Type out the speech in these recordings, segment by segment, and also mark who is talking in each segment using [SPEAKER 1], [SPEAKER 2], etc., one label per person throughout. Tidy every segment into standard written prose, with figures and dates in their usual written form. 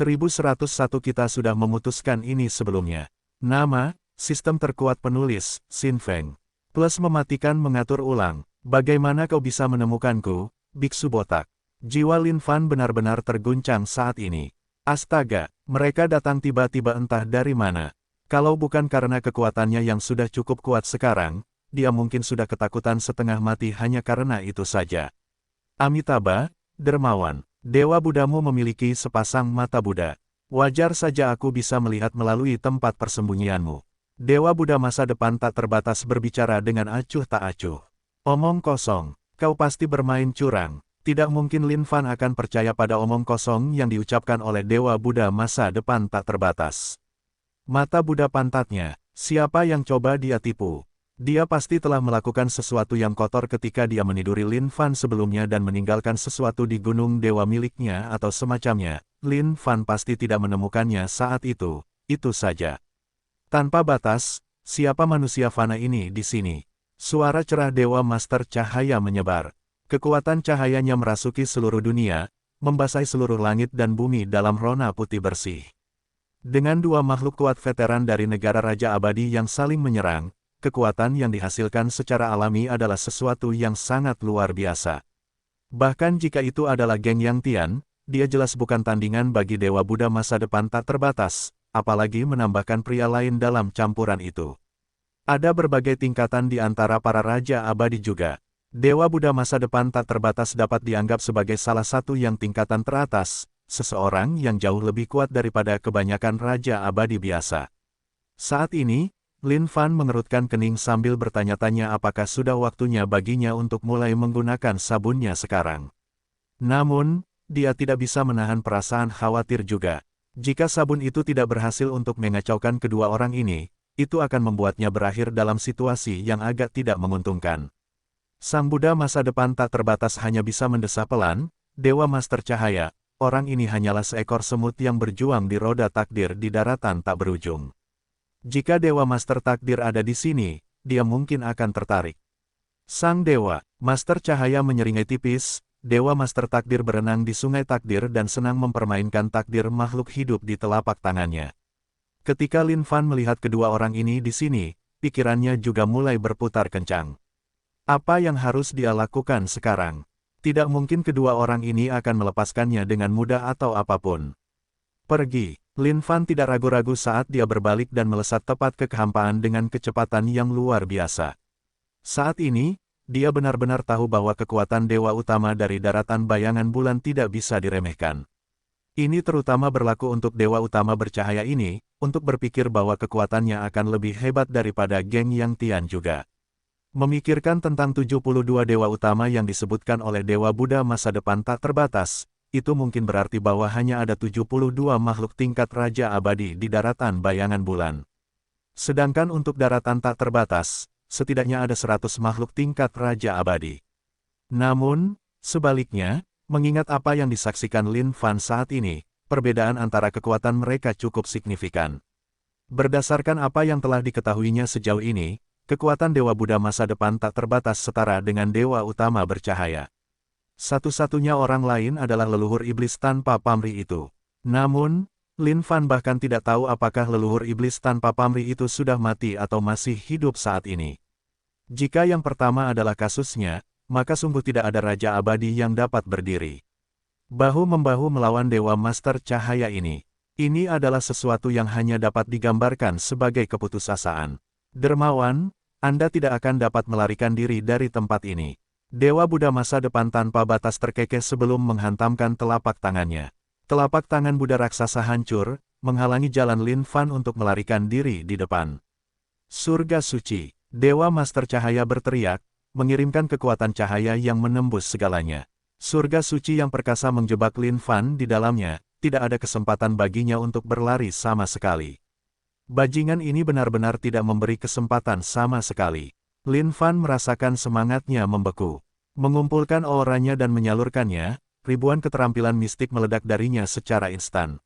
[SPEAKER 1] 1101 kita sudah memutuskan ini sebelumnya. Nama, sistem terkuat penulis, Xin Feng. Plus mematikan mengatur ulang. Bagaimana kau bisa menemukanku, biksu botak? Jiwa Lin Fan benar-benar terguncang saat ini. Astaga, mereka datang tiba-tiba entah dari mana. Kalau bukan karena kekuatannya yang sudah cukup kuat sekarang, dia mungkin sudah ketakutan setengah mati hanya karena itu saja. Amitabha, dermawan, Dewa Budamu memiliki sepasang mata Buddha. Wajar saja aku bisa melihat melalui tempat persembunyianmu. Dewa Buddha masa depan tak terbatas berbicara dengan acuh tak acuh. Omong kosong, kau pasti bermain curang. Tidak mungkin Lin Fan akan percaya pada omong kosong yang diucapkan oleh Dewa Buddha masa depan tak terbatas. Mata Buddha pantatnya, siapa yang coba dia tipu? Dia pasti telah melakukan sesuatu yang kotor ketika dia meniduri Lin Fan sebelumnya dan meninggalkan sesuatu di gunung dewa miliknya atau semacamnya. Lin Fan pasti tidak menemukannya saat itu saja. Tanpa batas, siapa manusia fana ini di sini? Suara cerah Dewa Master Cahaya menyebar. Kekuatan cahayanya merasuki seluruh dunia, membasahi seluruh langit dan bumi dalam rona putih bersih. Dengan dua makhluk kuat veteran dari negara Raja Abadi yang saling menyerang, kekuatan yang dihasilkan secara alami adalah sesuatu yang sangat luar biasa. Bahkan jika itu adalah geng Yang Tian, dia jelas bukan tandingan bagi Dewa Buddha masa depan tak terbatas, apalagi menambahkan pria lain dalam campuran itu. Ada berbagai tingkatan di antara para Raja Abadi juga. Dewa Buddha masa depan tak terbatas dapat dianggap sebagai salah satu yang tingkatan teratas, seseorang yang jauh lebih kuat daripada kebanyakan Raja Abadi biasa. Saat ini, Lin Fan mengerutkan kening sambil bertanya-tanya apakah sudah waktunya baginya untuk mulai menggunakan sabunnya sekarang. Namun, dia tidak bisa menahan perasaan khawatir juga. Jika sabun itu tidak berhasil untuk mengacaukan kedua orang ini, itu akan membuatnya berakhir dalam situasi yang agak tidak menguntungkan. Sang Buddha masa depan tak terbatas hanya bisa mendesah pelan, Dewa Master Cahaya. Orang ini hanyalah seekor semut yang berjuang di roda takdir di daratan tak berujung. Jika Dewa Master Takdir ada di sini, dia mungkin akan tertarik. Sang Dewa, Master Cahaya menyeringai tipis, Dewa Master Takdir berenang di sungai takdir dan senang mempermainkan takdir makhluk hidup di telapak tangannya. Ketika Lin Fan melihat kedua orang ini di sini, pikirannya juga mulai berputar kencang. Apa yang harus dia lakukan sekarang? Tidak mungkin kedua orang ini akan melepaskannya dengan mudah atau apapun. Pergi. Lin Fan tidak ragu-ragu saat dia berbalik dan melesat tepat ke kehampaan dengan kecepatan yang luar biasa. Saat ini, dia benar-benar tahu bahwa kekuatan dewa utama dari daratan bayangan bulan tidak bisa diremehkan. Ini terutama berlaku untuk dewa utama bercahaya ini, untuk berpikir bahwa kekuatannya akan lebih hebat daripada geng Yang Tian juga. Memikirkan tentang 72 dewa utama yang disebutkan oleh Dewa Buddha masa depan tak terbatas, itu mungkin berarti bahwa hanya ada 72 makhluk tingkat Raja Abadi di daratan bayangan bulan. Sedangkan untuk daratan tak terbatas, setidaknya ada 100 makhluk tingkat Raja Abadi. Namun, sebaliknya, mengingat apa yang disaksikan Lin Fan saat ini, perbedaan antara kekuatan mereka cukup signifikan. Berdasarkan apa yang telah diketahuinya sejauh ini, kekuatan Dewa Buddha masa depan tak terbatas setara dengan Dewa Utama bercahaya. Satu-satunya orang lain adalah leluhur iblis tanpa pamrih itu. Namun, Lin Fan bahkan tidak tahu apakah leluhur iblis tanpa pamrih itu sudah mati atau masih hidup saat ini. Jika yang pertama adalah kasusnya, maka sungguh tidak ada Raja Abadi yang dapat berdiri bahu-membahu melawan Dewa Master Cahaya ini. Ini adalah sesuatu yang hanya dapat digambarkan sebagai keputusasaan. Dermawan, Anda tidak akan dapat melarikan diri dari tempat ini. Dewa Buddha masa depan tanpa batas terkekeh sebelum menghantamkan telapak tangannya. Telapak tangan Buddha raksasa hancur, menghalangi jalan Lin Fan untuk melarikan diri di depan. Surga suci, Dewa Master Cahaya berteriak, mengirimkan kekuatan cahaya yang menembus segalanya. Surga suci yang perkasa menjebak Lin Fan di dalamnya, tidak ada kesempatan baginya untuk berlari sama sekali. Bajingan ini benar-benar tidak memberi kesempatan sama sekali. Lin Fan merasakan semangatnya membeku. Mengumpulkan auranya dan menyalurkannya, ribuan keterampilan mistik meledak darinya secara instan.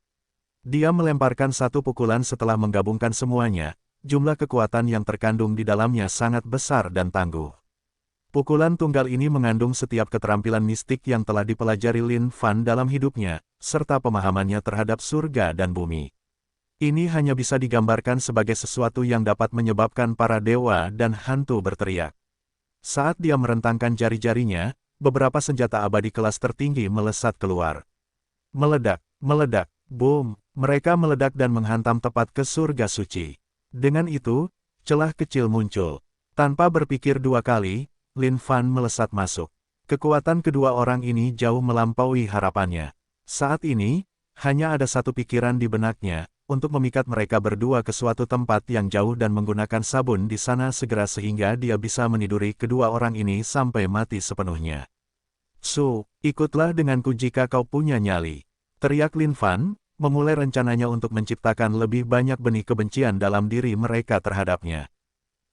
[SPEAKER 1] Dia melemparkan satu pukulan setelah menggabungkan semuanya, jumlah kekuatan yang terkandung di dalamnya sangat besar dan tangguh. Pukulan tunggal ini mengandung setiap keterampilan mistik yang telah dipelajari Lin Fan dalam hidupnya, serta pemahamannya terhadap surga dan bumi. Ini hanya bisa digambarkan sebagai sesuatu yang dapat menyebabkan para dewa dan hantu berteriak. Saat dia merentangkan jari-jarinya, beberapa senjata abadi kelas tertinggi melesat keluar. Meledak, meledak, boom, mereka meledak dan menghantam tepat ke surga suci. Dengan itu, celah kecil muncul. Tanpa berpikir dua kali, Lin Fan melesat masuk. Kekuatan kedua orang ini jauh melampaui harapannya. Saat ini, hanya ada satu pikiran di benaknya, untuk memikat mereka berdua ke suatu tempat yang jauh dan menggunakan sabun di sana segera sehingga dia bisa meniduri kedua orang ini sampai mati sepenuhnya. "Su, ikutlah denganku jika kau punya nyali," teriak Lin Fan, memulai rencananya untuk menciptakan lebih banyak benih kebencian dalam diri mereka terhadapnya.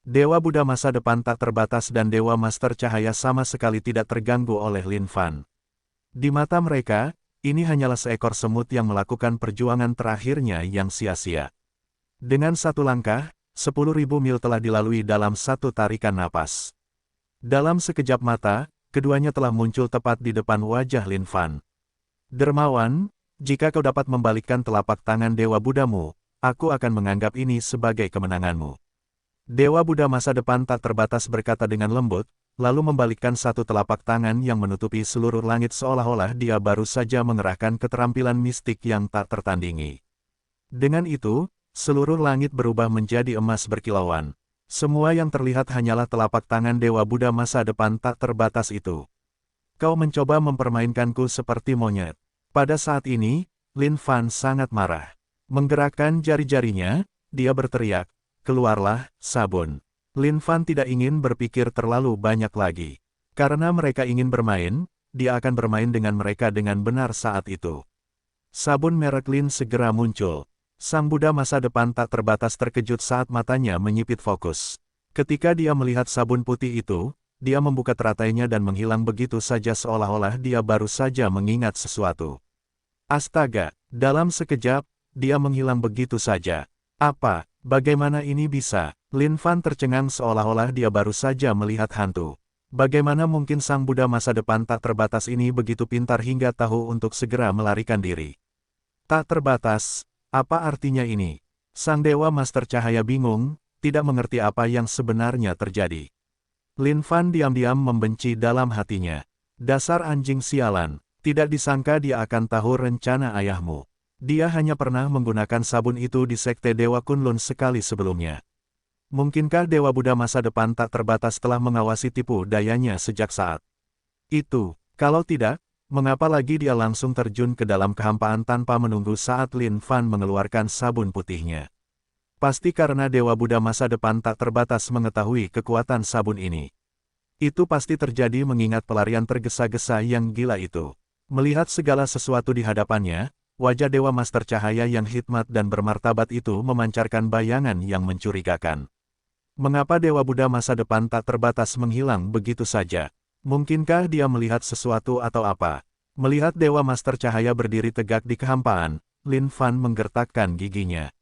[SPEAKER 1] Dewa Buddha masa depan tak terbatas dan Dewa Master Cahaya sama sekali tidak terganggu oleh Lin Fan. Di mata mereka, ini hanyalah seekor semut yang melakukan perjuangan terakhirnya yang sia-sia. Dengan satu langkah, 10.000 mil telah dilalui dalam satu tarikan napas. Dalam sekejap mata, keduanya telah muncul tepat di depan wajah Lin Fan. "Dermawan, jika kau dapat membalikkan telapak tangan Dewa Buddhamu, aku akan menganggap ini sebagai kemenanganmu." Dewa Buddha masa depan tak terbatas berkata dengan lembut, lalu membalikkan satu telapak tangan yang menutupi seluruh langit seolah-olah dia baru saja mengerahkan keterampilan mistik yang tak tertandingi. Dengan itu, seluruh langit berubah menjadi emas berkilauan. Semua yang terlihat hanyalah telapak tangan Dewa Buddha masa depan tak terbatas itu. "Kau mencoba mempermainkanku seperti monyet." Pada saat ini, Lin Fan sangat marah. Menggerakkan jari-jarinya, dia berteriak, "Keluarlah, sabun." Lin Fan tidak ingin berpikir terlalu banyak lagi. Karena mereka ingin bermain, dia akan bermain dengan mereka dengan benar saat itu. Sabun merek Lin segera muncul. Sang Buddha masa depan tak terbatas terkejut saat matanya menyipit fokus. Ketika dia melihat sabun putih itu, dia membuka teratainya dan menghilang begitu saja seolah-olah dia baru saja mengingat sesuatu. Astaga, dalam sekejap, dia menghilang begitu saja. Apa? Bagaimana ini bisa? Lin Fan tercengang seolah-olah dia baru saja melihat hantu. Bagaimana mungkin sang Buddha masa depan tak terbatas ini begitu pintar hingga tahu untuk segera melarikan diri? Tak terbatas, apa artinya ini? Sang Dewa Master Cahaya bingung, tidak mengerti apa yang sebenarnya terjadi. Lin Fan diam-diam membenci dalam hatinya. Dasar anjing sialan, tidak disangka dia akan tahu rencana ayahmu. Dia hanya pernah menggunakan sabun itu di Sekte Dewa Kunlun sekali sebelumnya. Mungkinkah Dewa Buddha masa depan tak terbatas telah mengawasi tipu dayanya sejak saat itu? Kalau tidak, mengapa lagi dia langsung terjun ke dalam kehampaan tanpa menunggu saat Lin Fan mengeluarkan sabun putihnya? Pasti karena Dewa Buddha masa depan tak terbatas mengetahui kekuatan sabun ini. Itu pasti terjadi mengingat pelarian tergesa-gesa yang gila itu. Melihat segala sesuatu di hadapannya, wajah Dewa Master Cahaya yang hikmat dan bermartabat itu memancarkan bayangan yang mencurigakan. Mengapa Dewa Buddha masa depan tak terbatas menghilang begitu saja? Mungkinkah dia melihat sesuatu atau apa? Melihat Dewa Master Cahaya berdiri tegak di kehampaan, Lin Fan menggertakkan giginya.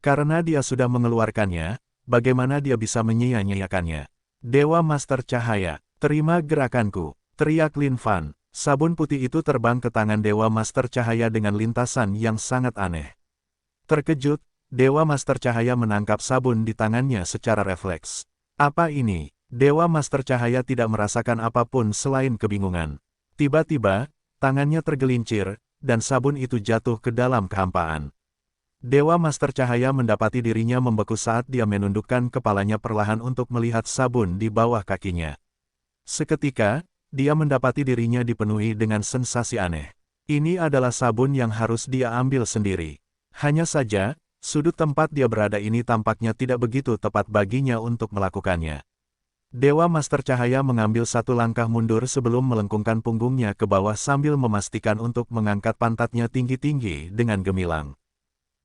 [SPEAKER 1] Karena dia sudah mengeluarkannya, bagaimana dia bisa menyia-nyiakannya? "Dewa Master Cahaya, terima gerakanku," teriak Lin Fan. Sabun putih itu terbang ke tangan Dewa Master Cahaya dengan lintasan yang sangat aneh. Terkejut, Dewa Master Cahaya menangkap sabun di tangannya secara refleks. Apa ini? Dewa Master Cahaya tidak merasakan apapun selain kebingungan. Tiba-tiba, tangannya tergelincir, dan sabun itu jatuh ke dalam kehampaan. Dewa Master Cahaya mendapati dirinya membeku saat dia menundukkan kepalanya perlahan untuk melihat sabun di bawah kakinya. Seketika, dia mendapati dirinya dipenuhi dengan sensasi aneh. Ini adalah sabun yang harus dia ambil sendiri. Hanya saja, sudut tempat dia berada ini tampaknya tidak begitu tepat baginya untuk melakukannya. Dewa Master Cahaya mengambil satu langkah mundur sebelum melengkungkan punggungnya ke bawah sambil memastikan untuk mengangkat pantatnya tinggi-tinggi dengan gemilang.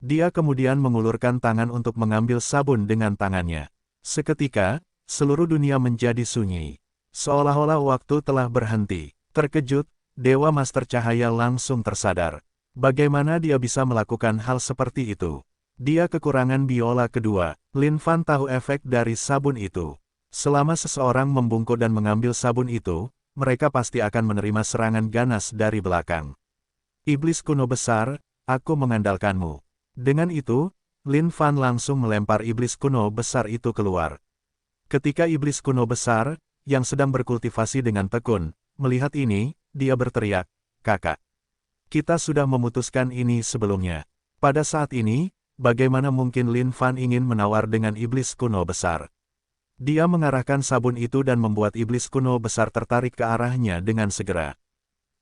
[SPEAKER 1] Dia kemudian mengulurkan tangan untuk mengambil sabun dengan tangannya. Seketika, seluruh dunia menjadi sunyi. Seolah-olah waktu telah berhenti. Terkejut, Dewa Master Cahaya langsung tersadar. Bagaimana dia bisa melakukan hal seperti itu? Dia kekurangan biola kedua. Lin Fan tahu efek dari sabun itu. Selama seseorang membungkuk dan mengambil sabun itu, mereka pasti akan menerima serangan ganas dari belakang. Iblis kuno besar, aku mengandalkanmu. Dengan itu, Lin Fan langsung melempar iblis kuno besar itu keluar. Ketika iblis kuno besar, yang sedang berkultivasi dengan tekun, melihat ini, dia berteriak, "Kakak, kita sudah memutuskan ini sebelumnya. Pada saat ini, bagaimana mungkin Lin Fan ingin menawar dengan iblis kuno besar?" Dia mengarahkan sabun itu dan membuat iblis kuno besar tertarik ke arahnya dengan segera.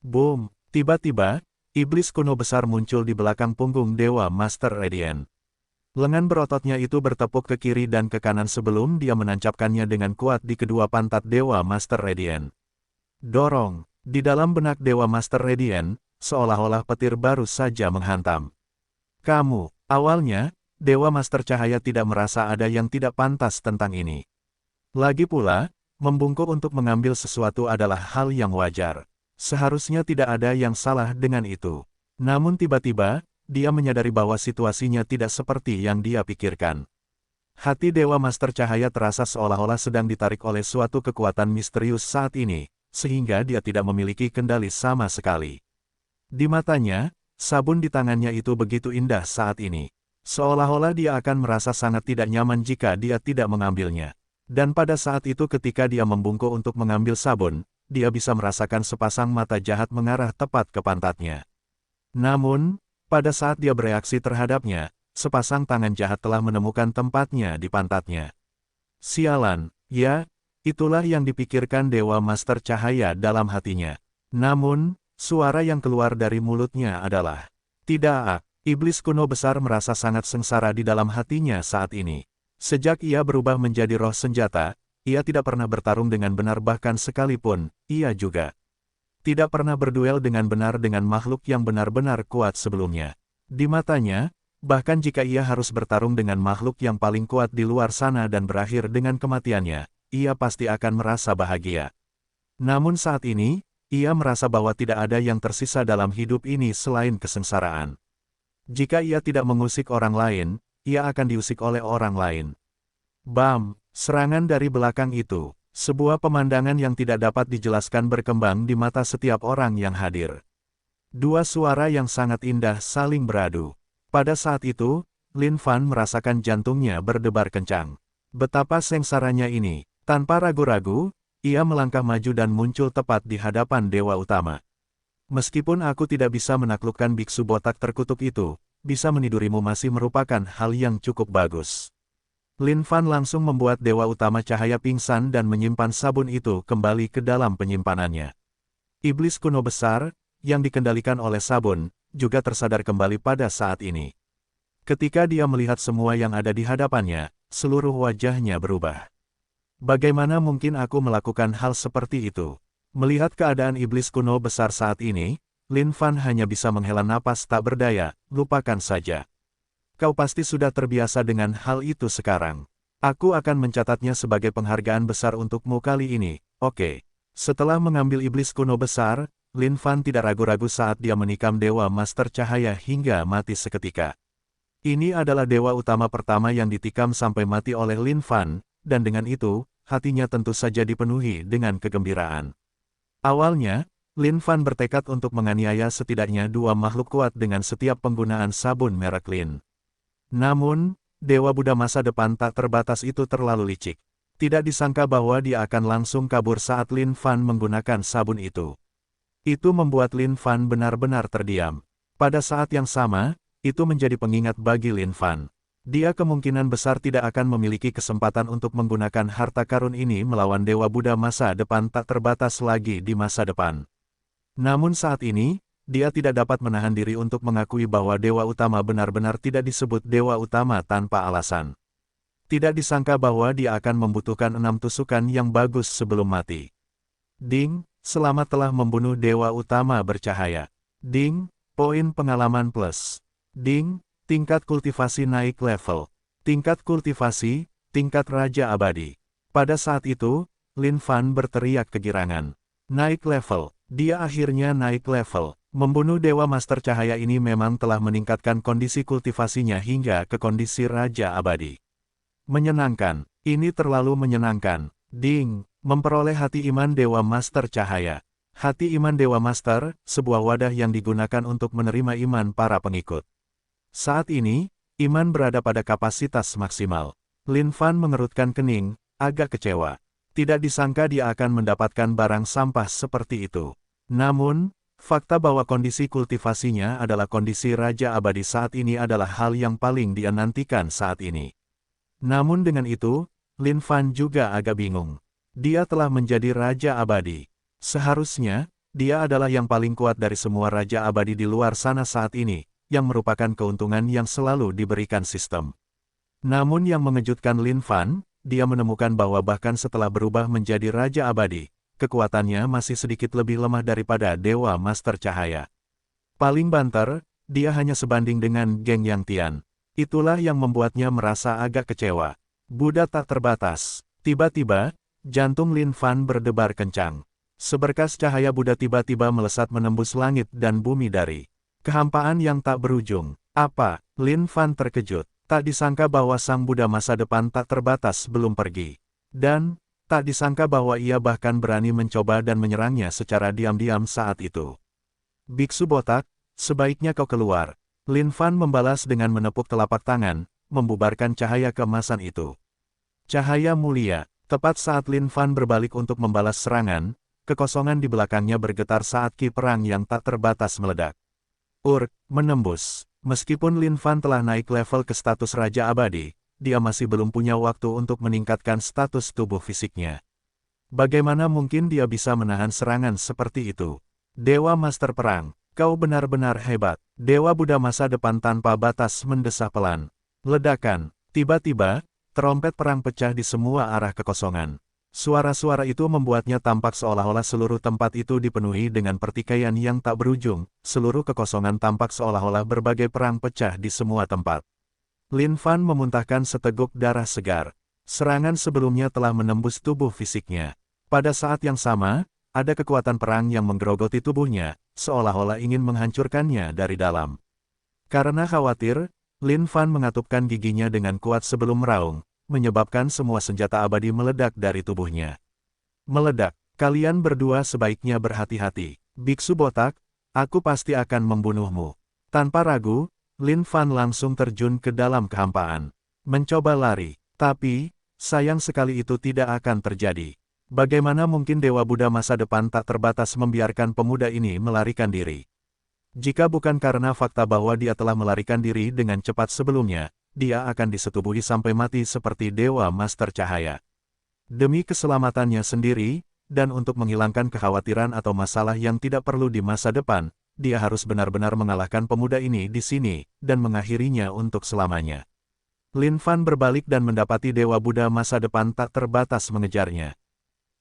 [SPEAKER 1] Boom! Tiba-tiba, iblis kuno besar muncul di belakang punggung Dewa Master Radiant. Lengan berototnya itu bertepuk ke kiri dan ke kanan sebelum dia menancapkannya dengan kuat di kedua pantat Dewa Master Radiant. Dorong! Di dalam benak Dewa Master Radiant, seolah-olah petir baru saja menghantam. Kamu, awalnya, Dewa Master Cahaya tidak merasa ada yang tidak pantas tentang ini. Lagi pula, membungkuk untuk mengambil sesuatu adalah hal yang wajar. Seharusnya tidak ada yang salah dengan itu. Namun tiba-tiba, dia menyadari bahwa situasinya tidak seperti yang dia pikirkan. Hati Dewa Master Cahaya terasa seolah-olah sedang ditarik oleh suatu kekuatan misterius saat ini, sehingga dia tidak memiliki kendali sama sekali. Di matanya, sabun di tangannya itu begitu indah saat ini. Seolah-olah dia akan merasa sangat tidak nyaman jika dia tidak mengambilnya. Dan pada saat itu ketika dia membungkuk untuk mengambil sabun, dia bisa merasakan sepasang mata jahat mengarah tepat ke pantatnya. Namun, pada saat dia bereaksi terhadapnya, sepasang tangan jahat telah menemukan tempatnya di pantatnya. Sialan, ya, itulah yang dipikirkan Dewa Master Cahaya dalam hatinya. Namun, suara yang keluar dari mulutnya adalah, "Tidak!" Iblis kuno besar merasa sangat sengsara di dalam hatinya saat ini. Sejak ia berubah menjadi roh senjata, ia tidak pernah bertarung dengan benar bahkan sekalipun, ia juga tidak pernah berduel dengan benar dengan makhluk yang benar-benar kuat sebelumnya. Di matanya, bahkan jika ia harus bertarung dengan makhluk yang paling kuat di luar sana dan berakhir dengan kematiannya, ia pasti akan merasa bahagia. Namun saat ini, ia merasa bahwa tidak ada yang tersisa dalam hidup ini selain kesengsaraan. Jika ia tidak mengusik orang lain, ia akan diusik oleh orang lain. Bam! Serangan dari belakang itu, sebuah pemandangan yang tidak dapat dijelaskan berkembang di mata setiap orang yang hadir. Dua suara yang sangat indah saling beradu. Pada saat itu, Lin Fan merasakan jantungnya berdebar kencang. Betapa sengsaranya ini. Tanpa ragu-ragu, ia melangkah maju dan muncul tepat di hadapan Dewa Utama. Meskipun aku tidak bisa menaklukkan biksu botak terkutuk itu, bisa menidurimu masih merupakan hal yang cukup bagus. Lin Fan langsung membuat Dewa Utama Cahaya pingsan dan menyimpan sabun itu kembali ke dalam penyimpanannya. Iblis kuno besar, yang dikendalikan oleh sabun, juga tersadar kembali pada saat ini. Ketika dia melihat semua yang ada di hadapannya, seluruh wajahnya berubah. Bagaimana mungkin aku melakukan hal seperti itu? Melihat keadaan iblis kuno besar saat ini, Lin Fan hanya bisa menghela napas tak berdaya, lupakan saja. Kau pasti sudah terbiasa dengan hal itu sekarang. Aku akan mencatatnya sebagai penghargaan besar untukmu kali ini, oke. Setelah mengambil iblis kuno besar, Lin Fan tidak ragu-ragu saat dia menikam Dewa Master Cahaya hingga mati seketika. Ini adalah Dewa Utama pertama yang ditikam sampai mati oleh Lin Fan, dan dengan itu, hatinya tentu saja dipenuhi dengan kegembiraan. Awalnya, Lin Fan bertekad untuk menganiaya setidaknya dua makhluk kuat dengan setiap penggunaan sabun merek Lin. Namun, Dewa Buddha masa depan tak terbatas itu terlalu licik. Tidak disangka bahwa dia akan langsung kabur saat Lin Fan menggunakan sabun itu. Itu membuat Lin Fan benar-benar terdiam. Pada saat yang sama, itu menjadi pengingat bagi Lin Fan. Dia kemungkinan besar tidak akan memiliki kesempatan untuk menggunakan harta karun ini melawan Dewa Buddha masa depan tak terbatas lagi di masa depan. Namun saat ini, dia tidak dapat menahan diri untuk mengakui bahwa Dewa Utama benar-benar tidak disebut Dewa Utama tanpa alasan. Tidak disangka bahwa dia akan membutuhkan 6 tusukan yang bagus sebelum mati. Ding, selamat telah membunuh Dewa Utama bercahaya. Ding, poin pengalaman plus. Ding, tingkat kultivasi naik level. Tingkat kultivasi, tingkat Raja Abadi. Pada saat itu, Lin Fan berteriak kegirangan. Naik level. Dia akhirnya naik level. Membunuh Dewa Master Cahaya ini memang telah meningkatkan kondisi kultivasinya hingga ke kondisi Raja Abadi. Menyenangkan. Ini terlalu menyenangkan. Ding, memperoleh hati iman Dewa Master Cahaya. Hati iman Dewa Master, sebuah wadah yang digunakan untuk menerima iman para pengikut. Saat ini, iman berada pada kapasitas maksimal. Lin Fan mengerutkan kening, agak kecewa. Tidak disangka dia akan mendapatkan barang sampah seperti itu. Namun, fakta bahwa kondisi kultivasinya adalah kondisi Raja Abadi saat ini adalah hal yang paling dia nantikan saat ini. Namun dengan itu, Lin Fan juga agak bingung. Dia telah menjadi Raja Abadi. Seharusnya, dia adalah yang paling kuat dari semua Raja Abadi di luar sana saat ini, yang merupakan keuntungan yang selalu diberikan sistem. Namun yang mengejutkan Lin Fan, dia menemukan bahwa bahkan setelah berubah menjadi Raja Abadi, kekuatannya masih sedikit lebih lemah daripada Dewa Master Cahaya. Paling banter, dia hanya sebanding dengan Geng Yang Tian. Itulah yang membuatnya merasa agak kecewa. Buddha tak terbatas. Tiba-tiba, jantung Lin Fan berdebar kencang. Seberkas cahaya Buddha tiba-tiba melesat menembus langit dan bumi dari kehampaan yang tak berujung. Apa? Lin Fan terkejut. Tak disangka bahwa sang Buddha masa depan tak terbatas belum pergi. Dan, tak disangka bahwa ia bahkan berani mencoba dan menyerangnya secara diam-diam saat itu. Biksu botak, sebaiknya kau keluar. Lin Fan membalas dengan menepuk telapak tangan, membubarkan cahaya keemasan itu. Cahaya mulia, tepat saat Lin Fan berbalik untuk membalas serangan, kekosongan di belakangnya bergetar saat ki perang yang tak terbatas meledak. Menembus. Meskipun Lin Fan telah naik level ke status Raja Abadi, dia masih belum punya waktu untuk meningkatkan status tubuh fisiknya. Bagaimana mungkin dia bisa menahan serangan seperti itu? Dewa Master Perang, kau benar-benar hebat. Dewa Buddha masa depan tanpa batas mendesah pelan. Ledakan, tiba-tiba, trompet perang pecah di semua arah kekosongan. Suara-suara itu membuatnya tampak seolah-olah seluruh tempat itu dipenuhi dengan pertikaian yang tak berujung, seluruh kekosongan tampak seolah-olah berbagai perang pecah di semua tempat. Lin Fan memuntahkan seteguk darah segar. Serangan sebelumnya telah menembus tubuh fisiknya. Pada saat yang sama, ada kekuatan perang yang menggerogoti tubuhnya, seolah-olah ingin menghancurkannya dari dalam. Karena khawatir, Lin Fan mengatupkan giginya dengan kuat sebelum meraung, menyebabkan semua senjata abadi meledak dari tubuhnya. Meledak, kalian berdua sebaiknya berhati-hati. Biksu botak, aku pasti akan membunuhmu. Tanpa ragu, Lin Fan langsung terjun ke dalam kehampaan. Mencoba lari, tapi, sayang sekali itu tidak akan terjadi. Bagaimana mungkin Dewa Buddha masa depan tak terbatas membiarkan pemuda ini melarikan diri? Jika bukan karena fakta bahwa dia telah melarikan diri dengan cepat sebelumnya, dia akan disetubuhi sampai mati seperti Dewa Master Cahaya. Demi keselamatannya sendiri, dan untuk menghilangkan kekhawatiran atau masalah yang tidak perlu di masa depan, dia harus benar-benar mengalahkan pemuda ini di sini, dan mengakhirinya untuk selamanya. Lin Fan berbalik dan mendapati Dewa Buddha masa depan tak terbatas mengejarnya.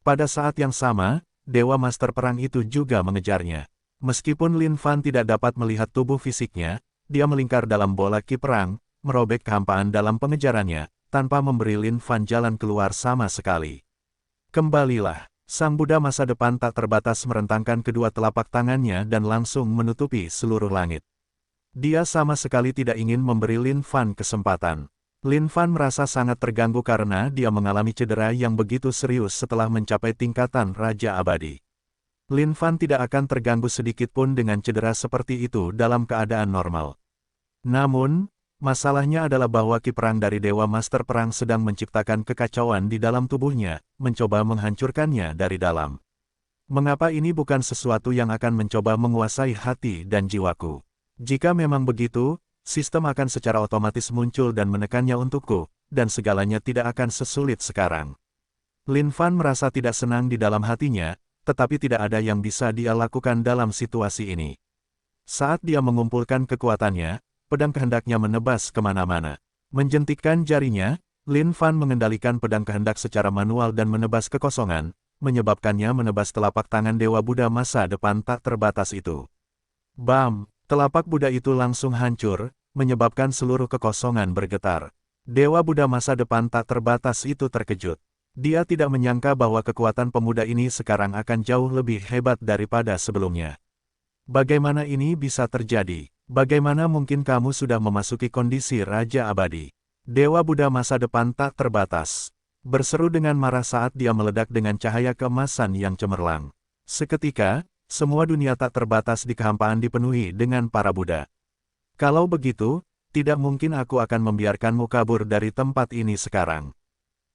[SPEAKER 1] Pada saat yang sama, Dewa Master Perang itu juga mengejarnya. Meskipun Lin Fan tidak dapat melihat tubuh fisiknya, dia melingkar dalam bola ki perang, merobek kehampaan dalam pengejarannya, tanpa memberi Lin Fan jalan keluar sama sekali. Kembalilah, sang Buddha masa depan tak terbatas merentangkan kedua telapak tangannya dan langsung menutupi seluruh langit. Dia sama sekali tidak ingin memberi Lin Fan kesempatan. Lin Fan merasa sangat terganggu karena dia mengalami cedera yang begitu serius setelah mencapai tingkatan Raja Abadi. Lin Fan tidak akan terganggu sedikitpun dengan cedera seperti itu dalam keadaan normal. Namun, masalahnya adalah bahwa ki perang dari Dewa Master Perang sedang menciptakan kekacauan di dalam tubuhnya, mencoba menghancurkannya dari dalam. Mengapa ini bukan sesuatu yang akan mencoba menguasai hati dan jiwaku? Jika memang begitu, sistem akan secara otomatis muncul dan menekannya untukku, dan segalanya tidak akan sesulit sekarang. Lin Fan merasa tidak senang di dalam hatinya, tetapi tidak ada yang bisa dia lakukan dalam situasi ini. Saat dia mengumpulkan kekuatannya, pedang kehendaknya menebas kemana-mana. Menjentikkan jarinya, Lin Fan mengendalikan pedang kehendak secara manual dan menebas kekosongan, menyebabkannya menebas telapak tangan Dewa Buddha masa depan tak terbatas itu. Bam! Telapak Buddha itu langsung hancur, menyebabkan seluruh kekosongan bergetar. Dewa Buddha masa depan tak terbatas itu terkejut. Dia tidak menyangka bahwa kekuatan pemuda ini sekarang akan jauh lebih hebat daripada sebelumnya. Bagaimana ini bisa terjadi? Bagaimana mungkin kamu sudah memasuki kondisi Raja Abadi? Dewa Buddha masa depan tak terbatas. berseru dengan marah saat dia meledak dengan cahaya keemasan yang cemerlang. Seketika, semua dunia tak terbatas di kehampaan dipenuhi dengan para Buddha. Kalau begitu, tidak mungkin aku akan membiarkanmu kabur dari tempat ini sekarang.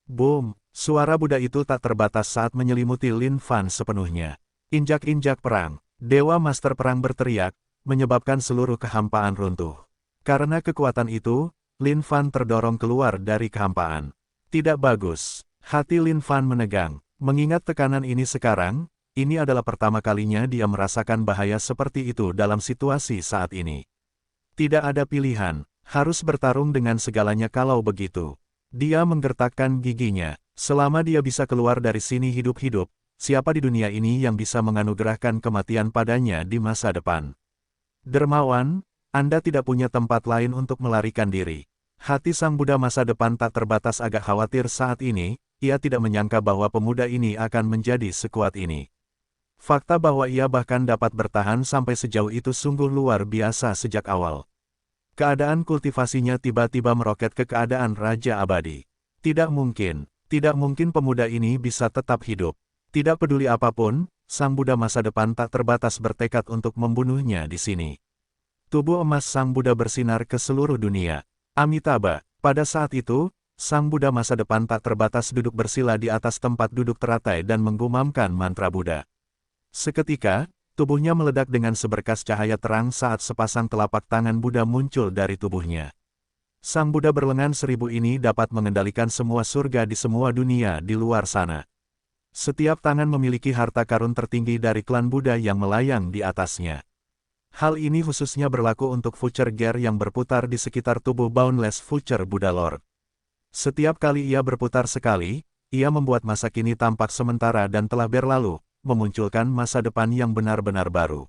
[SPEAKER 1] Boom! Suara Buddha itu tak terbatas saat menyelimuti Lin Fan sepenuhnya. Injak-injak perang. Dewa Master Perang berteriak, menyebabkan seluruh kehampaan runtuh. Karena kekuatan itu, Lin Fan terdorong keluar dari kehampaan. Tidak bagus. Hati Lin Fan menegang. Mengingat tekanan ini sekarang, ini adalah pertama kalinya dia merasakan bahaya seperti itu dalam situasi saat ini. Tidak ada pilihan, harus bertarung dengan segalanya kalau begitu. Dia menggertakkan giginya. Selama dia bisa keluar dari sini hidup-hidup, siapa di dunia ini yang bisa menganugerahkan kematian padanya di masa depan? Dermawan, Anda tidak punya tempat lain untuk melarikan diri. Hati sang Buddha masa depan tak terbatas agak khawatir saat ini, ia tidak menyangka bahwa pemuda ini akan menjadi sekuat ini. Fakta bahwa ia bahkan dapat bertahan sampai sejauh itu sungguh luar biasa sejak awal. Keadaan kultivasinya tiba-tiba meroket ke keadaan Raja Abadi. Tidak mungkin pemuda ini bisa tetap hidup. Tidak peduli apapun, sang Buddha masa depan tak terbatas bertekad untuk membunuhnya di sini. Tubuh emas sang Buddha bersinar ke seluruh dunia. Amitabha, pada saat itu, sang Buddha masa depan tak terbatas duduk bersila di atas tempat duduk teratai dan menggumamkan mantra Buddha. Seketika, tubuhnya meledak dengan seberkas cahaya terang saat sepasang telapak tangan Buddha muncul dari tubuhnya. Sang Buddha berlengan seribu ini dapat mengendalikan semua surga di semua dunia di luar sana. Setiap tangan memiliki harta karun tertinggi dari klan Buddha yang melayang di atasnya. Hal ini khususnya berlaku untuk Future Gear yang berputar di sekitar tubuh Boundless Future Buddha Lord. Setiap kali ia berputar sekali, ia membuat masa kini tampak sementara dan telah berlalu, memunculkan masa depan yang benar-benar baru.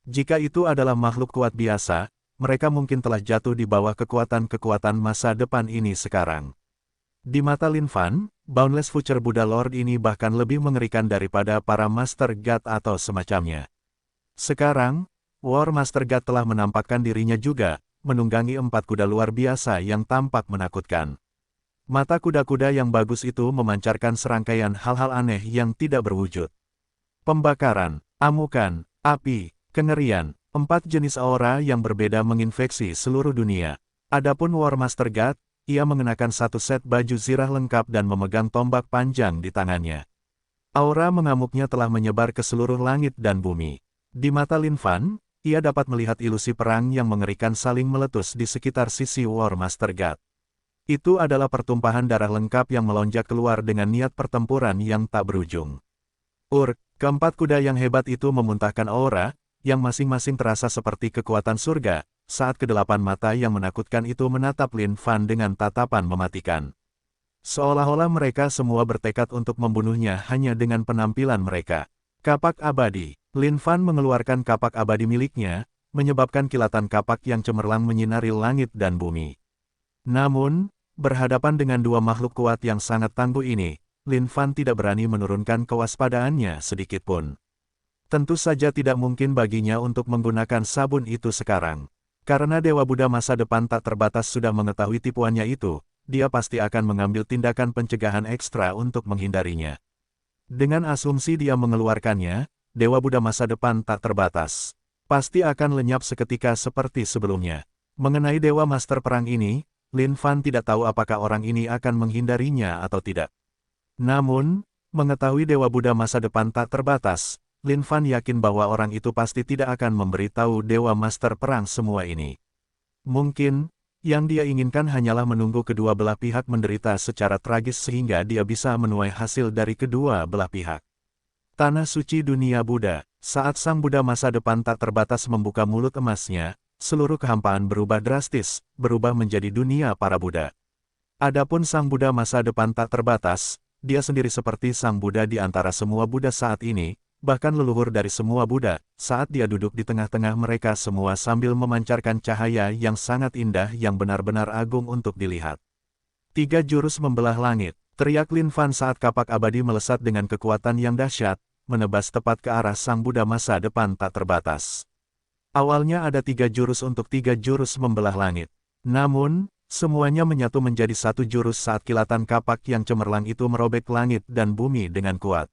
[SPEAKER 1] Jika itu adalah makhluk kuat biasa, mereka mungkin telah jatuh di bawah kekuatan-kekuatan masa depan ini sekarang. Di mata Lin Fan, Boundless Future Buddha Lord ini bahkan lebih mengerikan daripada para Master God atau semacamnya. Sekarang, War Master God telah menampakkan dirinya juga, menunggangi 4 kuda luar biasa yang tampak menakutkan. Mata kuda-kuda yang bagus itu memancarkan serangkaian hal-hal aneh yang tidak berwujud. Pembakaran, amukan, api, kengerian, 4 jenis aura yang berbeda menginfeksi seluruh dunia. Adapun War Master God, ia mengenakan satu set baju zirah lengkap dan memegang tombak panjang di tangannya. Aura mengamuknya telah menyebar ke seluruh langit dan bumi. Di mata Lin Fan, ia dapat melihat ilusi perang yang mengerikan saling meletus di sekitar sisi War Master God. Itu adalah pertumpahan darah lengkap yang melonjak keluar dengan niat pertempuran yang tak berujung. Keempat kuda yang hebat itu memuntahkan aura, yang masing-masing terasa seperti kekuatan surga, saat kedelapan mata yang menakutkan itu menatap Lin Fan dengan tatapan mematikan. Seolah-olah mereka semua bertekad untuk membunuhnya hanya dengan penampilan mereka. Kapak abadi. Lin Fan mengeluarkan kapak abadi miliknya, menyebabkan kilatan kapak yang cemerlang menyinari langit dan bumi. Namun, berhadapan dengan dua makhluk kuat yang sangat tangguh ini, Lin Fan tidak berani menurunkan kewaspadaannya sedikitpun. Tentu saja tidak mungkin baginya untuk menggunakan sabun itu sekarang. Karena Dewa Buddha masa depan tak terbatas sudah mengetahui tipuannya itu, dia pasti akan mengambil tindakan pencegahan ekstra untuk menghindarinya. Dengan asumsi dia mengeluarkannya, Dewa Buddha masa depan tak terbatas pasti akan lenyap seketika seperti sebelumnya. Mengenai Dewa Master Perang ini, Lin Fan tidak tahu apakah orang ini akan menghindarinya atau tidak. Namun, mengetahui Dewa Buddha masa depan tak terbatas, Lin Fan yakin bahwa orang itu pasti tidak akan memberitahu Dewa Master Perang semua ini. Mungkin, yang dia inginkan hanyalah menunggu kedua belah pihak menderita secara tragis sehingga dia bisa menuai hasil dari kedua belah pihak. Tanah suci dunia Buddha. Saat sang Buddha masa depan tak terbatas membuka mulut emasnya, seluruh kehampaan berubah drastis, berubah menjadi dunia para Buddha. Adapun sang Buddha masa depan tak terbatas, dia sendiri seperti sang Buddha di antara semua Buddha saat ini, bahkan leluhur dari semua Buddha, saat dia duduk di tengah-tengah mereka semua sambil memancarkan cahaya yang sangat indah yang benar-benar agung untuk dilihat. 3 jurus membelah langit, teriak Lin Fan saat kapak abadi melesat dengan kekuatan yang dahsyat, menebas tepat ke arah sang Buddha masa depan tak terbatas. Awalnya ada 3 jurus untuk 3 jurus membelah langit. Namun, semuanya menyatu menjadi satu jurus saat kilatan kapak yang cemerlang itu merobek langit dan bumi dengan kuat.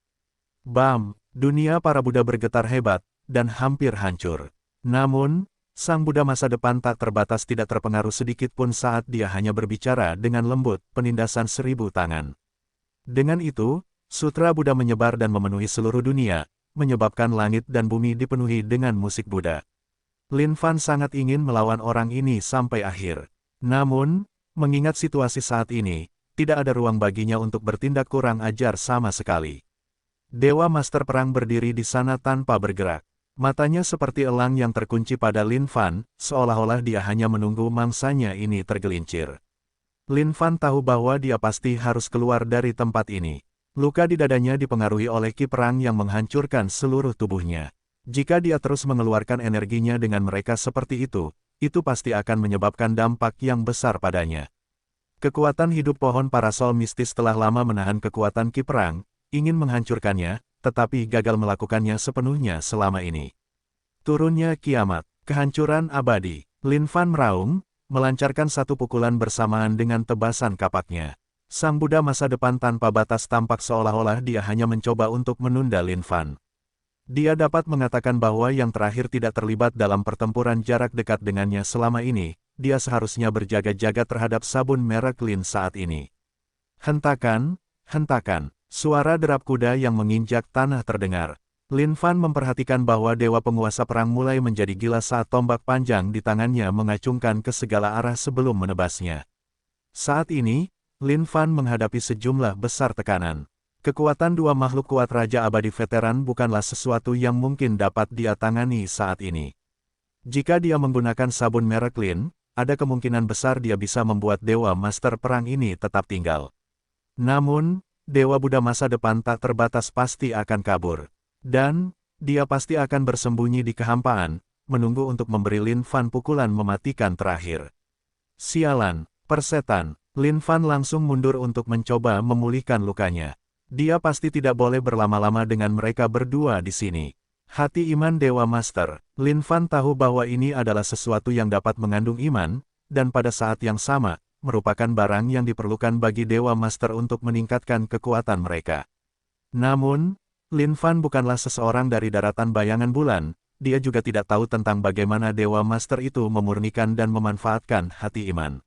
[SPEAKER 1] Bam! Dunia para Buddha bergetar hebat, dan hampir hancur. Namun, sang Buddha masa depan tak terbatas tidak terpengaruh sedikit pun saat dia hanya berbicara dengan lembut, penindasan 1000 tangan. Dengan itu, Sutra Buddha menyebar dan memenuhi seluruh dunia, menyebabkan langit dan bumi dipenuhi dengan musik Buddha. Lin Fan sangat ingin melawan orang ini sampai akhir. Namun, mengingat situasi saat ini, tidak ada ruang baginya untuk bertindak kurang ajar sama sekali. Dewa Master Perang berdiri di sana tanpa bergerak. Matanya seperti elang yang terkunci pada Lin Fan, seolah-olah dia hanya menunggu mangsanya ini tergelincir. Lin Fan tahu bahwa dia pasti harus keluar dari tempat ini. Luka di dadanya dipengaruhi oleh ki perang yang menghancurkan seluruh tubuhnya. Jika dia terus mengeluarkan energinya dengan mereka seperti itu pasti akan menyebabkan dampak yang besar padanya. Kekuatan hidup pohon parasol mistis telah lama menahan kekuatan ki perang, ingin menghancurkannya, tetapi gagal melakukannya sepenuhnya selama ini. Turunnya kiamat, kehancuran abadi. Lin Fan meraung, melancarkan satu pukulan bersamaan dengan tebasan kapaknya. Sang Buddha masa depan tanpa batas tampak seolah-olah dia hanya mencoba untuk menunda Lin Fan. Dia dapat mengatakan bahwa yang terakhir tidak terlibat dalam pertempuran jarak dekat dengannya selama ini, dia seharusnya berjaga-jaga terhadap sabun merek Lin saat ini. Hentakan, hentakan, suara derap kuda yang menginjak tanah terdengar. Lin Fan memperhatikan bahwa dewa penguasa perang mulai menjadi gila saat tombak panjang di tangannya mengacungkan ke segala arah sebelum menebasnya. Saat ini, Lin Fan menghadapi sejumlah besar tekanan. Kekuatan dua makhluk kuat Raja Abadi Veteran bukanlah sesuatu yang mungkin dapat dia tangani saat ini. Jika dia menggunakan sabun merek Lin, ada kemungkinan besar dia bisa membuat Dewa Master Perang ini tetap tinggal. Namun, Dewa Buddha masa depan tak terbatas pasti akan kabur. Dan, dia pasti akan bersembunyi di kehampaan, menunggu untuk memberi Lin Fan pukulan mematikan terakhir. Sialan, persetan. Lin Fan langsung mundur untuk mencoba memulihkan lukanya. Dia pasti tidak boleh berlama-lama dengan mereka berdua di sini. Hati iman Dewa Master. Lin Fan tahu bahwa ini adalah sesuatu yang dapat mengandung iman, dan pada saat yang sama, merupakan barang yang diperlukan bagi Dewa Master untuk meningkatkan kekuatan mereka. Namun, Lin Fan bukanlah seseorang dari daratan bayangan bulan, dia juga tidak tahu tentang bagaimana Dewa Master itu memurnikan dan memanfaatkan hati iman.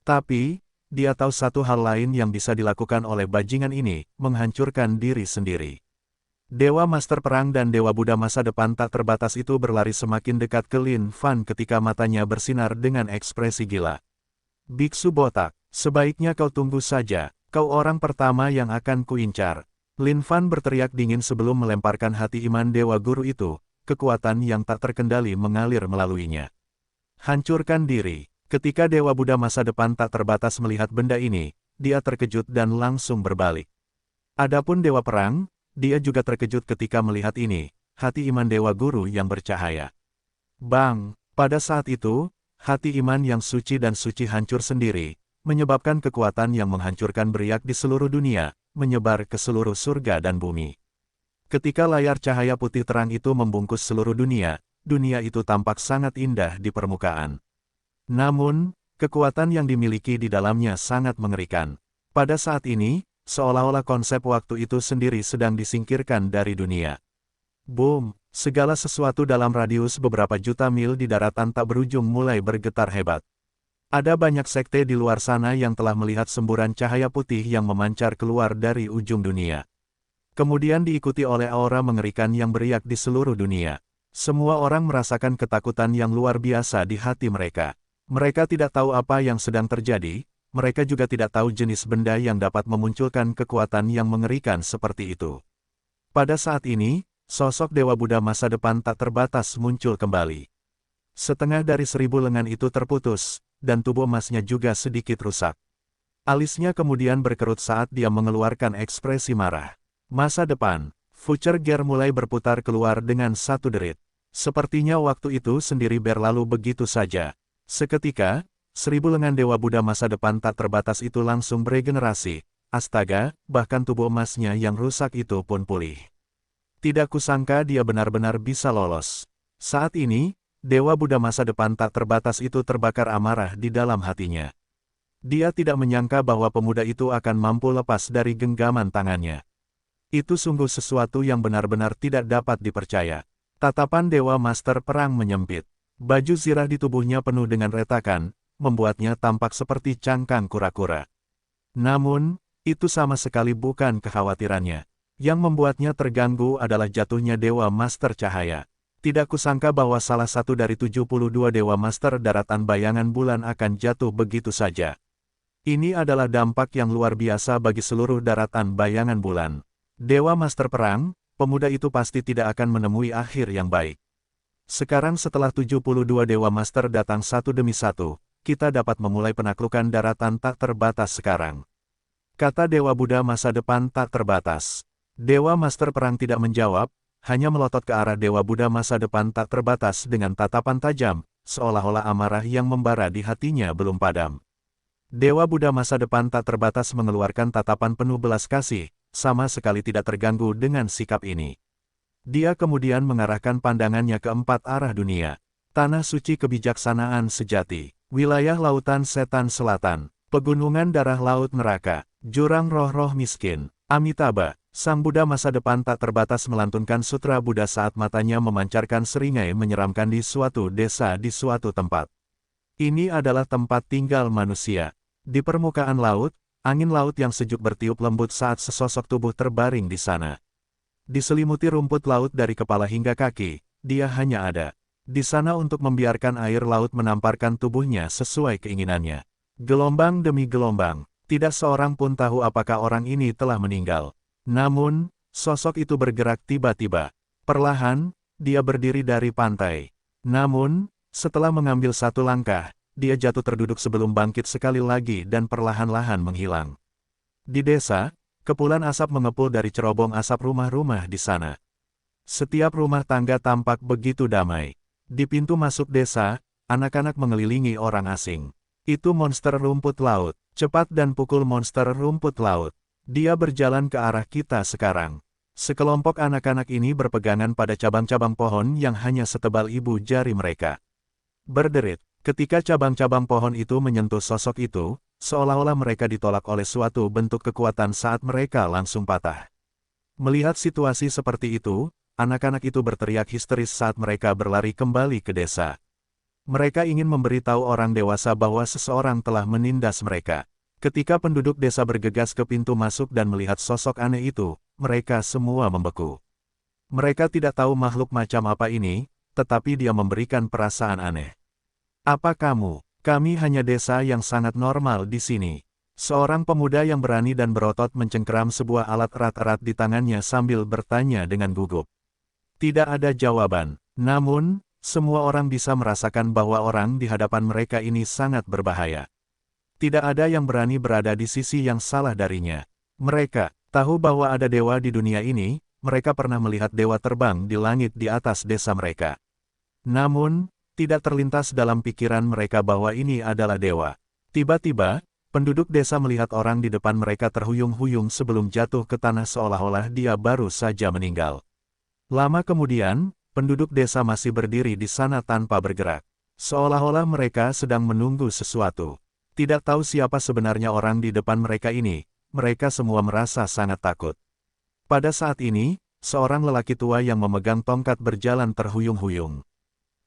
[SPEAKER 1] Tapi, dia tahu satu hal lain yang bisa dilakukan oleh bajingan ini, menghancurkan diri sendiri. Dewa Master Perang dan Dewa Buddha masa depan tak terbatas itu berlari semakin dekat ke Lin Fan ketika matanya bersinar dengan ekspresi gila. Biksu botak, sebaiknya kau tunggu saja, kau orang pertama yang akan kuincar. Lin Fan berteriak dingin sebelum melemparkan hati iman Dewa Guru itu, kekuatan yang tak terkendali mengalir melaluinya. Hancurkan diri. Ketika Dewa Buddha masa depan tak terbatas melihat benda ini, dia terkejut dan langsung berbalik. Adapun Dewa Perang, dia juga terkejut ketika melihat ini, hati iman Dewa Guru yang bercahaya. Bang! Pada saat itu, hati iman yang suci dan suci hancur sendiri, menyebabkan kekuatan yang menghancurkan beriak di seluruh dunia, menyebar ke seluruh surga dan bumi. Ketika layar cahaya putih terang itu membungkus seluruh dunia itu tampak sangat indah di permukaan. Namun, kekuatan yang dimiliki di dalamnya sangat mengerikan. Pada saat ini, seolah-olah konsep waktu itu sendiri sedang disingkirkan dari dunia. Boom! Segala sesuatu dalam radius beberapa juta mil di daratan tak berujung mulai bergetar hebat. Ada banyak sekte di luar sana yang telah melihat semburan cahaya putih yang memancar keluar dari ujung dunia. Kemudian diikuti oleh aura mengerikan yang beriak di seluruh dunia. Semua orang merasakan ketakutan yang luar biasa di hati mereka. Mereka tidak tahu apa yang sedang terjadi, mereka juga tidak tahu jenis benda yang dapat memunculkan kekuatan yang mengerikan seperti itu. Pada saat ini, sosok Dewa Buddha masa depan tak terbatas muncul kembali. Setengah dari 1000 lengan itu terputus, dan tubuh emasnya juga sedikit rusak. Alisnya kemudian berkerut saat dia mengeluarkan ekspresi marah. Masa depan, future gear mulai berputar keluar dengan satu derit. Sepertinya waktu itu sendiri berlalu begitu saja. Seketika, 1000 lengan Dewa Buddha masa depan tak terbatas itu langsung beregenerasi. Astaga, bahkan tubuh emasnya yang rusak itu pun pulih. Tidak kusangka dia benar-benar bisa lolos. Saat ini, Dewa Buddha masa depan tak terbatas itu terbakar amarah di dalam hatinya. Dia tidak menyangka bahwa pemuda itu akan mampu lepas dari genggaman tangannya. Itu sungguh sesuatu yang benar-benar tidak dapat dipercaya. Tatapan Dewa Master Perang menyempit. Baju zirah di tubuhnya penuh dengan retakan, membuatnya tampak seperti cangkang kura-kura. Namun, itu sama sekali bukan kekhawatirannya. Yang membuatnya terganggu adalah jatuhnya Dewa Master Cahaya. Tidak kusangka bahwa salah satu dari 72 Dewa Master Daratan Bayangan Bulan akan jatuh begitu saja. Ini adalah dampak yang luar biasa bagi seluruh daratan bayangan bulan. Dewa Master Perang, pemuda itu pasti tidak akan menemui akhir yang baik. Sekarang setelah 72 Dewa Master datang satu demi satu, kita dapat memulai penaklukan daratan tak terbatas sekarang. Kata Dewa Buddha masa depan tak terbatas. Dewa Master Perang tidak menjawab, hanya melotot ke arah Dewa Buddha masa depan tak terbatas dengan tatapan tajam, seolah-olah amarah yang membara di hatinya belum padam. Dewa Buddha masa depan tak terbatas mengeluarkan tatapan penuh belas kasih, sama sekali tidak terganggu dengan sikap ini. Dia kemudian mengarahkan pandangannya ke empat arah dunia. Tanah suci kebijaksanaan sejati, wilayah lautan setan selatan, pegunungan darah laut neraka, jurang roh-roh miskin, Amitabha. Sang Buddha masa depan tak terbatas melantunkan sutra Buddha saat matanya memancarkan seringai menyeramkan di suatu desa di suatu tempat. Ini adalah tempat tinggal manusia. Di permukaan laut, angin laut yang sejuk bertiup lembut saat sesosok tubuh terbaring di sana. Diselimuti rumput laut dari kepala hingga kaki, dia hanya ada di sana untuk membiarkan air laut menamparkan tubuhnya sesuai keinginannya. Gelombang demi gelombang, tidak seorang pun tahu apakah orang ini telah meninggal. Namun, sosok itu bergerak tiba-tiba. Perlahan, dia berdiri dari pantai. Namun, setelah mengambil satu langkah, dia jatuh terduduk sebelum bangkit sekali lagi dan perlahan-lahan menghilang. Di desa, kepulan asap mengepul dari cerobong asap rumah-rumah di sana. Setiap rumah tangga tampak begitu damai. Di pintu masuk desa, anak-anak mengelilingi orang asing. Itu monster rumput laut. Cepat dan pukul monster rumput laut. Dia berjalan ke arah kita sekarang. Sekelompok anak-anak ini berpegangan pada cabang-cabang pohon yang hanya setebal ibu jari mereka. Berderit, ketika cabang-cabang pohon itu menyentuh sosok itu, seolah-olah mereka ditolak oleh suatu bentuk kekuatan saat mereka langsung patah. Melihat situasi seperti itu, anak-anak itu berteriak histeris saat mereka berlari kembali ke desa. Mereka ingin memberitahu orang dewasa bahwa seseorang telah menindas mereka. Ketika penduduk desa bergegas ke pintu masuk dan melihat sosok aneh itu, mereka semua membeku. Mereka tidak tahu makhluk macam apa ini, tetapi dia memberikan perasaan aneh. Apa kamu? Kami hanya desa yang sangat normal di sini. Seorang pemuda yang berani dan berotot mencengkeram sebuah alat erat-erat di tangannya sambil bertanya dengan gugup. Tidak ada jawaban, namun, semua orang bisa merasakan bahwa orang di hadapan mereka ini sangat berbahaya. Tidak ada yang berani berada di sisi yang salah darinya. Mereka tahu bahwa ada dewa di dunia ini, mereka pernah melihat dewa terbang di langit di atas desa mereka. Namun, tidak terlintas dalam pikiran mereka bahwa ini adalah dewa. Tiba-tiba, penduduk desa melihat orang di depan mereka terhuyung-huyung sebelum jatuh ke tanah seolah-olah dia baru saja meninggal. Lama kemudian, penduduk desa masih berdiri di sana tanpa bergerak. Seolah-olah mereka sedang menunggu sesuatu. Tidak tahu siapa sebenarnya orang di depan mereka ini, mereka semua merasa sangat takut. Pada saat ini, seorang lelaki tua yang memegang tongkat berjalan terhuyung-huyung.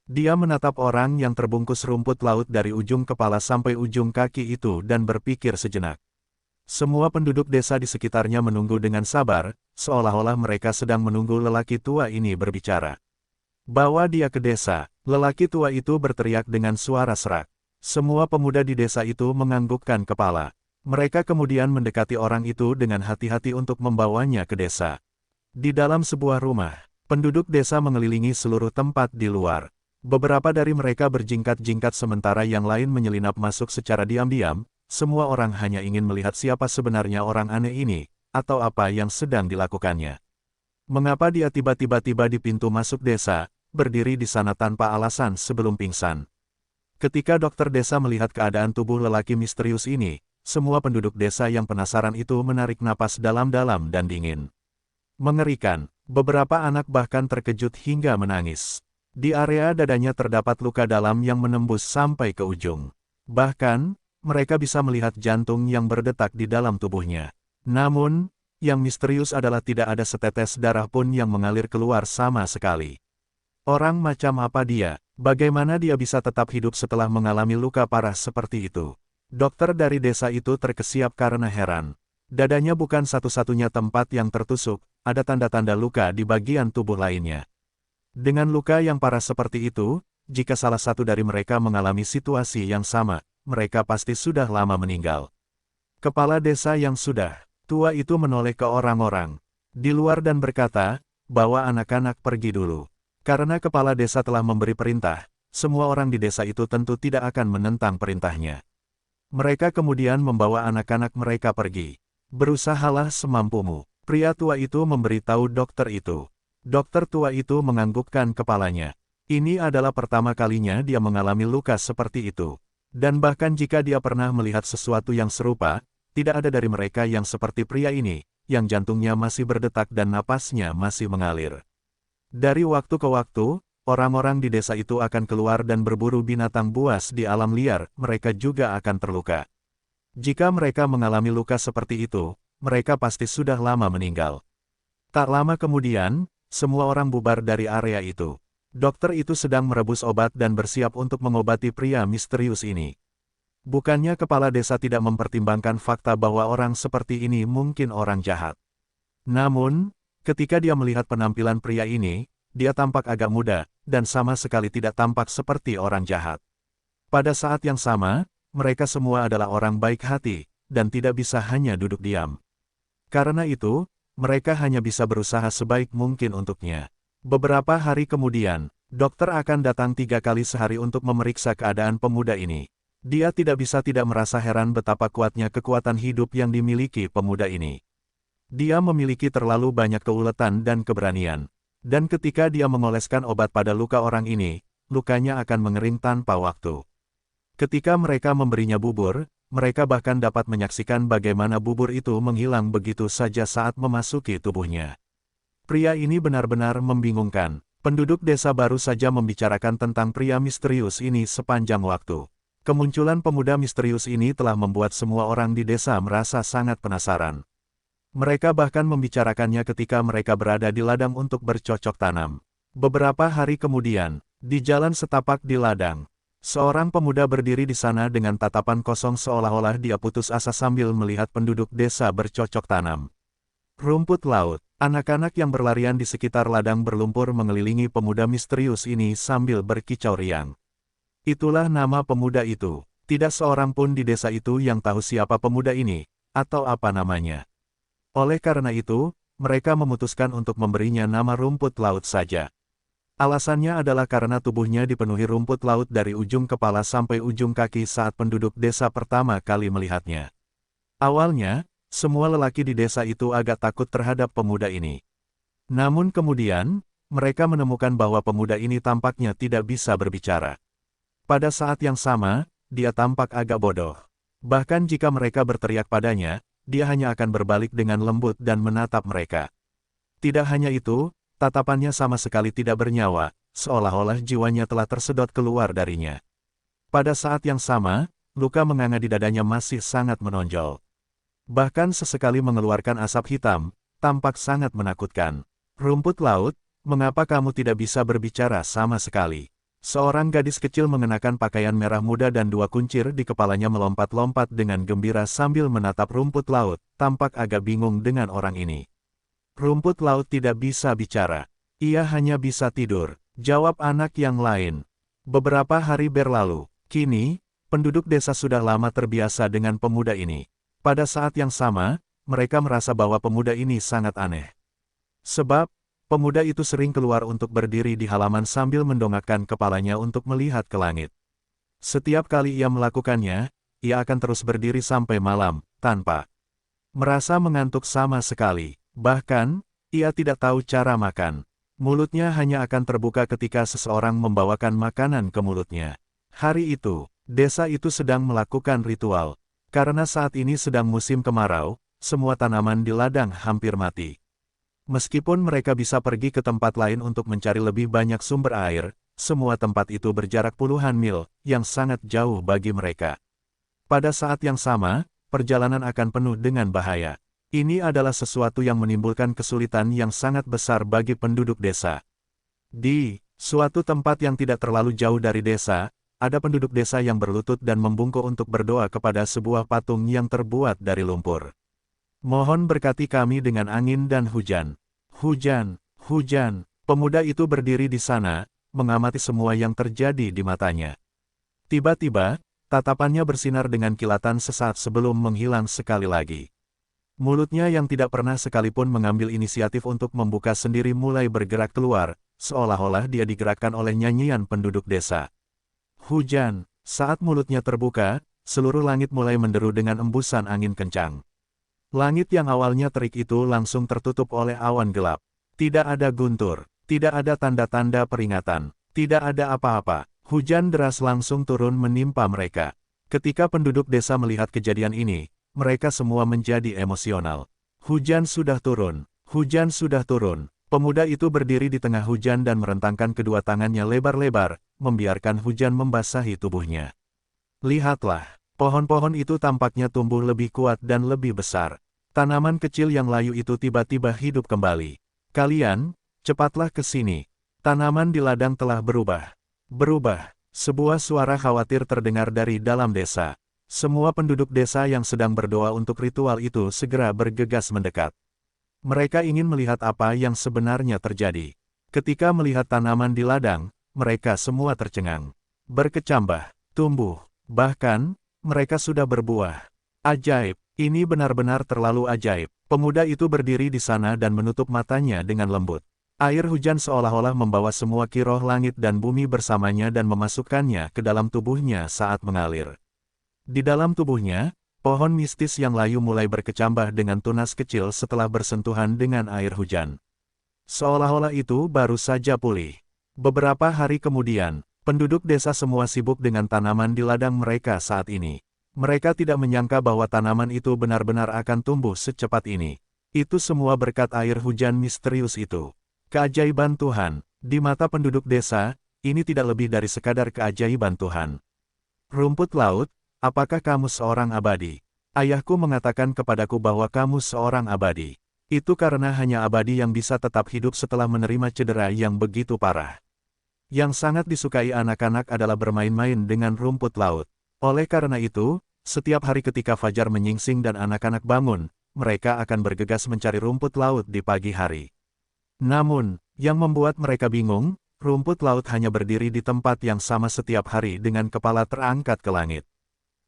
[SPEAKER 1] Dia menatap orang yang terbungkus rumput laut dari ujung kepala sampai ujung kaki itu dan berpikir sejenak. Semua penduduk desa di sekitarnya menunggu dengan sabar, seolah-olah mereka sedang menunggu lelaki tua ini berbicara. Bawa dia ke desa, lelaki tua itu berteriak dengan suara serak. Semua pemuda di desa itu menganggukkan kepala. Mereka kemudian mendekati orang itu dengan hati-hati untuk membawanya ke desa. Di dalam sebuah rumah, penduduk desa mengelilingi seluruh tempat di luar. Beberapa dari mereka berjingkat-jingkat sementara yang lain menyelinap masuk secara diam-diam. Semua orang hanya ingin melihat siapa sebenarnya orang aneh ini, atau apa yang sedang dilakukannya. Mengapa dia tiba-tiba di pintu masuk desa, berdiri di sana tanpa alasan sebelum pingsan? Ketika dokter desa melihat keadaan tubuh lelaki misterius ini, semua penduduk desa yang penasaran itu menarik napas dalam-dalam dan dingin. Mengerikan, beberapa anak bahkan terkejut hingga menangis. Di area dadanya terdapat luka dalam yang menembus sampai ke ujung. Bahkan, mereka bisa melihat jantung yang berdetak di dalam tubuhnya. Namun, yang misterius adalah tidak ada setetes darah pun yang mengalir keluar sama sekali. Orang macam apa dia? Bagaimana dia bisa tetap hidup setelah mengalami luka parah seperti itu? Dokter dari desa itu terkesiap karena heran. Dadanya bukan satu-satunya tempat yang tertusuk, ada tanda-tanda luka di bagian tubuh lainnya. Dengan luka yang parah seperti itu, jika salah satu dari mereka mengalami situasi yang sama, mereka pasti sudah lama meninggal. Kepala desa yang sudah tua itu menoleh ke orang-orang di luar dan berkata, "Bawa anak-anak pergi dulu." Karena kepala desa telah memberi perintah, semua orang di desa itu tentu tidak akan menentang perintahnya. Mereka kemudian membawa anak-anak mereka pergi. "Berusahalah semampumu," pria tua itu memberitahu dokter itu. Dokter tua itu menganggukkan kepalanya. Ini adalah pertama kalinya dia mengalami luka seperti itu. Dan bahkan jika dia pernah melihat sesuatu yang serupa, tidak ada dari mereka yang seperti pria ini, yang jantungnya masih berdetak dan napasnya masih mengalir. Dari waktu ke waktu, orang-orang di desa itu akan keluar dan berburu binatang buas di alam liar, mereka juga akan terluka. Jika mereka mengalami luka seperti itu, mereka pasti sudah lama meninggal. Tak lama kemudian, semua orang bubar dari area itu. Dokter itu sedang merebus obat dan bersiap untuk mengobati pria misterius ini. Bukannya kepala desa tidak mempertimbangkan fakta bahwa orang seperti ini mungkin orang jahat. Namun, ketika dia melihat penampilan pria ini, dia tampak agak muda, dan sama sekali tidak tampak seperti orang jahat. Pada saat yang sama, mereka semua adalah orang baik hati, dan tidak bisa hanya duduk diam. Karena itu, mereka hanya bisa berusaha sebaik mungkin untuknya. Beberapa hari kemudian, dokter akan datang 3 kali sehari untuk memeriksa keadaan pemuda ini. Dia tidak bisa tidak merasa heran betapa kuatnya kekuatan hidup yang dimiliki pemuda ini. Dia memiliki terlalu banyak keuletan dan keberanian. Dan ketika dia mengoleskan obat pada luka orang ini, lukanya akan mengering tanpa waktu. Ketika mereka memberinya bubur, mereka bahkan dapat menyaksikan bagaimana bubur itu menghilang begitu saja saat memasuki tubuhnya. Pria ini benar-benar membingungkan. Penduduk desa baru saja membicarakan tentang pria misterius ini sepanjang waktu. Kemunculan pemuda misterius ini telah membuat semua orang di desa merasa sangat penasaran. Mereka bahkan membicarakannya ketika mereka berada di ladang untuk bercocok tanam. Beberapa hari kemudian, di jalan setapak di ladang, seorang pemuda berdiri di sana dengan tatapan kosong seolah-olah dia putus asa sambil melihat penduduk desa bercocok tanam. Rumput laut, anak-anak yang berlarian di sekitar ladang berlumpur mengelilingi pemuda misterius ini sambil berkicau riang. Itulah nama pemuda itu. Tidak seorang pun di desa itu yang tahu siapa pemuda ini, atau apa namanya. Oleh karena itu, mereka memutuskan untuk memberinya nama rumput laut saja. Alasannya adalah karena tubuhnya dipenuhi rumput laut dari ujung kepala sampai ujung kaki saat penduduk desa pertama kali melihatnya. Awalnya, semua lelaki di desa itu agak takut terhadap pemuda ini. Namun kemudian, mereka menemukan bahwa pemuda ini tampaknya tidak bisa berbicara. Pada saat yang sama, dia tampak agak bodoh. Bahkan jika mereka berteriak padanya, dia hanya akan berbalik dengan lembut dan menatap mereka. Tidak hanya itu, tatapannya sama sekali tidak bernyawa, seolah-olah jiwanya telah tersedot keluar darinya. Pada saat yang sama, luka menganga di dadanya masih sangat menonjol. Bahkan sesekali mengeluarkan asap hitam, tampak sangat menakutkan. "Rumput laut, mengapa kamu tidak bisa berbicara sama sekali?" Seorang gadis kecil mengenakan pakaian merah muda dan 2 kuncir di kepalanya melompat-lompat dengan gembira sambil menatap rumput laut, tampak agak bingung dengan orang ini. "Rumput laut tidak bisa bicara. Ia hanya bisa tidur," jawab anak yang lain. Beberapa hari berlalu. Kini, penduduk desa sudah lama terbiasa dengan pemuda ini. Pada saat yang sama, mereka merasa bahwa pemuda ini sangat aneh. Sebab, pemuda itu sering keluar untuk berdiri di halaman sambil mendongakkan kepalanya untuk melihat ke langit. Setiap kali ia melakukannya, ia akan terus berdiri sampai malam, tanpa merasa mengantuk sama sekali. Bahkan, ia tidak tahu cara makan. Mulutnya hanya akan terbuka ketika seseorang membawakan makanan ke mulutnya. Hari itu, desa itu sedang melakukan ritual. Karena saat ini sedang musim kemarau, semua tanaman di ladang hampir mati. Meskipun mereka bisa pergi ke tempat lain untuk mencari lebih banyak sumber air, semua tempat itu berjarak puluhan mil, yang sangat jauh bagi mereka. Pada saat yang sama, perjalanan akan penuh dengan bahaya. Ini adalah sesuatu yang menimbulkan kesulitan yang sangat besar bagi penduduk desa. Di suatu tempat yang tidak terlalu jauh dari desa, ada penduduk desa yang berlutut dan membungkuk untuk berdoa kepada sebuah patung yang terbuat dari lumpur. Mohon berkati kami dengan angin dan hujan. Hujan, hujan. Pemuda itu berdiri di sana, mengamati semua yang terjadi di matanya. Tiba-tiba, tatapannya bersinar dengan kilatan sesaat sebelum menghilang sekali lagi. Mulutnya yang tidak pernah sekalipun mengambil inisiatif untuk membuka sendiri mulai bergerak keluar, seolah-olah dia digerakkan oleh nyanyian penduduk desa. Hujan, saat mulutnya terbuka, seluruh langit mulai menderu dengan embusan angin kencang. Langit yang awalnya terik itu langsung tertutup oleh awan gelap. Tidak ada guntur, tidak ada tanda-tanda peringatan, tidak ada apa-apa. Hujan deras langsung turun menimpa mereka. Ketika penduduk desa melihat kejadian ini, mereka semua menjadi emosional. Hujan sudah turun, hujan sudah turun. Pemuda itu berdiri di tengah hujan dan merentangkan kedua tangannya lebar-lebar, membiarkan hujan membasahi tubuhnya. Lihatlah, pohon-pohon itu tampaknya tumbuh lebih kuat dan lebih besar. Tanaman kecil yang layu itu tiba-tiba hidup kembali. Kalian, cepatlah ke sini. Tanaman di ladang telah berubah. Berubah. Sebuah suara khawatir terdengar dari dalam desa. Semua penduduk desa yang sedang berdoa untuk ritual itu segera bergegas mendekat. Mereka ingin melihat apa yang sebenarnya terjadi. Ketika melihat tanaman di ladang, mereka semua tercengang. Berkecambah, tumbuh, bahkan, mereka sudah berbuah. Ajaib, ini benar-benar terlalu ajaib. Pemuda itu berdiri di sana dan menutup matanya dengan lembut. Air hujan seolah-olah membawa semua kiroh langit dan bumi bersamanya dan memasukkannya ke dalam tubuhnya saat mengalir. Di dalam tubuhnya, pohon mistis yang layu mulai berkecambah dengan tunas kecil setelah bersentuhan dengan air hujan. Seolah-olah itu baru saja pulih. Beberapa hari kemudian, penduduk desa semua sibuk dengan tanaman di ladang mereka saat ini. Mereka tidak menyangka bahwa tanaman itu benar-benar akan tumbuh secepat ini. Itu semua berkat air hujan misterius itu. Keajaiban Tuhan, di mata penduduk desa, ini tidak lebih dari sekadar keajaiban Tuhan. Rumput laut, apakah kamu seorang abadi? Ayahku mengatakan kepadaku bahwa kamu seorang abadi. Itu karena hanya abadi yang bisa tetap hidup setelah menerima cedera yang begitu parah. Yang sangat disukai anak-anak adalah bermain-main dengan rumput laut. Oleh karena itu, setiap hari ketika fajar menyingsing dan anak-anak bangun, mereka akan bergegas mencari rumput laut di pagi hari. Namun, yang membuat mereka bingung, rumput laut hanya berdiri di tempat yang sama setiap hari dengan kepala terangkat ke langit.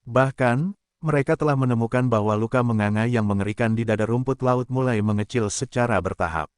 [SPEAKER 1] Bahkan, mereka telah menemukan bahwa luka menganga yang mengerikan di dada rumput laut mulai mengecil secara bertahap.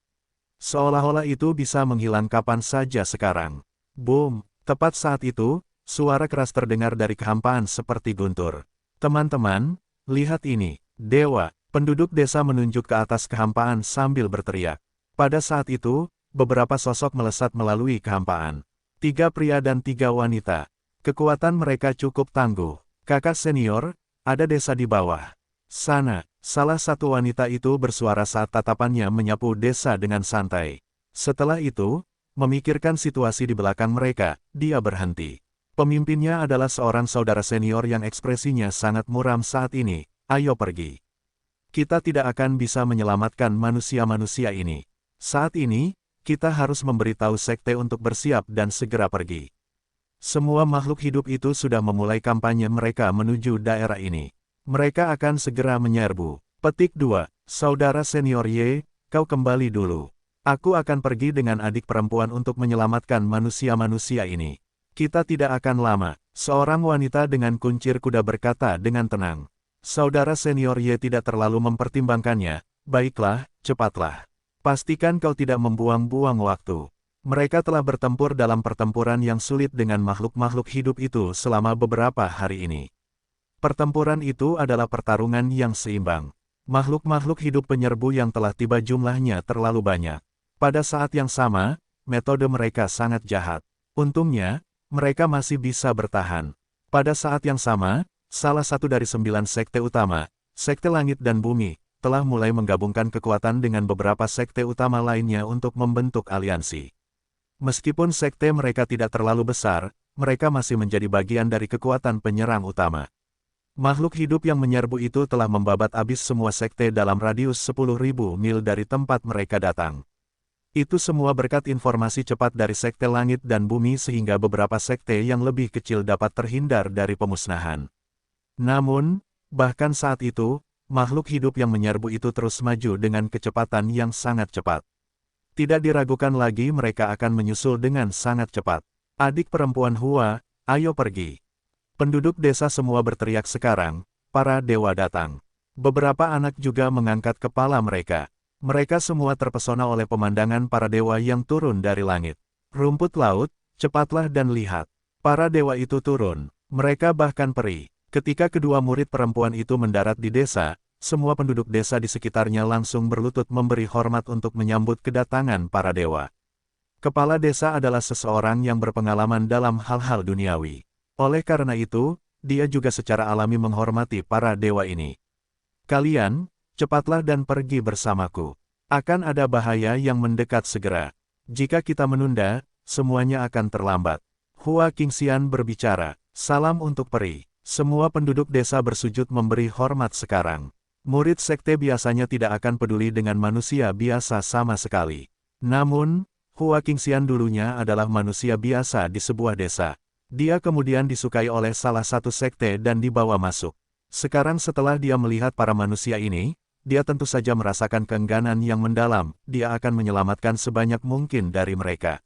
[SPEAKER 1] Seolah-olah itu bisa menghilang kapan saja sekarang. Boom! Tepat saat itu, suara keras terdengar dari kehampaan seperti guntur. Teman-teman, lihat ini, dewa. Penduduk desa menunjuk ke atas kehampaan sambil berteriak. Pada saat itu, beberapa sosok melesat melalui kehampaan. 3 pria dan 3 wanita. Kekuatan mereka cukup tangguh. Kakak senior, ada desa di bawah sana. Salah satu wanita itu bersuara saat tatapannya menyapu desa dengan santai. Setelah itu, memikirkan situasi di belakang mereka, dia berhenti. Pemimpinnya adalah seorang saudara senior yang ekspresinya sangat muram saat ini. Ayo pergi. Kita tidak akan bisa menyelamatkan manusia-manusia ini. Saat ini, kita harus memberitahu sekte untuk bersiap dan segera pergi. Semua makhluk hidup itu sudah memulai kampanye mereka menuju daerah ini. Mereka akan segera menyerbu. Petik 2, Saudara senior Y, kau kembali dulu. Aku akan pergi dengan adik perempuan untuk menyelamatkan manusia-manusia ini. Kita tidak akan lama, seorang wanita dengan kuncir kuda berkata dengan tenang. Saudara senior Y tidak terlalu mempertimbangkannya. Baiklah, cepatlah. Pastikan kau tidak membuang-buang waktu. Mereka telah bertempur dalam pertempuran yang sulit dengan makhluk-makhluk hidup itu selama beberapa hari ini. Pertempuran itu adalah pertarungan yang seimbang. Makhluk-makhluk hidup penyerbu yang telah tiba jumlahnya terlalu banyak. Pada saat yang sama, metode mereka sangat jahat. Untungnya, mereka masih bisa bertahan. Pada saat yang sama, salah satu dari 9 sekte utama, Sekte Langit dan Bumi, telah mulai menggabungkan kekuatan dengan beberapa sekte utama lainnya untuk membentuk aliansi. Meskipun sekte mereka tidak terlalu besar, mereka masih menjadi bagian dari kekuatan penyerang utama. Makhluk hidup yang menyerbu itu telah membabat habis semua sekte dalam radius 10.000 mil dari tempat mereka datang. Itu semua berkat informasi cepat dari sekte langit dan bumi sehingga beberapa sekte yang lebih kecil dapat terhindar dari pemusnahan. Namun, bahkan saat itu, makhluk hidup yang menyerbu itu terus maju dengan kecepatan yang sangat cepat. Tidak diragukan lagi mereka akan menyusul dengan sangat cepat. Adik perempuan Hua, ayo pergi. Penduduk desa semua berteriak sekarang, para dewa datang. Beberapa anak juga mengangkat kepala mereka. Mereka semua terpesona oleh pemandangan para dewa yang turun dari langit. Rumput laut, cepatlah dan lihat. Para dewa itu turun. Mereka bahkan perih. Ketika kedua murid perempuan itu mendarat di desa, semua penduduk desa di sekitarnya langsung berlutut memberi hormat untuk menyambut kedatangan para dewa. Kepala desa adalah seseorang yang berpengalaman dalam hal-hal duniawi. Oleh karena itu, dia juga secara alami menghormati para dewa ini. Kalian, cepatlah dan pergi bersamaku. Akan ada bahaya yang mendekat segera. Jika kita menunda, semuanya akan terlambat. Hua Qingxian berbicara, salam untuk peri. Semua penduduk desa bersujud memberi hormat sekarang. Murid sekte biasanya tidak akan peduli dengan manusia biasa sama sekali. Namun, Hua Qingxian dulunya adalah manusia biasa di sebuah desa. Dia kemudian disukai oleh salah satu sekte dan dibawa masuk. Sekarang setelah dia melihat para manusia ini, dia tentu saja merasakan keengganan yang mendalam, dia akan menyelamatkan sebanyak mungkin dari mereka.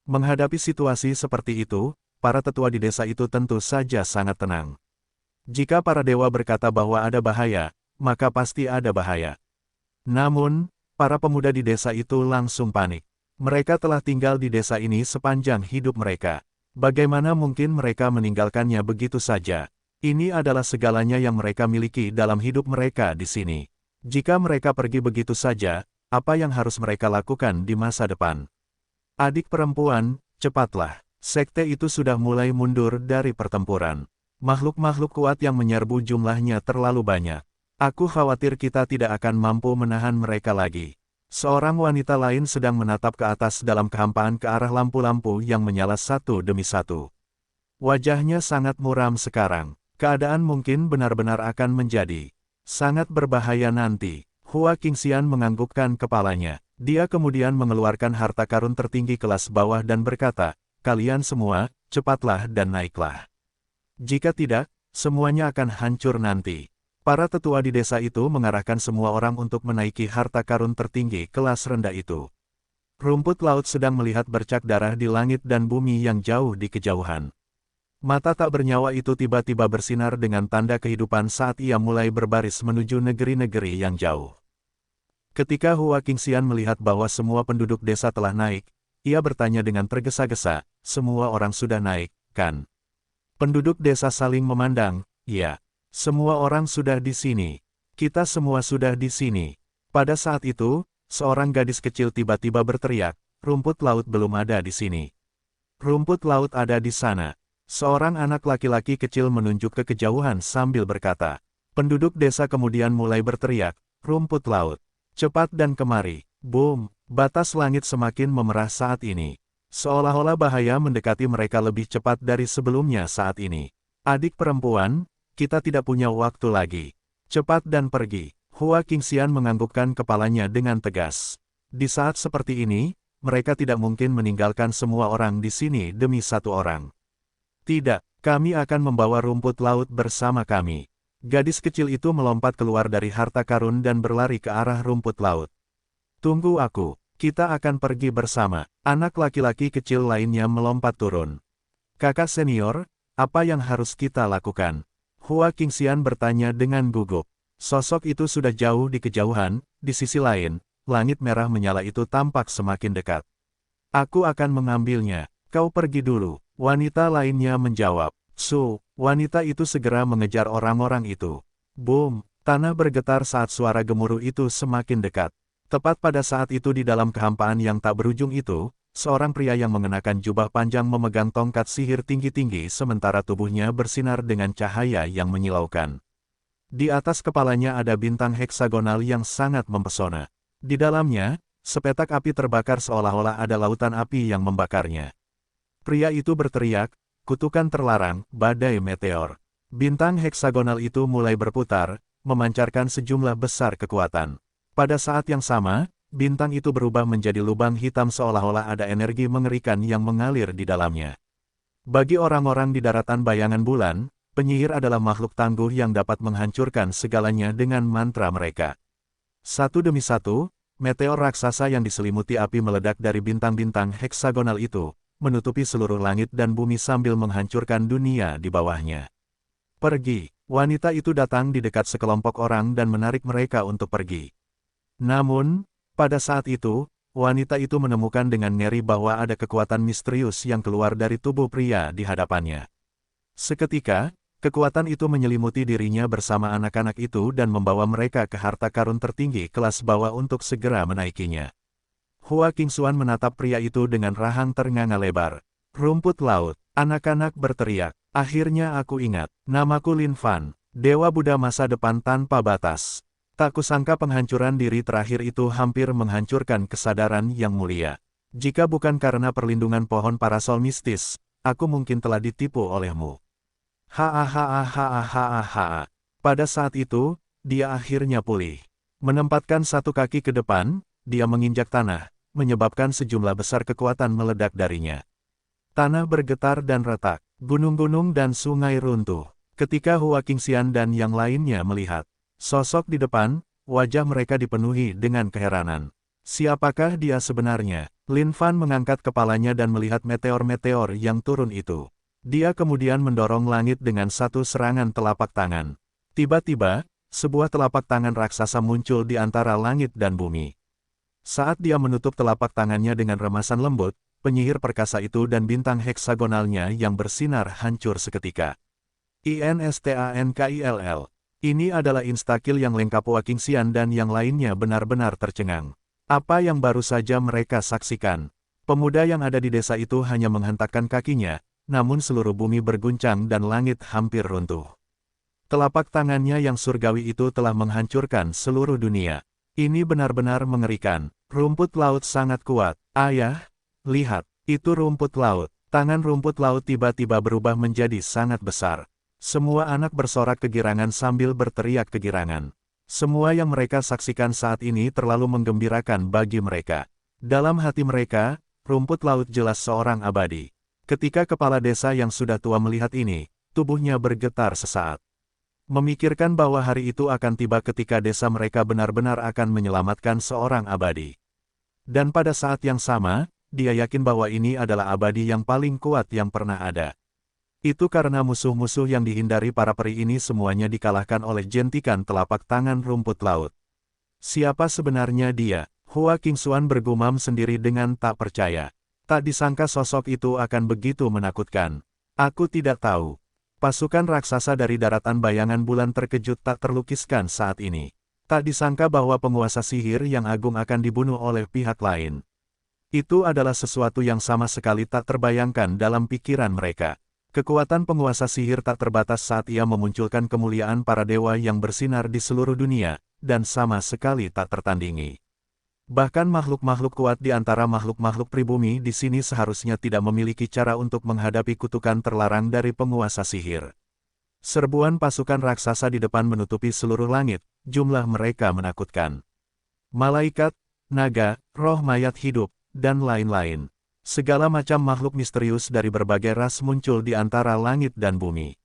[SPEAKER 1] Menghadapi situasi seperti itu, para tetua di desa itu tentu saja sangat tenang. Jika para dewa berkata bahwa ada bahaya, maka pasti ada bahaya. Namun, para pemuda di desa itu langsung panik. Mereka telah tinggal di desa ini sepanjang hidup mereka. Bagaimana mungkin mereka meninggalkannya begitu saja? Ini adalah segalanya yang mereka miliki dalam hidup mereka di sini. Jika mereka pergi begitu saja, apa yang harus mereka lakukan di masa depan? Adik perempuan, cepatlah. Sekte itu sudah mulai mundur dari pertempuran. Makhluk-makhluk kuat yang menyerbu jumlahnya terlalu banyak. Aku khawatir kita tidak akan mampu menahan mereka lagi. Seorang wanita lain sedang menatap ke atas dalam kehampaan ke arah lampu-lampu yang menyala satu demi satu. Wajahnya sangat muram sekarang. Keadaan mungkin benar-benar akan menjadi sangat berbahaya nanti. Hua Qingxian menganggukkan kepalanya. Dia kemudian mengeluarkan harta karun tertinggi kelas bawah dan berkata, kalian semua, cepatlah dan naiklah. Jika tidak, semuanya akan hancur nanti. Para tetua di desa itu mengarahkan semua orang untuk menaiki harta karun tertinggi kelas rendah itu. Rumput laut sedang melihat bercak darah di langit dan bumi yang jauh di kejauhan. Mata tak bernyawa itu tiba-tiba bersinar dengan tanda kehidupan saat ia mulai berbaris menuju negeri-negeri yang jauh. Ketika Hua Qingxian melihat bahwa semua penduduk desa telah naik, ia bertanya dengan tergesa-gesa, semua orang sudah naik, kan? Penduduk desa saling memandang, ya. Semua orang sudah di sini. Kita semua sudah di sini. Pada saat itu, seorang gadis kecil tiba-tiba berteriak, rumput laut belum ada di sini. Rumput laut ada di sana. Seorang anak laki-laki kecil menunjuk ke kejauhan sambil berkata. Penduduk desa kemudian mulai berteriak, rumput laut. Cepat dan kemari. Boom, batas langit semakin memerah saat ini. Seolah-olah bahaya mendekati mereka lebih cepat dari sebelumnya saat ini. Adik perempuan, kita tidak punya waktu lagi. Cepat dan pergi. Hua Qingxian menganggukkan kepalanya dengan tegas. Di saat seperti ini, mereka tidak mungkin meninggalkan semua orang di sini demi satu orang. Tidak, kami akan membawa rumput laut bersama kami. Gadis kecil itu melompat keluar dari harta karun dan berlari ke arah rumput laut. Tunggu aku, kita akan pergi bersama. Anak laki-laki kecil lainnya melompat turun. Kakak senior, apa yang harus kita lakukan? Hua Qingxian bertanya dengan gugup. Sosok itu sudah jauh di kejauhan, di sisi lain, langit merah menyala itu tampak semakin dekat. Aku akan mengambilnya, kau pergi dulu. Wanita lainnya menjawab. Wanita itu segera mengejar orang-orang itu. Boom, tanah bergetar saat suara gemuruh itu semakin dekat. Tepat pada saat itu di dalam kehampaan yang tak berujung itu, seorang pria yang mengenakan jubah panjang memegang tongkat sihir tinggi-tinggi sementara tubuhnya bersinar dengan cahaya yang menyilaukan. Di atas kepalanya ada bintang heksagonal yang sangat mempesona. Di dalamnya, Sepetak api terbakar seolah-olah ada lautan api yang membakarnya. Pria itu berteriak, "Kutukan terlarang, badai meteor." Bintang heksagonal itu mulai berputar, memancarkan sejumlah besar kekuatan. Pada saat yang sama, bintang itu berubah menjadi lubang hitam seolah-olah ada energi mengerikan yang mengalir di dalamnya. Bagi orang-orang di daratan bayangan bulan, penyihir adalah makhluk tangguh yang dapat menghancurkan segalanya dengan mantra mereka. Satu demi satu, meteor raksasa yang diselimuti api meledak dari bintang-bintang heksagonal itu, menutupi seluruh langit dan bumi sambil menghancurkan dunia di bawahnya. Pergi, wanita itu datang di dekat sekelompok orang dan menarik mereka untuk pergi. Namun, pada saat itu, wanita itu menemukan dengan ngeri bahwa ada kekuatan misterius yang keluar dari tubuh pria di hadapannya. Seketika, kekuatan itu menyelimuti dirinya bersama anak-anak itu dan membawa mereka ke harta karun tertinggi kelas bawah untuk segera menaikinya. Hua Qingxuan menatap pria itu dengan rahang ternganga lebar. "Rumput laut," anak-anak berteriak. "Akhirnya aku ingat, namaku Lin Fan, Dewa Buddha masa depan tanpa batas." Tak kusangka penghancuran diri terakhir itu hampir menghancurkan kesadaran yang mulia. Jika bukan karena perlindungan pohon parasol mistis, aku mungkin telah ditipu olehmu. Hahaha. Pada saat itu, dia akhirnya pulih. Menempatkan satu kaki ke depan, dia menginjak tanah, menyebabkan sejumlah besar kekuatan meledak darinya. Tanah bergetar dan retak, gunung-gunung dan sungai runtuh. Ketika Hua Qingxian dan yang lainnya melihat sosok di depan, wajah mereka dipenuhi dengan keheranan. Siapakah dia sebenarnya? Lin Fan mengangkat kepalanya dan melihat meteor-meteor yang turun itu. Dia kemudian mendorong langit dengan satu serangan telapak tangan. Tiba-tiba, sebuah telapak tangan raksasa muncul di antara langit dan bumi. Saat dia menutup telapak tangannya dengan remasan lembut, penyihir perkasa itu dan bintang heksagonalnya yang bersinar hancur seketika. Instankil. Ini adalah instakill yang lengkap. Hua Qingxian dan yang lainnya benar-benar tercengang. Apa yang baru saja mereka saksikan? Pemuda yang ada di desa itu hanya menghentakkan kakinya, namun seluruh bumi berguncang dan langit hampir runtuh. Telapak tangannya yang surgawi itu telah menghancurkan seluruh dunia. Ini benar-benar mengerikan. Rumput laut sangat kuat. Ayah, lihat, itu rumput laut. Tangan rumput laut tiba-tiba berubah menjadi sangat besar. Semua anak bersorak kegirangan sambil berteriak kegirangan. Semua yang mereka saksikan saat ini terlalu menggembirakan bagi mereka. Dalam hati mereka, rumput laut jelas seorang abadi. Ketika kepala desa yang sudah tua melihat ini, tubuhnya bergetar sesaat. Memikirkan bahwa hari itu akan tiba ketika desa mereka benar-benar akan menyelamatkan seorang abadi. Dan pada saat yang sama, dia yakin bahwa ini adalah abadi yang paling kuat yang pernah ada. Itu karena musuh-musuh yang dihindari para peri ini semuanya dikalahkan oleh jentikan telapak tangan rumput laut. Siapa sebenarnya dia? Hua Qingxuan bergumam sendiri dengan tak percaya. Tak disangka sosok itu akan begitu menakutkan. Aku tidak tahu. Pasukan raksasa dari daratan bayangan bulan terkejut tak terlukiskan saat ini. Tak disangka bahwa penguasa sihir yang agung akan dibunuh oleh pihak lain. Itu adalah sesuatu yang sama sekali tak terbayangkan dalam pikiran mereka. Kekuatan penguasa sihir tak terbatas saat ia memunculkan kemuliaan para dewa yang bersinar di seluruh dunia, dan sama sekali tak tertandingi. Bahkan makhluk-makhluk kuat di antara makhluk-makhluk pribumi di sini seharusnya tidak memiliki cara untuk menghadapi kutukan terlarang dari penguasa sihir. Serbuan pasukan raksasa di depan menutupi seluruh langit, jumlah mereka menakutkan. Malaikat, naga, roh mayat hidup, dan lain-lain. Segala macam makhluk misterius dari berbagai ras muncul di antara langit dan bumi.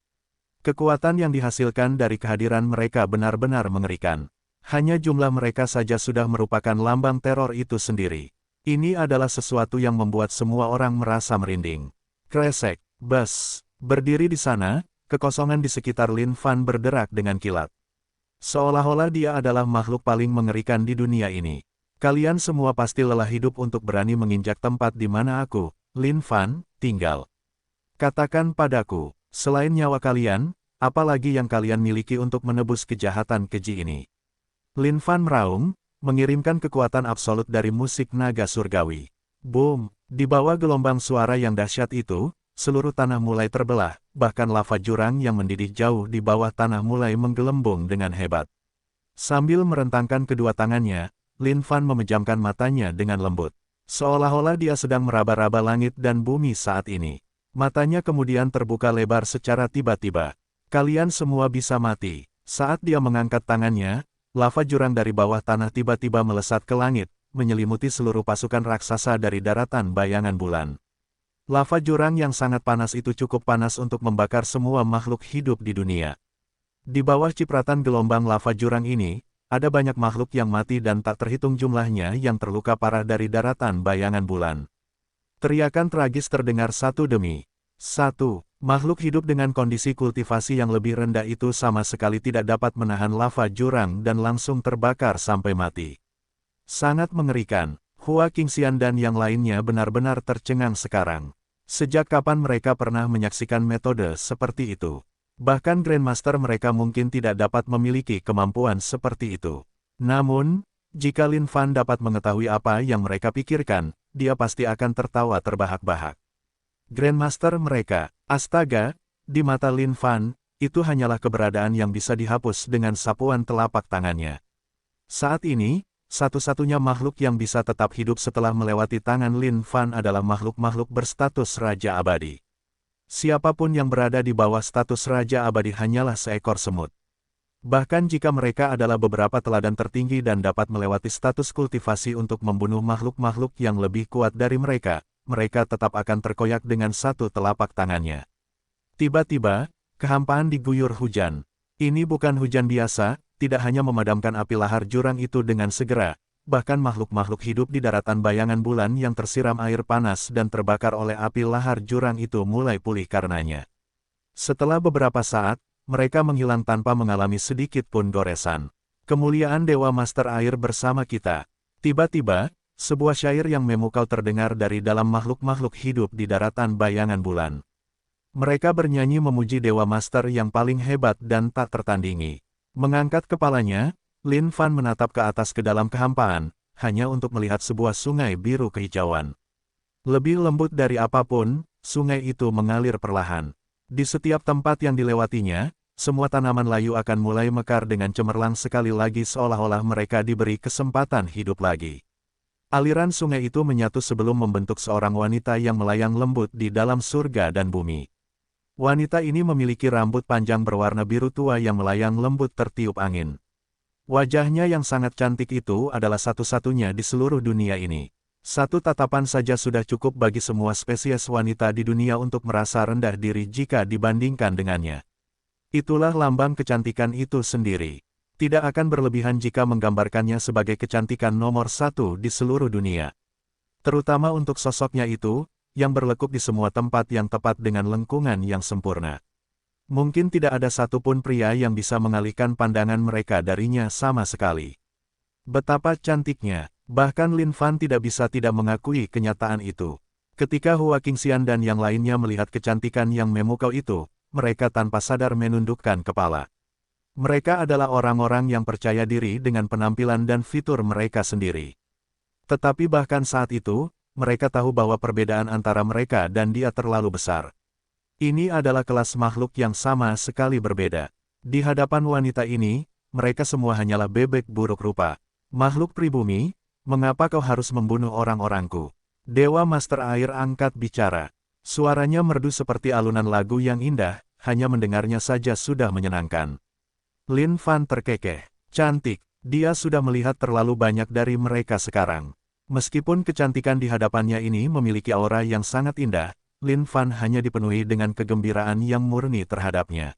[SPEAKER 1] Kekuatan yang dihasilkan dari kehadiran mereka benar-benar mengerikan. Hanya jumlah mereka saja sudah merupakan lambang teror itu sendiri. Ini adalah sesuatu yang membuat semua orang merasa merinding. Kresek, bas, berdiri di sana, kekosongan di sekitar Lin Fan berderak dengan kilat. Seolah-olah dia adalah makhluk paling mengerikan di dunia ini. Kalian semua pasti lelah hidup untuk berani menginjak tempat di mana aku, Lin Fan, tinggal. Katakan padaku, selain nyawa kalian, apa lagi yang kalian miliki untuk menebus kejahatan keji ini? Lin Fan meraung, mengirimkan kekuatan absolut dari musik naga surgawi. Boom! Di bawah gelombang suara yang dahsyat itu, seluruh tanah mulai terbelah, bahkan lava jurang yang mendidih jauh di bawah tanah mulai menggelembung dengan hebat. Sambil merentangkan kedua tangannya, Lin Fan memejamkan matanya dengan lembut. Seolah-olah dia sedang meraba-raba langit dan bumi saat ini. Matanya kemudian terbuka lebar secara tiba-tiba. Kalian semua bisa mati. Saat dia mengangkat tangannya, lava jurang dari bawah tanah tiba-tiba melesat ke langit, menyelimuti seluruh pasukan raksasa dari daratan bayangan bulan. Lava jurang yang sangat panas itu cukup panas untuk membakar semua makhluk hidup di dunia. Di bawah cipratan gelombang lava jurang ini, ada banyak makhluk yang mati dan tak terhitung jumlahnya yang terluka parah dari daratan bayangan bulan. Teriakan tragis terdengar satu demi satu. Makhluk hidup dengan kondisi kultivasi yang lebih rendah itu sama sekali tidak dapat menahan lava jurang dan langsung terbakar sampai mati. Sangat mengerikan. Hua Qingxian dan yang lainnya benar-benar tercengang sekarang. Sejak kapan mereka pernah menyaksikan metode seperti itu? Bahkan Grandmaster mereka mungkin tidak dapat memiliki kemampuan seperti itu. Namun, jika Lin Fan dapat mengetahui apa yang mereka pikirkan, dia pasti akan tertawa terbahak-bahak. Grandmaster mereka, astaga, di mata Lin Fan, itu hanyalah keberadaan yang bisa dihapus dengan sapuan telapak tangannya. Saat ini, satu-satunya makhluk yang bisa tetap hidup setelah melewati tangan Lin Fan adalah makhluk-makhluk berstatus Raja Abadi. Siapapun yang berada di bawah status Raja Abadi hanyalah seekor semut. Bahkan jika mereka adalah beberapa teladan tertinggi dan dapat melewati status kultivasi untuk membunuh makhluk-makhluk yang lebih kuat dari mereka, mereka tetap akan terkoyak dengan satu telapak tangannya. Tiba-tiba, kehampaan diguyur hujan. Ini bukan hujan biasa, tidak hanya memadamkan api lahar jurang itu dengan segera, bahkan makhluk-makhluk hidup di daratan bayangan bulan yang tersiram air panas dan terbakar oleh api lahar jurang itu mulai pulih karenanya. Setelah beberapa saat, mereka menghilang tanpa mengalami sedikit pun goresan. Kemuliaan Dewa Master Air bersama kita. Tiba-tiba, sebuah syair yang memukau terdengar dari dalam makhluk-makhluk hidup di daratan bayangan bulan. Mereka bernyanyi memuji Dewa Master yang paling hebat dan tak tertandingi. Mengangkat kepalanya, Lin Fan menatap ke atas ke dalam kehampaan, hanya untuk melihat sebuah sungai biru kehijauan. Lebih lembut dari apapun, sungai itu mengalir perlahan. Di setiap tempat yang dilewatinya, semua tanaman layu akan mulai mekar dengan cemerlang sekali lagi seolah-olah mereka diberi kesempatan hidup lagi. Aliran sungai itu menyatu sebelum membentuk seorang wanita yang melayang lembut di dalam surga dan bumi. Wanita ini memiliki rambut panjang berwarna biru tua yang melayang lembut tertiup angin. Wajahnya yang sangat cantik itu adalah satu-satunya di seluruh dunia ini. Satu tatapan saja sudah cukup bagi semua spesies wanita di dunia untuk merasa rendah diri jika dibandingkan dengannya. Itulah lambang kecantikan itu sendiri. Tidak akan berlebihan jika menggambarkannya sebagai kecantikan nomor satu di seluruh dunia. Terutama untuk sosoknya itu, yang berlekuk di semua tempat yang tepat dengan lengkungan yang sempurna. Mungkin tidak ada satupun pria yang bisa mengalihkan pandangan mereka darinya sama sekali. Betapa cantiknya, bahkan Lin Fan tidak bisa tidak mengakui kenyataan itu. Ketika Hua Qingxian dan yang lainnya melihat kecantikan yang memukau itu, mereka tanpa sadar menundukkan kepala. Mereka adalah orang-orang yang percaya diri dengan penampilan dan fitur mereka sendiri. Tetapi bahkan saat itu, mereka tahu bahwa perbedaan antara mereka dan dia terlalu besar. Ini adalah kelas makhluk yang sama sekali berbeda. Di hadapan wanita ini, mereka semua hanyalah bebek buruk rupa. Makhluk pribumi, mengapa kau harus membunuh orang-orangku? Dewa Master Air angkat bicara. Suaranya merdu seperti alunan lagu yang indah, hanya mendengarnya saja sudah menyenangkan. Lin Fan terkekeh. Cantik, dia sudah melihat terlalu banyak dari mereka sekarang. Meskipun kecantikan di hadapannya ini memiliki aura yang sangat indah, Lin Fan hanya dipenuhi dengan kegembiraan yang murni terhadapnya.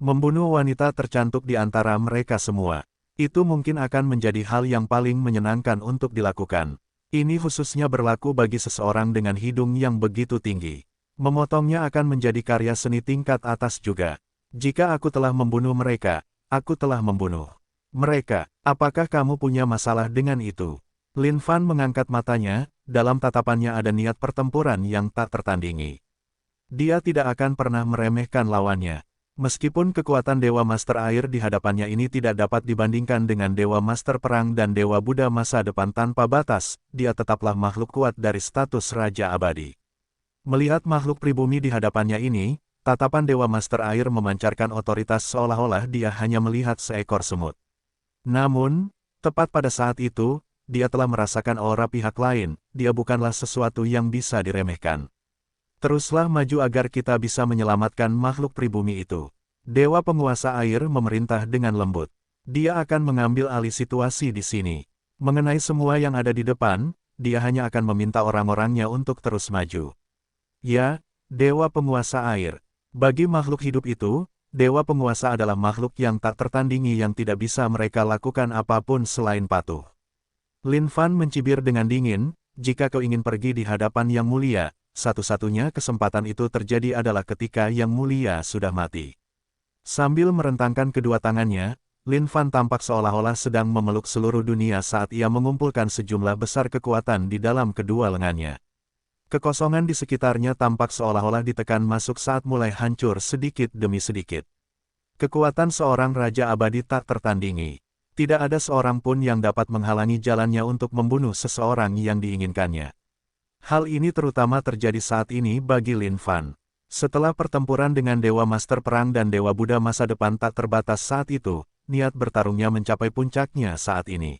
[SPEAKER 1] Membunuh wanita tercantik di antara mereka semua. Itu mungkin akan menjadi hal yang paling menyenangkan untuk dilakukan. Ini khususnya berlaku bagi seseorang dengan hidung yang begitu tinggi. Memotongnya akan menjadi karya seni tingkat atas juga. Jika aku telah membunuh mereka, aku telah membunuh mereka. Apakah kamu punya masalah dengan itu? Lin Fan mengangkat matanya, dalam tatapannya ada niat pertempuran yang tak tertandingi. Dia tidak akan pernah meremehkan lawannya. Meskipun kekuatan Dewa Master Air di hadapannya ini tidak dapat dibandingkan dengan Dewa Master Perang dan Dewa Buddha masa depan tanpa batas, dia tetaplah makhluk kuat dari status Raja Abadi. Melihat makhluk pribumi di hadapannya ini, tatapan Dewa Master Air memancarkan otoritas seolah-olah dia hanya melihat seekor semut. Namun, tepat pada saat itu, dia telah merasakan aura pihak lain, dia bukanlah sesuatu yang bisa diremehkan. Teruslah maju agar kita bisa menyelamatkan makhluk pribumi itu. Dewa penguasa air memerintah dengan lembut. Dia akan mengambil alih situasi di sini. Mengenai semua yang ada di depan, dia hanya akan meminta orang-orangnya untuk terus maju. Ya, Dewa penguasa air. Bagi makhluk hidup itu, Dewa penguasa adalah makhluk yang tak tertandingi yang tidak bisa mereka lakukan apapun selain patuh. Lin Fan mencibir dengan dingin, jika kau ingin pergi di hadapan Yang Mulia, satu-satunya kesempatan itu terjadi adalah ketika Yang Mulia sudah mati. Sambil merentangkan kedua tangannya, Lin Fan tampak seolah-olah sedang memeluk seluruh dunia saat ia mengumpulkan sejumlah besar kekuatan di dalam kedua lengannya. Kekosongan di sekitarnya tampak seolah-olah ditekan masuk saat mulai hancur sedikit demi sedikit. Kekuatan seorang raja abadi tak tertandingi. Tidak ada seorang pun yang dapat menghalangi jalannya untuk membunuh seseorang yang diinginkannya. Hal ini terutama terjadi saat ini bagi Lin Fan. Setelah pertempuran dengan Dewa Master Perang dan Dewa Buddha masa depan tak terbatas saat itu, niat bertarungnya mencapai puncaknya saat ini.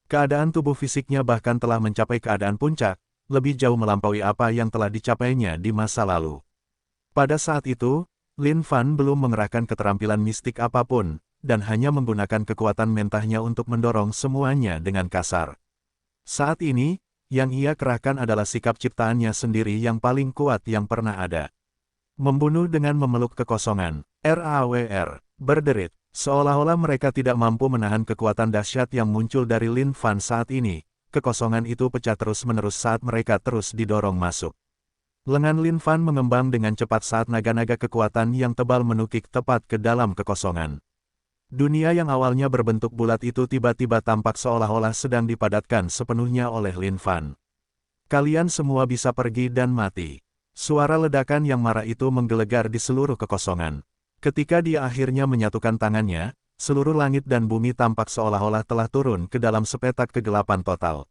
[SPEAKER 1] Keadaan tubuh fisiknya bahkan telah mencapai keadaan puncak, lebih jauh melampaui apa yang telah dicapainya di masa lalu. Pada saat itu, Lin Fan belum mengerahkan keterampilan mistik apapun, dan hanya menggunakan kekuatan mentahnya untuk mendorong semuanya dengan kasar. Saat ini, yang ia kerahkan adalah sikap ciptaannya sendiri yang paling kuat yang pernah ada. Membunuh dengan memeluk kekosongan, RAWR, berderit, seolah-olah mereka tidak mampu menahan kekuatan dahsyat yang muncul dari Lin Fan saat ini. Kekosongan itu pecah terus-menerus saat mereka terus didorong masuk. Lengan Lin Fan mengembang dengan cepat saat naga-naga kekuatan yang tebal menukik tepat ke dalam kekosongan. Dunia yang awalnya berbentuk bulat itu tiba-tiba tampak seolah-olah sedang dipadatkan sepenuhnya oleh Lin Fan. Kalian semua bisa pergi dan mati. Suara ledakan yang marah itu menggelegar di seluruh kekosongan. Ketika dia akhirnya menyatukan tangannya, seluruh langit dan bumi tampak seolah-olah telah turun ke dalam sepetak kegelapan total.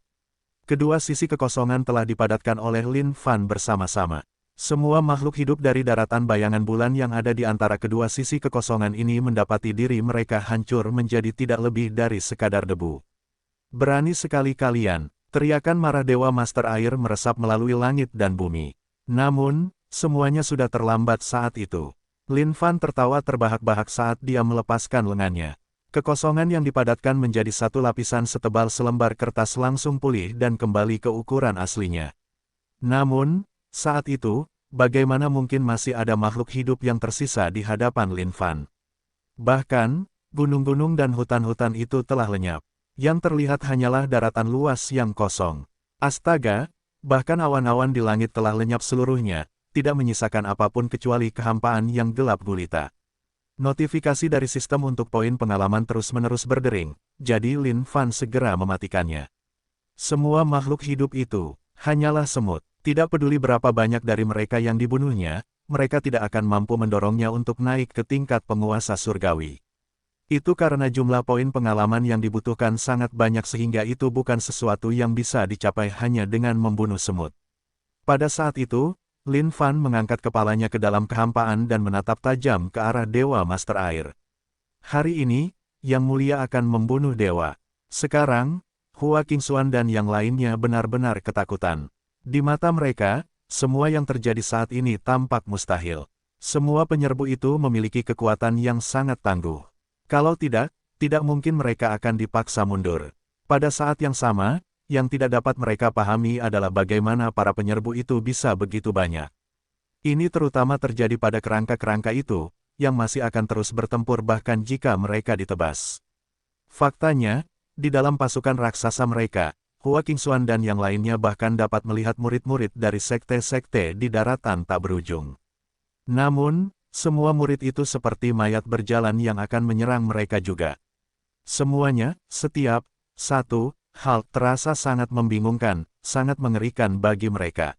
[SPEAKER 1] Kedua sisi kekosongan telah dipadatkan oleh Lin Fan bersama-sama. Semua makhluk hidup dari daratan bayangan bulan yang ada di antara kedua sisi kekosongan ini mendapati diri mereka hancur menjadi tidak lebih dari sekadar debu. Berani sekali kalian, teriakan marah Dewa Master Air meresap melalui langit dan bumi. Namun, semuanya sudah terlambat saat itu. Lin Fan tertawa terbahak-bahak saat dia melepaskan lengannya. Kekosongan yang dipadatkan menjadi satu lapisan setebal selembar kertas langsung pulih dan kembali ke ukuran aslinya. Namun, saat itu, bagaimana mungkin masih ada makhluk hidup yang tersisa di hadapan Lin Fan? Bahkan, gunung-gunung dan hutan-hutan itu telah lenyap. Yang terlihat hanyalah daratan luas yang kosong. Astaga, bahkan awan-awan di langit telah lenyap seluruhnya, tidak menyisakan apapun kecuali kehampaan yang gelap gulita. Notifikasi dari sistem untuk poin pengalaman terus-menerus berdering, jadi Lin Fan segera mematikannya. Semua makhluk hidup itu hanyalah semut. Tidak peduli berapa banyak dari mereka yang dibunuhnya, mereka tidak akan mampu mendorongnya untuk naik ke tingkat penguasa surgawi. Itu karena jumlah poin pengalaman yang dibutuhkan sangat banyak sehingga itu bukan sesuatu yang bisa dicapai hanya dengan membunuh semut. Pada saat itu, Lin Fan mengangkat kepalanya ke dalam kehampaan dan menatap tajam ke arah Dewa Master Air. Hari ini, Yang Mulia akan membunuh dewa. Sekarang, Hua Qingxuan dan yang lainnya benar-benar ketakutan. Di mata mereka, semua yang terjadi saat ini tampak mustahil. Semua penyerbu itu memiliki kekuatan yang sangat tangguh. Kalau tidak mungkin mereka akan dipaksa mundur. Pada saat yang sama, yang tidak dapat mereka pahami adalah bagaimana para penyerbu itu bisa begitu banyak. Ini terutama terjadi pada kerangka-kerangka itu, yang masih akan terus bertempur bahkan jika mereka ditebas. Faktanya, di dalam pasukan raksasa mereka, Hua Qingxuan dan yang lainnya bahkan dapat melihat murid-murid dari sekte-sekte di daratan tak berujung. Namun, semua murid itu seperti mayat berjalan yang akan menyerang mereka juga. Semuanya, setiap satu hal terasa sangat membingungkan, sangat mengerikan bagi mereka.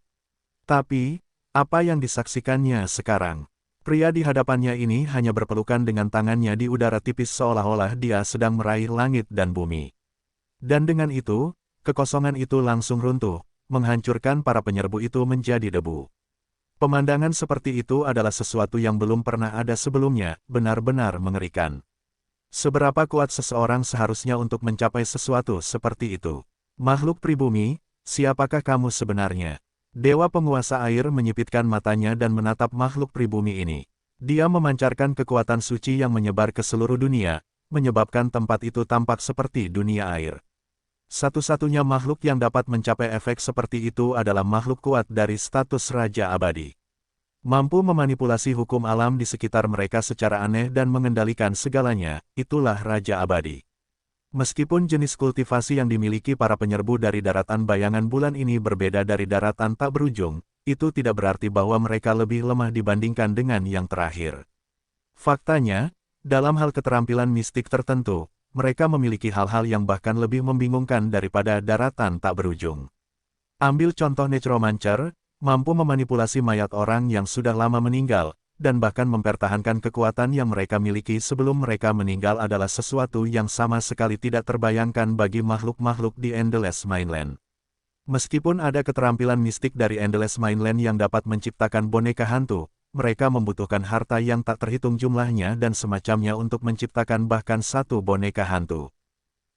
[SPEAKER 1] Tapi, apa yang disaksikannya sekarang? Pria di hadapannya ini hanya berpelukan dengan tangannya di udara tipis seolah-olah dia sedang meraih langit dan bumi. Dan dengan itu, kekosongan itu langsung runtuh, menghancurkan para penyerbu itu menjadi debu. Pemandangan seperti itu adalah sesuatu yang belum pernah ada sebelumnya, benar-benar mengerikan. Seberapa kuat seseorang seharusnya untuk mencapai sesuatu seperti itu? Makhluk pribumi, siapakah kamu sebenarnya? Dewa penguasa air menyipitkan matanya dan menatap makhluk pribumi ini. Dia memancarkan kekuatan suci yang menyebar ke seluruh dunia, menyebabkan tempat itu tampak seperti dunia air. Satu-satunya makhluk yang dapat mencapai efek seperti itu adalah makhluk kuat dari status Raja Abadi. Mampu memanipulasi hukum alam di sekitar mereka secara aneh dan mengendalikan segalanya, itulah Raja Abadi. Meskipun jenis kultivasi yang dimiliki para penyerbu dari daratan bayangan bulan ini berbeda dari daratan tak berujung, itu tidak berarti bahwa mereka lebih lemah dibandingkan dengan yang terakhir. Faktanya, dalam hal keterampilan mistik tertentu, mereka memiliki hal-hal yang bahkan lebih membingungkan daripada daratan tak berujung. Ambil contoh Necromancer, mampu memanipulasi mayat orang yang sudah lama meninggal, dan bahkan mempertahankan kekuatan yang mereka miliki sebelum mereka meninggal adalah sesuatu yang sama sekali tidak terbayangkan bagi makhluk-makhluk di Endless Mainland. Meskipun ada keterampilan mistik dari Endless Mainland yang dapat menciptakan boneka hantu, mereka membutuhkan harta yang tak terhitung jumlahnya dan semacamnya untuk menciptakan bahkan satu boneka hantu.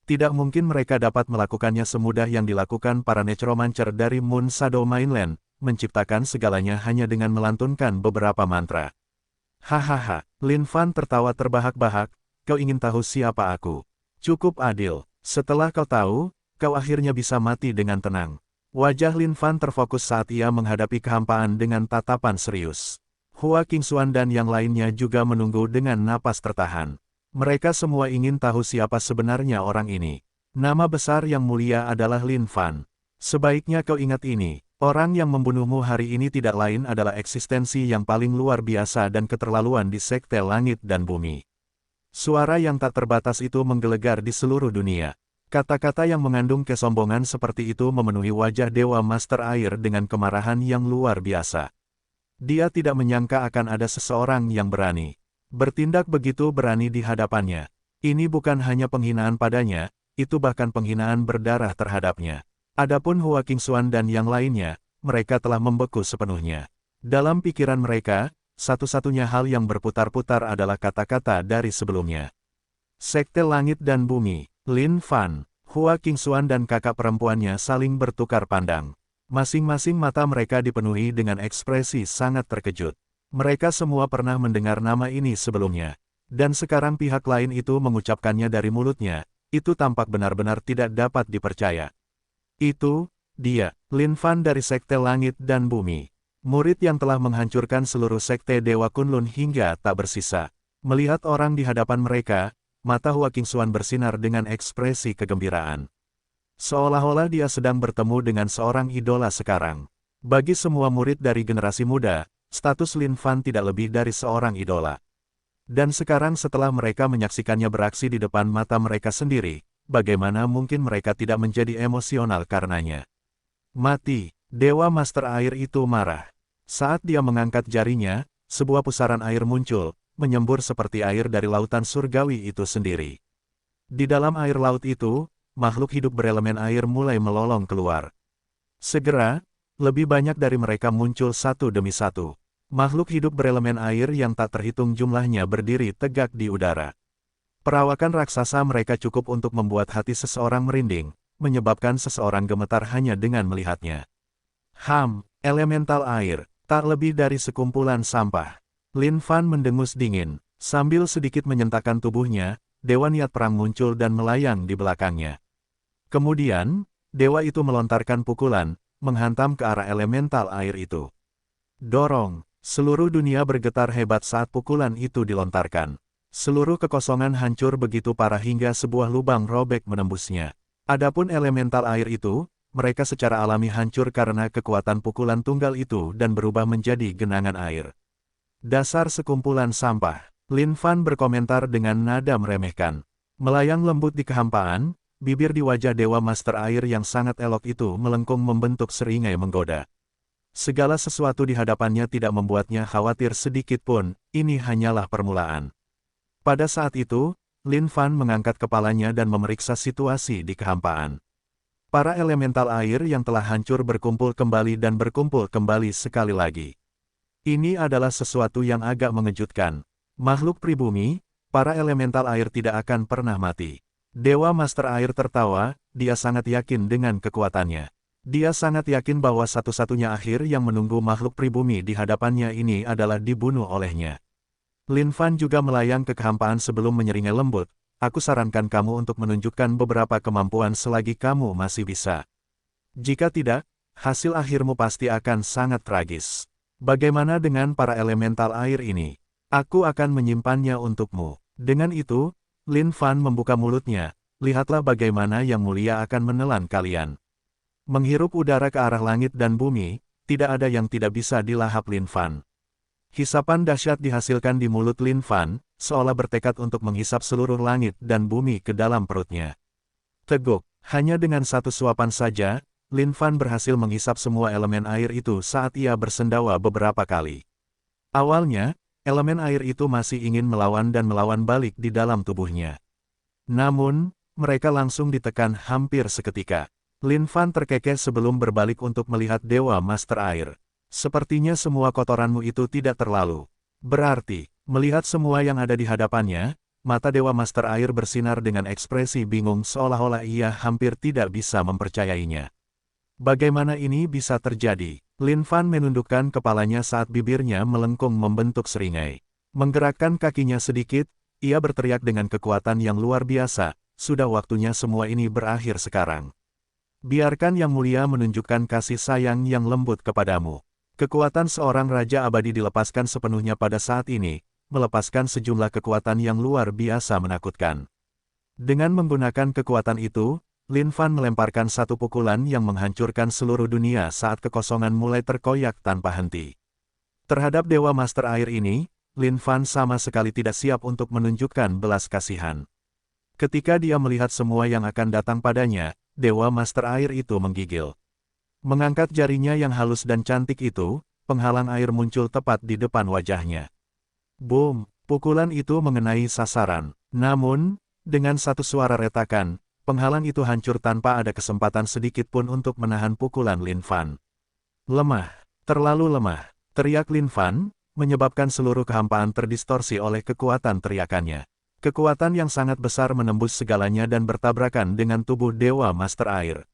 [SPEAKER 1] Tidak mungkin mereka dapat melakukannya semudah yang dilakukan para Necromancer dari Moon Shadow Mainland, menciptakan segalanya hanya dengan melantunkan beberapa mantra. Hahaha, Lin Fan tertawa terbahak-bahak, kau ingin tahu siapa aku? Cukup adil, setelah kau tahu, kau akhirnya bisa mati dengan tenang. Wajah Lin Fan terfokus saat ia menghadapi kehampaan dengan tatapan serius. Hua Qingxuan dan yang lainnya juga menunggu dengan napas tertahan. Mereka semua ingin tahu siapa sebenarnya orang ini. Nama besar yang mulia adalah Lin Fan. Sebaiknya kau ingat ini. Orang yang membunuhmu hari ini tidak lain adalah eksistensi yang paling luar biasa dan keterlaluan di Sekte Langit dan Bumi. Suara yang tak terbatas itu menggelegar di seluruh dunia. Kata-kata yang mengandung kesombongan seperti itu memenuhi wajah Dewa Master Air dengan kemarahan yang luar biasa. Dia tidak menyangka akan ada seseorang yang berani bertindak begitu berani di hadapannya. Ini bukan hanya penghinaan padanya, itu bahkan penghinaan berdarah terhadapnya. Adapun Hua Qingxuan dan yang lainnya, mereka telah membeku sepenuhnya. Dalam pikiran mereka, satu-satunya hal yang berputar-putar adalah kata-kata dari sebelumnya. Sekte Langit dan Bumi, Lin Fan, Hua Qingxuan dan kakak perempuannya saling bertukar pandang. Masing-masing mata mereka dipenuhi dengan ekspresi sangat terkejut. Mereka semua pernah mendengar nama ini sebelumnya. Dan sekarang pihak lain itu mengucapkannya dari mulutnya, itu tampak benar-benar tidak dapat dipercaya. Itu, dia, Lin Fan dari Sekte Langit dan Bumi. Murid yang telah menghancurkan seluruh Sekte Dewa Kunlun hingga tak bersisa. Melihat orang di hadapan mereka, mata Hua Qingxuan bersinar dengan ekspresi kegembiraan. Seolah-olah dia sedang bertemu dengan seorang idola sekarang. Bagi semua murid dari generasi muda, status Lin Fan tidak lebih dari seorang idola. Dan sekarang setelah mereka menyaksikannya beraksi di depan mata mereka sendiri, bagaimana mungkin mereka tidak menjadi emosional karenanya? Mati, Dewa Master Air itu marah. Saat dia mengangkat jarinya, sebuah pusaran air muncul, menyembur seperti air dari lautan surgawi itu sendiri. Di dalam air laut itu, makhluk hidup berelemen air mulai melolong keluar. Segera, lebih banyak dari mereka muncul satu demi satu. Makhluk hidup berelemen air yang tak terhitung jumlahnya berdiri tegak di udara. Perawakan raksasa mereka cukup untuk membuat hati seseorang merinding, menyebabkan seseorang gemetar hanya dengan melihatnya. Elemental air, tak lebih dari sekumpulan sampah. Lin Fan mendengus dingin, sambil sedikit menyentakkan tubuhnya, Dewa Niat Perang muncul dan melayang di belakangnya. Kemudian, dewa itu melontarkan pukulan, menghantam ke arah elemental air itu. Dorong, seluruh dunia bergetar hebat saat pukulan itu dilontarkan. Seluruh kekosongan hancur begitu parah hingga sebuah lubang robek menembusnya. Adapun elemental air itu, mereka secara alami hancur karena kekuatan pukulan tunggal itu dan berubah menjadi genangan air. Dasar sekumpulan sampah, Lin Fan berkomentar dengan nada meremehkan. Melayang lembut di kehampaan, bibir di wajah Dewa Master Air yang sangat elok itu melengkung membentuk seringai menggoda. Segala sesuatu di hadapannya tidak membuatnya khawatir sedikit pun, ini hanyalah permulaan. Pada saat itu, Lin Fan mengangkat kepalanya dan memeriksa situasi di kehampaan. Para elemental air yang telah hancur berkumpul kembali dan berkumpul kembali sekali lagi. Ini adalah sesuatu yang agak mengejutkan. Makhluk pribumi, para elemental air tidak akan pernah mati. Dewa Master Air tertawa, dia sangat yakin dengan kekuatannya. Dia sangat yakin bahwa satu-satunya akhir yang menunggu makhluk pribumi di hadapannya ini adalah dibunuh olehnya. Lin Fan juga melayang ke kehampaan sebelum menyeringai lembut, aku sarankan kamu untuk menunjukkan beberapa kemampuan selagi kamu masih bisa. Jika tidak, hasil akhirmu pasti akan sangat tragis. Bagaimana dengan para elemental air ini? Aku akan menyimpannya untukmu. Dengan itu, Lin Fan membuka mulutnya, lihatlah bagaimana Yang Mulia akan menelan kalian. Menghirup udara ke arah langit dan bumi, tidak ada yang tidak bisa dilahap Lin Fan. Hisapan dahsyat dihasilkan di mulut Lin Fan, seolah bertekad untuk menghisap seluruh langit dan bumi ke dalam perutnya. Teguk, hanya dengan satu suapan saja, Lin Fan berhasil menghisap semua elemen air itu saat ia bersendawa beberapa kali. Awalnya, elemen air itu masih ingin melawan dan melawan balik di dalam tubuhnya. Namun, mereka langsung ditekan hampir seketika. Lin Fan terkekeh sebelum berbalik untuk melihat Dewa Master Air. Sepertinya semua kotoranmu itu tidak terlalu berarti. Melihat semua yang ada di hadapannya, mata Dewa Master Air bersinar dengan ekspresi bingung seolah-olah ia hampir tidak bisa mempercayainya. Bagaimana ini bisa terjadi? Lin Fan menundukkan kepalanya saat bibirnya melengkung membentuk seringai. Menggerakkan kakinya sedikit, ia berteriak dengan kekuatan yang luar biasa, sudah waktunya semua ini berakhir sekarang. Biarkan Yang Mulia menunjukkan kasih sayang yang lembut kepadamu. Kekuatan seorang Raja Abadi dilepaskan sepenuhnya pada saat ini, melepaskan sejumlah kekuatan yang luar biasa menakutkan. Dengan menggunakan kekuatan itu, Lin Fan melemparkan satu pukulan yang menghancurkan seluruh dunia saat kekosongan mulai terkoyak tanpa henti. Terhadap Dewa Master Air ini, Lin Fan sama sekali tidak siap untuk menunjukkan belas kasihan. Ketika dia melihat semua yang akan datang padanya, Dewa Master Air itu menggigil. Mengangkat jarinya yang halus dan cantik itu, penghalang air muncul tepat di depan wajahnya. Boom! Pukulan itu mengenai sasaran. Namun, dengan satu suara retakan, penghalang itu hancur tanpa ada kesempatan sedikit pun untuk menahan pukulan Lin Fan. Lemah, terlalu lemah, teriak Lin Fan, menyebabkan seluruh kehampaan terdistorsi oleh kekuatan teriakannya. Kekuatan yang sangat besar menembus segalanya dan bertabrakan dengan tubuh Dewa Master Air.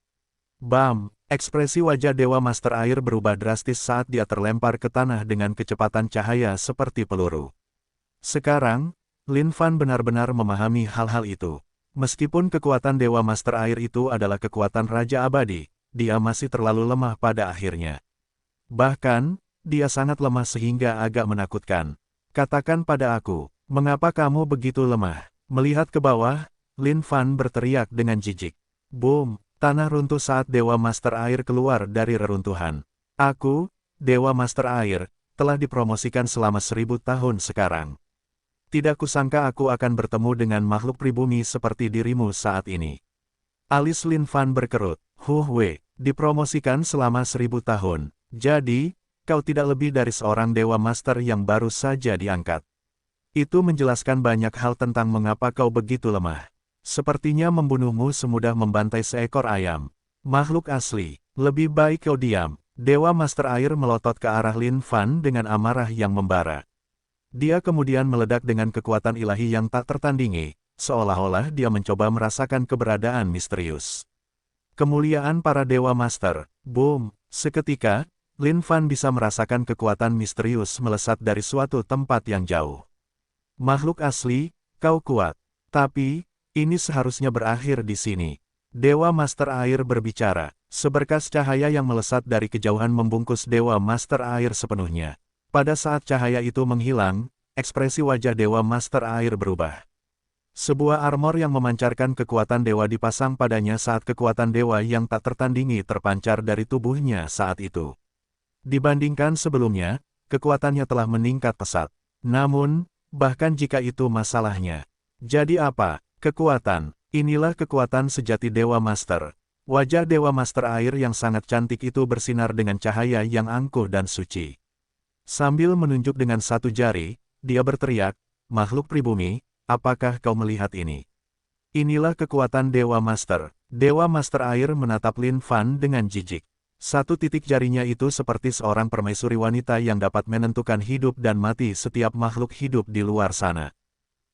[SPEAKER 1] Bam! Ekspresi wajah Dewa Master Air berubah drastis saat dia terlempar ke tanah dengan kecepatan cahaya seperti peluru. Sekarang, Lin Fan benar-benar memahami hal-hal itu. Meskipun kekuatan Dewa Master Air itu adalah kekuatan Raja Abadi, dia masih terlalu lemah pada akhirnya. Bahkan, dia sangat lemah sehingga agak menakutkan. Katakan pada aku, mengapa kamu begitu lemah? Melihat ke bawah, Lin Fan berteriak dengan jijik. Boom! Tanah runtuh saat Dewa Master Air keluar dari reruntuhan. Aku, Dewa Master Air, telah dipromosikan selama 1000 tahun sekarang. Tidak kusangka aku akan bertemu dengan makhluk pribumi seperti dirimu saat ini. Alis Lin Fan berkerut. Wei, dipromosikan selama 1000 tahun. Jadi, kau tidak lebih dari seorang Dewa Master yang baru saja diangkat. Itu menjelaskan banyak hal tentang mengapa kau begitu lemah. Sepertinya membunuhmu semudah membantai seekor ayam. Makhluk asli, lebih baik kau diam. Dewa Master Air melotot ke arah Lin Fan dengan amarah yang membara. Dia kemudian meledak dengan kekuatan ilahi yang tak tertandingi, seolah-olah dia mencoba merasakan keberadaan misterius. Kemuliaan para Dewa Master, boom, seketika, Lin Fan bisa merasakan kekuatan misterius melesat dari suatu tempat yang jauh. Makhluk asli, kau kuat. Tapi, ini seharusnya berakhir di sini. Dewa Master Air berbicara. Seberkas cahaya yang melesat dari kejauhan membungkus Dewa Master Air sepenuhnya. Pada saat cahaya itu menghilang, ekspresi wajah Dewa Master Air berubah. Sebuah armor yang memancarkan kekuatan dewa dipasang padanya saat kekuatan dewa yang tak tertandingi terpancar dari tubuhnya saat itu. Dibandingkan sebelumnya, kekuatannya telah meningkat pesat. Namun, bahkan jika itu masalahnya, jadi apa? Kekuatan, inilah kekuatan sejati Dewa Master. Wajah Dewa Master Air yang sangat cantik itu bersinar dengan cahaya yang angkuh dan suci. Sambil menunjuk dengan satu jari, dia berteriak, makhluk pribumi, apakah kau melihat ini? Inilah kekuatan Dewa Master. Dewa Master Air menatap Lin Fan dengan jijik. Satu titik jarinya itu seperti seorang permaisuri wanita yang dapat menentukan hidup dan mati setiap makhluk hidup di luar sana.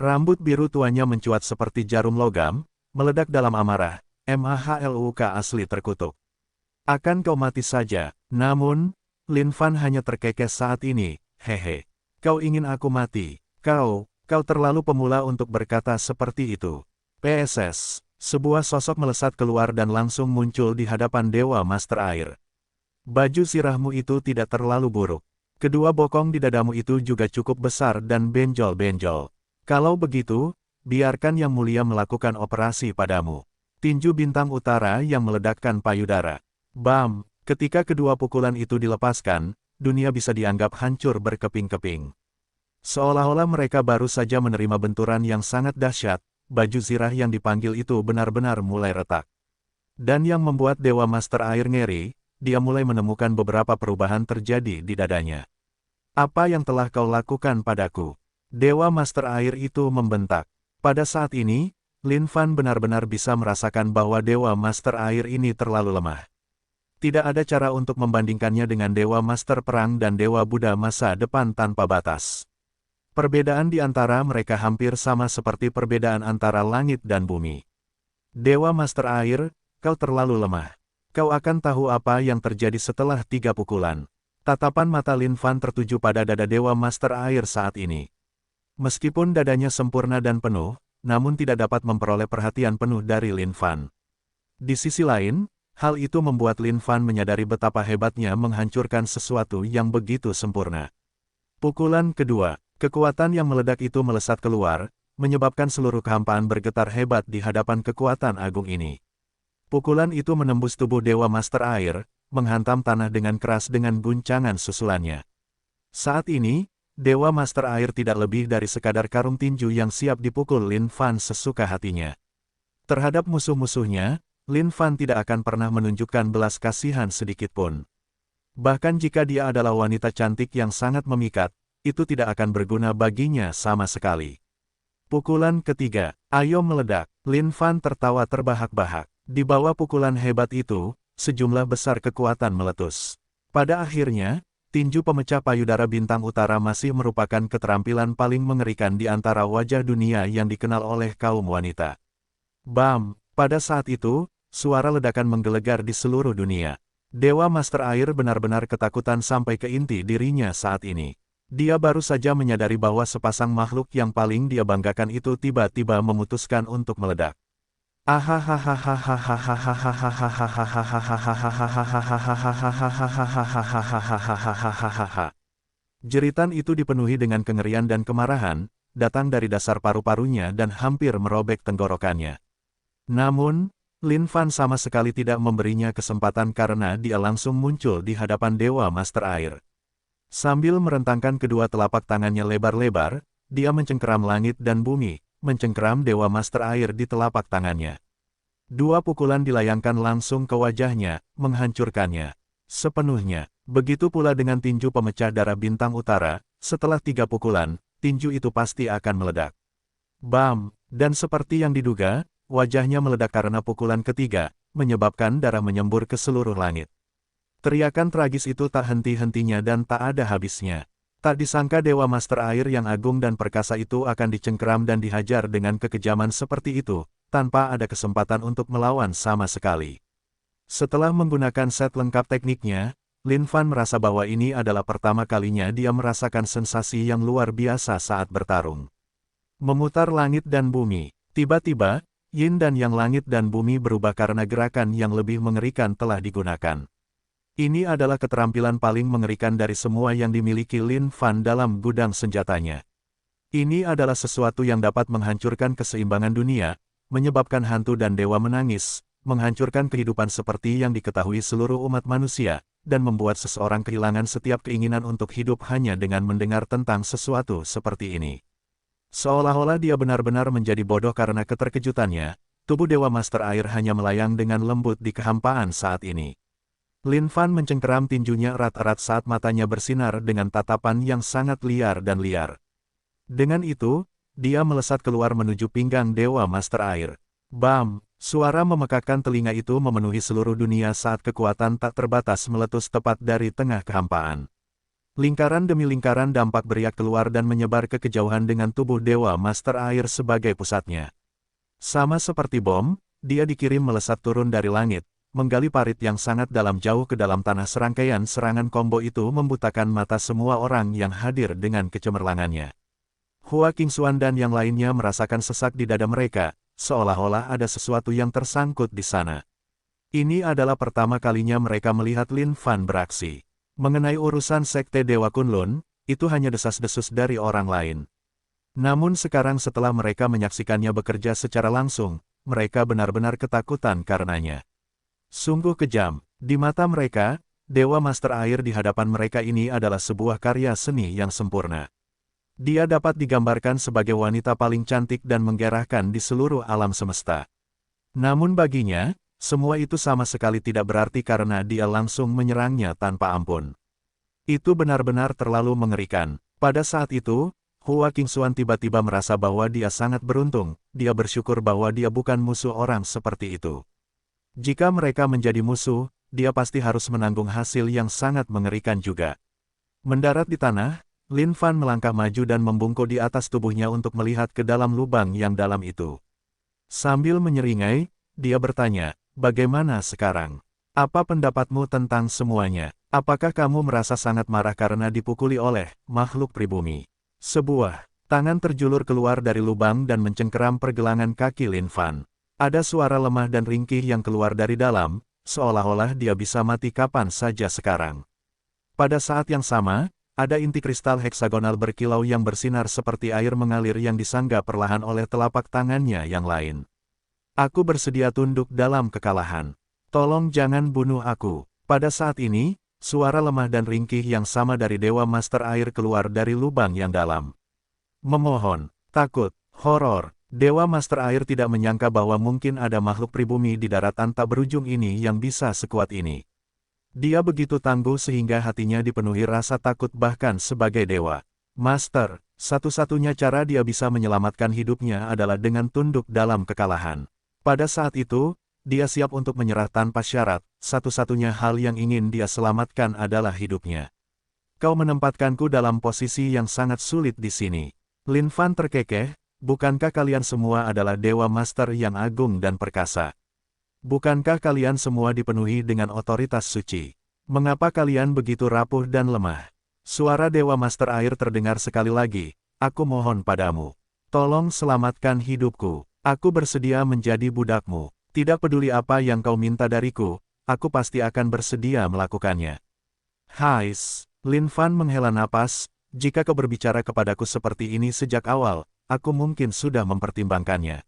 [SPEAKER 1] Rambut biru tuanya mencuat seperti jarum logam, meledak dalam amarah. Mahluk asli terkutuk. Akan kau mati saja. Namun, Lin Fan hanya terkekeh saat ini. Hehe. Kau ingin aku mati? Kau terlalu pemula untuk berkata seperti itu. PSS. Sebuah sosok melesat keluar dan langsung muncul di hadapan Dewa Master Air. Baju sirahmu itu tidak terlalu buruk. Kedua bokong di dadamu itu juga cukup besar dan benjol-benjol. Kalau begitu, biarkan Yang Mulia melakukan operasi padamu. Tinju bintang utara yang meledakkan payudara. Bam! Ketika kedua pukulan itu dilepaskan, dunia bisa dianggap hancur berkeping-keping. Seolah-olah mereka baru saja menerima benturan yang sangat dahsyat. Baju zirah yang dipanggil itu benar-benar mulai retak. Dan yang membuat Dewa Master Air ngeri, dia mulai menemukan beberapa perubahan terjadi di dadanya. Apa yang telah kau lakukan padaku? Dewa Master Air itu membentak. Pada saat ini, Lin Fan benar-benar bisa merasakan bahwa Dewa Master Air ini terlalu lemah. Tidak ada cara untuk membandingkannya dengan Dewa Master Perang dan Dewa Buddha masa depan tanpa batas. Perbedaan di antara mereka hampir sama seperti perbedaan antara langit dan bumi. Dewa Master Air, kau terlalu lemah. Kau akan tahu apa yang terjadi setelah 3 pukulan. Tatapan mata Lin Fan tertuju pada dada Dewa Master Air saat ini. Meskipun dadanya sempurna dan penuh, namun tidak dapat memperoleh perhatian penuh dari Lin Fan. Di sisi lain, hal itu membuat Lin Fan menyadari betapa hebatnya menghancurkan sesuatu yang begitu sempurna. Pukulan kedua. Kekuatan yang meledak itu melesat keluar, menyebabkan seluruh kehampaan bergetar hebat di hadapan kekuatan agung ini. Pukulan itu menembus tubuh Dewa Master Air, menghantam tanah dengan keras dengan guncangan susulannya. Saat ini, Dewa Master Air tidak lebih dari sekadar karung tinju yang siap dipukul Lin Fan sesuka hatinya. Terhadap musuh-musuhnya, Lin Fan tidak akan pernah menunjukkan belas kasihan sedikitpun. Bahkan jika dia adalah wanita cantik yang sangat memikat, itu tidak akan berguna baginya sama sekali. Pukulan ketiga, ayo meledak. Lin Fan tertawa terbahak-bahak. Di bawah pukulan hebat itu, sejumlah besar kekuatan meletus. Pada akhirnya, tinju pemecah payudara bintang utara masih merupakan keterampilan paling mengerikan di antara wajah dunia yang dikenal oleh kaum wanita. Bam! Pada saat itu, suara ledakan menggelegar di seluruh dunia. Dewa Master Air benar-benar ketakutan sampai ke inti dirinya saat ini. Dia baru saja menyadari bahwa sepasang makhluk yang paling dia banggakan itu tiba-tiba memutuskan untuk meledak. Jeritan itu dipenuhi dengan kengerian dan kemarahan, datang dari dasar paru-parunya dan hampir merobek tenggorokannya. Namun, Lin Fan sama sekali tidak memberinya kesempatan karena dia langsung muncul di hadapan Dewa Master Air. Sambil merentangkan kedua telapak tangannya lebar-lebar, dia mencengkeram langit dan bumi, mencengkeram Dewa Master Air di telapak tangannya. 2 pukulan dilayangkan langsung ke wajahnya, menghancurkannya sepenuhnya. Begitu pula dengan tinju pemecah darah bintang utara, setelah 3 pukulan, tinju itu pasti akan meledak. Bam! Dan seperti yang diduga, wajahnya meledak karena pukulan ketiga, menyebabkan darah menyembur ke seluruh langit. Teriakan tragis itu tak henti-hentinya dan tak ada habisnya. Tak disangka Dewa Master Air yang agung dan perkasa itu akan dicengkeram dan dihajar dengan kekejaman seperti itu, tanpa ada kesempatan untuk melawan sama sekali. Setelah menggunakan set lengkap tekniknya, Lin Fan merasa bahwa ini adalah pertama kalinya dia merasakan sensasi yang luar biasa saat bertarung. Memutar langit dan bumi. Tiba-tiba, Yin dan Yang langit dan bumi berubah karena gerakan yang lebih mengerikan telah digunakan. Ini adalah keterampilan paling mengerikan dari semua yang dimiliki Lin Fan dalam gudang senjatanya. Ini adalah sesuatu yang dapat menghancurkan keseimbangan dunia, menyebabkan hantu dan dewa menangis, menghancurkan kehidupan seperti yang diketahui seluruh umat manusia, dan membuat seseorang kehilangan setiap keinginan untuk hidup hanya dengan mendengar tentang sesuatu seperti ini. Seolah-olah dia benar-benar menjadi bodoh karena keterkejutannya, tubuh Dewa Master Air hanya melayang dengan lembut di kehampaan saat ini. Lin Fan mencengkeram tinjunya erat-erat saat matanya bersinar dengan tatapan yang sangat liar dan liar. Dengan itu, dia melesat keluar menuju pinggang Dewa Master Air. Bam! Suara memekakkan telinga itu memenuhi seluruh dunia saat kekuatan tak terbatas meletus tepat dari tengah kehampaan. Lingkaran demi lingkaran dampak beriak keluar dan menyebar ke kejauhan dengan tubuh Dewa Master Air sebagai pusatnya. Sama seperti bom, dia dikirim melesat turun dari langit, menggali parit yang sangat dalam jauh ke dalam tanah. Serangkaian serangan combo itu membutakan mata semua orang yang hadir dengan kecemerlangannya. Hua Qingxuan dan yang lainnya merasakan sesak di dada mereka, seolah-olah ada sesuatu yang tersangkut di sana. Ini adalah pertama kalinya mereka melihat Lin Fan beraksi. Mengenai urusan Sekte Dewa Kunlun, itu hanya desas-desus dari orang lain. Namun sekarang setelah mereka menyaksikannya bekerja secara langsung, mereka benar-benar ketakutan karenanya. Sungguh kejam, di mata mereka, Dewa Master Air di hadapan mereka ini adalah sebuah karya seni yang sempurna. Dia dapat digambarkan sebagai wanita paling cantik dan menggerahkan di seluruh alam semesta. Namun baginya, semua itu sama sekali tidak berarti karena dia langsung menyerangnya tanpa ampun. Itu benar-benar terlalu mengerikan. Pada saat itu, Hua Qingxuan tiba-tiba merasa bahwa dia sangat beruntung, dia bersyukur bahwa dia bukan musuh orang seperti itu. Jika mereka menjadi musuh, dia pasti harus menanggung hasil yang sangat mengerikan juga. Mendarat di tanah, Lin Fan melangkah maju dan membungkuk di atas tubuhnya untuk melihat ke dalam lubang yang dalam itu. Sambil menyeringai, dia bertanya, "Bagaimana sekarang? Apa pendapatmu tentang semuanya? Apakah kamu merasa sangat marah karena dipukuli oleh makhluk pribumi?" Sebuah tangan terjulur keluar dari lubang dan mencengkeram pergelangan kaki Lin Fan. Ada suara lemah dan ringkih yang keluar dari dalam, seolah-olah dia bisa mati kapan saja sekarang. Pada saat yang sama, ada inti kristal heksagonal berkilau yang bersinar seperti air mengalir yang disangga perlahan oleh telapak tangannya yang lain. "Aku bersedia tunduk dalam kekalahan. Tolong jangan bunuh aku." Pada saat ini, suara lemah dan ringkih yang sama dari Dewa Master Air keluar dari lubang yang dalam. Memohon, takut, horor. Dewa Master Air tidak menyangka bahwa mungkin ada makhluk pribumi di daratan tak berujung ini yang bisa sekuat ini. Dia begitu tangguh sehingga hatinya dipenuhi rasa takut bahkan sebagai dewa. "Master, satu-satunya cara dia bisa menyelamatkan hidupnya adalah dengan tunduk dalam kekalahan." Pada saat itu, dia siap untuk menyerah tanpa syarat, satu-satunya hal yang ingin dia selamatkan adalah hidupnya. "Kau menempatkanku dalam posisi yang sangat sulit di sini." Lin Fan terkekeh, "Bukankah kalian semua adalah Dewa Master yang agung dan perkasa? Bukankah kalian semua dipenuhi dengan otoritas suci? Mengapa kalian begitu rapuh dan lemah?" Suara Dewa Master Air terdengar sekali lagi, "Aku mohon padamu. Tolong selamatkan hidupku. Aku bersedia menjadi budakmu. Tidak peduli apa yang kau minta dariku, aku pasti akan bersedia melakukannya." "Hais." Lin Fan menghela napas, "Jika kau berbicara kepadaku seperti ini sejak awal, aku mungkin sudah mempertimbangkannya.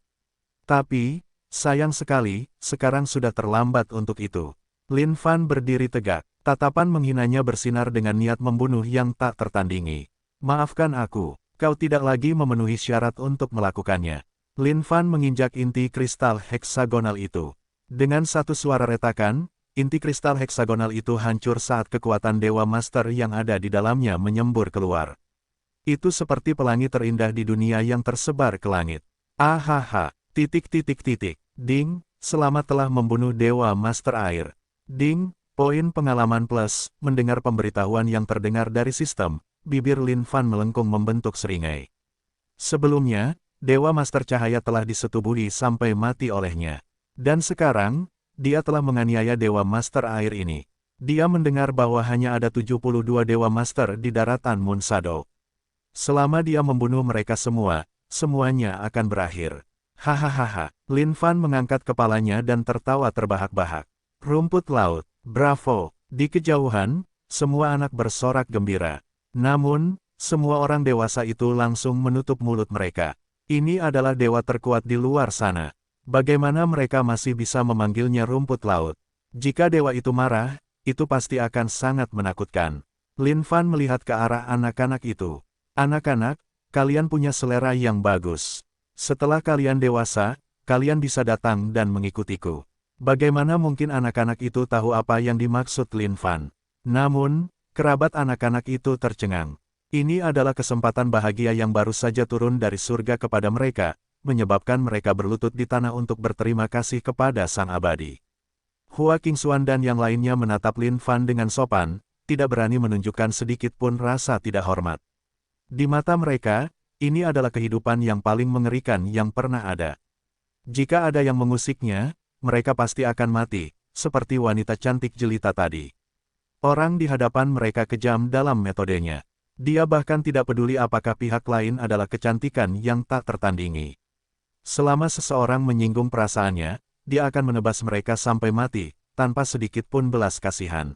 [SPEAKER 1] Tapi, sayang sekali, sekarang sudah terlambat untuk itu." Lin Fan berdiri tegak, tatapan menghinanya bersinar dengan niat membunuh yang tak tertandingi. "Maafkan aku, kau tidak lagi memenuhi syarat untuk melakukannya." Lin Fan menginjak inti kristal heksagonal itu. Dengan satu suara retakan, inti kristal heksagonal itu hancur saat kekuatan Dewa Master yang ada di dalamnya menyembur keluar. Itu seperti pelangi terindah di dunia yang tersebar ke langit. "Ahaha, titik. Ding, selamat telah membunuh Dewa Master Air. Ding, poin pengalaman plus." Mendengar pemberitahuan yang terdengar dari sistem, bibir Lin Fan melengkung membentuk seringai. Sebelumnya, Dewa Master Cahaya telah disetubuhi sampai mati olehnya. Dan sekarang, dia telah menganiaya Dewa Master Air ini. Dia mendengar bahwa hanya ada 72 Dewa Master di daratan Moon Shadow. Selama dia membunuh mereka semua, semuanya akan berakhir. Hahaha. Lin Fan mengangkat kepalanya dan tertawa terbahak-bahak. Rumput laut, bravo. Di kejauhan, semua anak bersorak gembira. Namun, semua orang dewasa itu langsung menutup mulut mereka. Ini adalah dewa terkuat di luar sana. Bagaimana mereka masih bisa memanggilnya rumput laut? Jika dewa itu marah, itu pasti akan sangat menakutkan. Lin Fan melihat ke arah anak-anak itu. "Anak-anak, kalian punya selera yang bagus. Setelah kalian dewasa, kalian bisa datang dan mengikutiku." Bagaimana mungkin anak-anak itu tahu apa yang dimaksud Lin Fan? Namun, kerabat anak-anak itu tercengang. Ini adalah kesempatan bahagia yang baru saja turun dari surga kepada mereka, menyebabkan mereka berlutut di tanah untuk berterima kasih kepada Sang Abadi. Hua Qingxuan dan yang lainnya menatap Lin Fan dengan sopan, tidak berani menunjukkan sedikit pun rasa tidak hormat. Di mata mereka, ini adalah kehidupan yang paling mengerikan yang pernah ada. Jika ada yang mengusiknya, mereka pasti akan mati, seperti wanita cantik jelita tadi. Orang di hadapan mereka kejam dalam metodenya. Dia bahkan tidak peduli apakah pihak lain adalah kecantikan yang tak tertandingi. Selama seseorang menyinggung perasaannya, dia akan menebas mereka sampai mati, tanpa sedikit pun belas kasihan.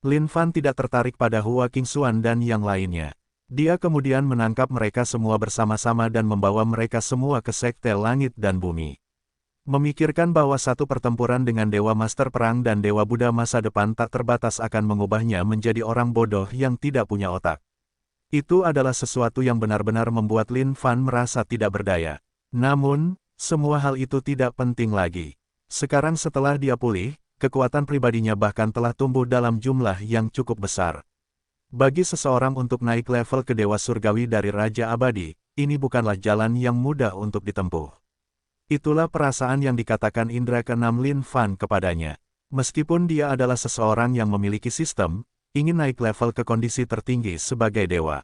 [SPEAKER 1] Lin Fan tidak tertarik pada Hua Qingxuan dan yang lainnya. Dia kemudian menangkap mereka semua bersama-sama dan membawa mereka semua ke Sekte Langit dan Bumi. Memikirkan bahwa satu pertempuran dengan Dewa Master Perang dan Dewa Buddha masa depan tak terbatas akan mengubahnya menjadi orang bodoh yang tidak punya otak. Itu adalah sesuatu yang benar-benar membuat Lin Fan merasa tidak berdaya. Namun, semua hal itu tidak penting lagi. Sekarang setelah dia pulih, kekuatan pribadinya bahkan telah tumbuh dalam jumlah yang cukup besar. Bagi seseorang untuk naik level ke Dewa Surgawi dari Raja Abadi, ini bukanlah jalan yang mudah untuk ditempuh. Itulah perasaan yang dikatakan indera keenam Lin Fan kepadanya. Meskipun dia adalah seseorang yang memiliki sistem, ingin naik level ke kondisi tertinggi sebagai dewa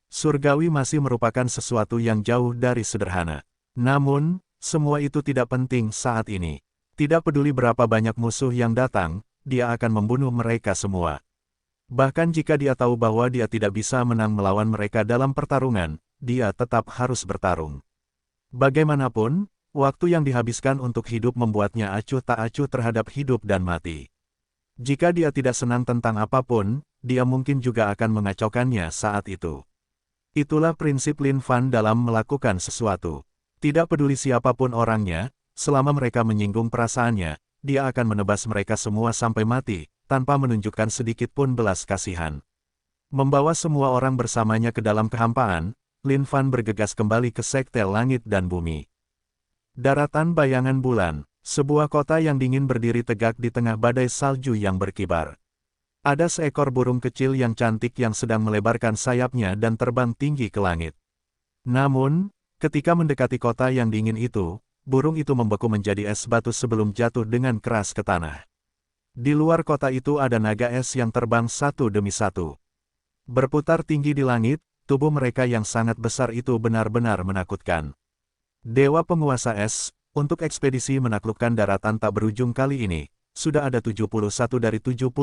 [SPEAKER 1] Surgawi masih merupakan sesuatu yang jauh dari sederhana. Namun, semua itu tidak penting saat ini. Tidak peduli berapa banyak musuh yang datang, dia akan membunuh mereka semua. Bahkan jika dia tahu bahwa dia tidak bisa menang melawan mereka dalam pertarungan, dia tetap harus bertarung. Bagaimanapun, waktu yang dihabiskan untuk hidup membuatnya acuh tak acuh terhadap hidup dan mati. Jika dia tidak senang tentang apapun, dia mungkin juga akan mengacaukannya saat itu. Itulah prinsip Lin Fan dalam melakukan sesuatu. Tidak peduli siapapun orangnya, selama mereka menyinggung perasaannya, dia akan menebas mereka semua sampai mati, tanpa menunjukkan sedikit pun belas kasihan. Membawa semua orang bersamanya ke dalam kehampaan, Lin Fan bergegas kembali ke Sekte Langit dan Bumi. Daratan Bayangan Bulan, sebuah kota yang dingin berdiri tegak di tengah badai salju yang berkibar. Ada seekor burung kecil yang cantik yang sedang melebarkan sayapnya dan terbang tinggi ke langit. Namun, ketika mendekati kota yang dingin itu, burung itu membeku menjadi es batu sebelum jatuh dengan keras ke tanah. Di luar kota itu ada naga es yang terbang satu demi satu. Berputar tinggi di langit, tubuh mereka yang sangat besar itu benar-benar menakutkan. Dewa penguasa es, untuk ekspedisi menaklukkan daratan tak berujung kali ini, sudah ada 71 dari 72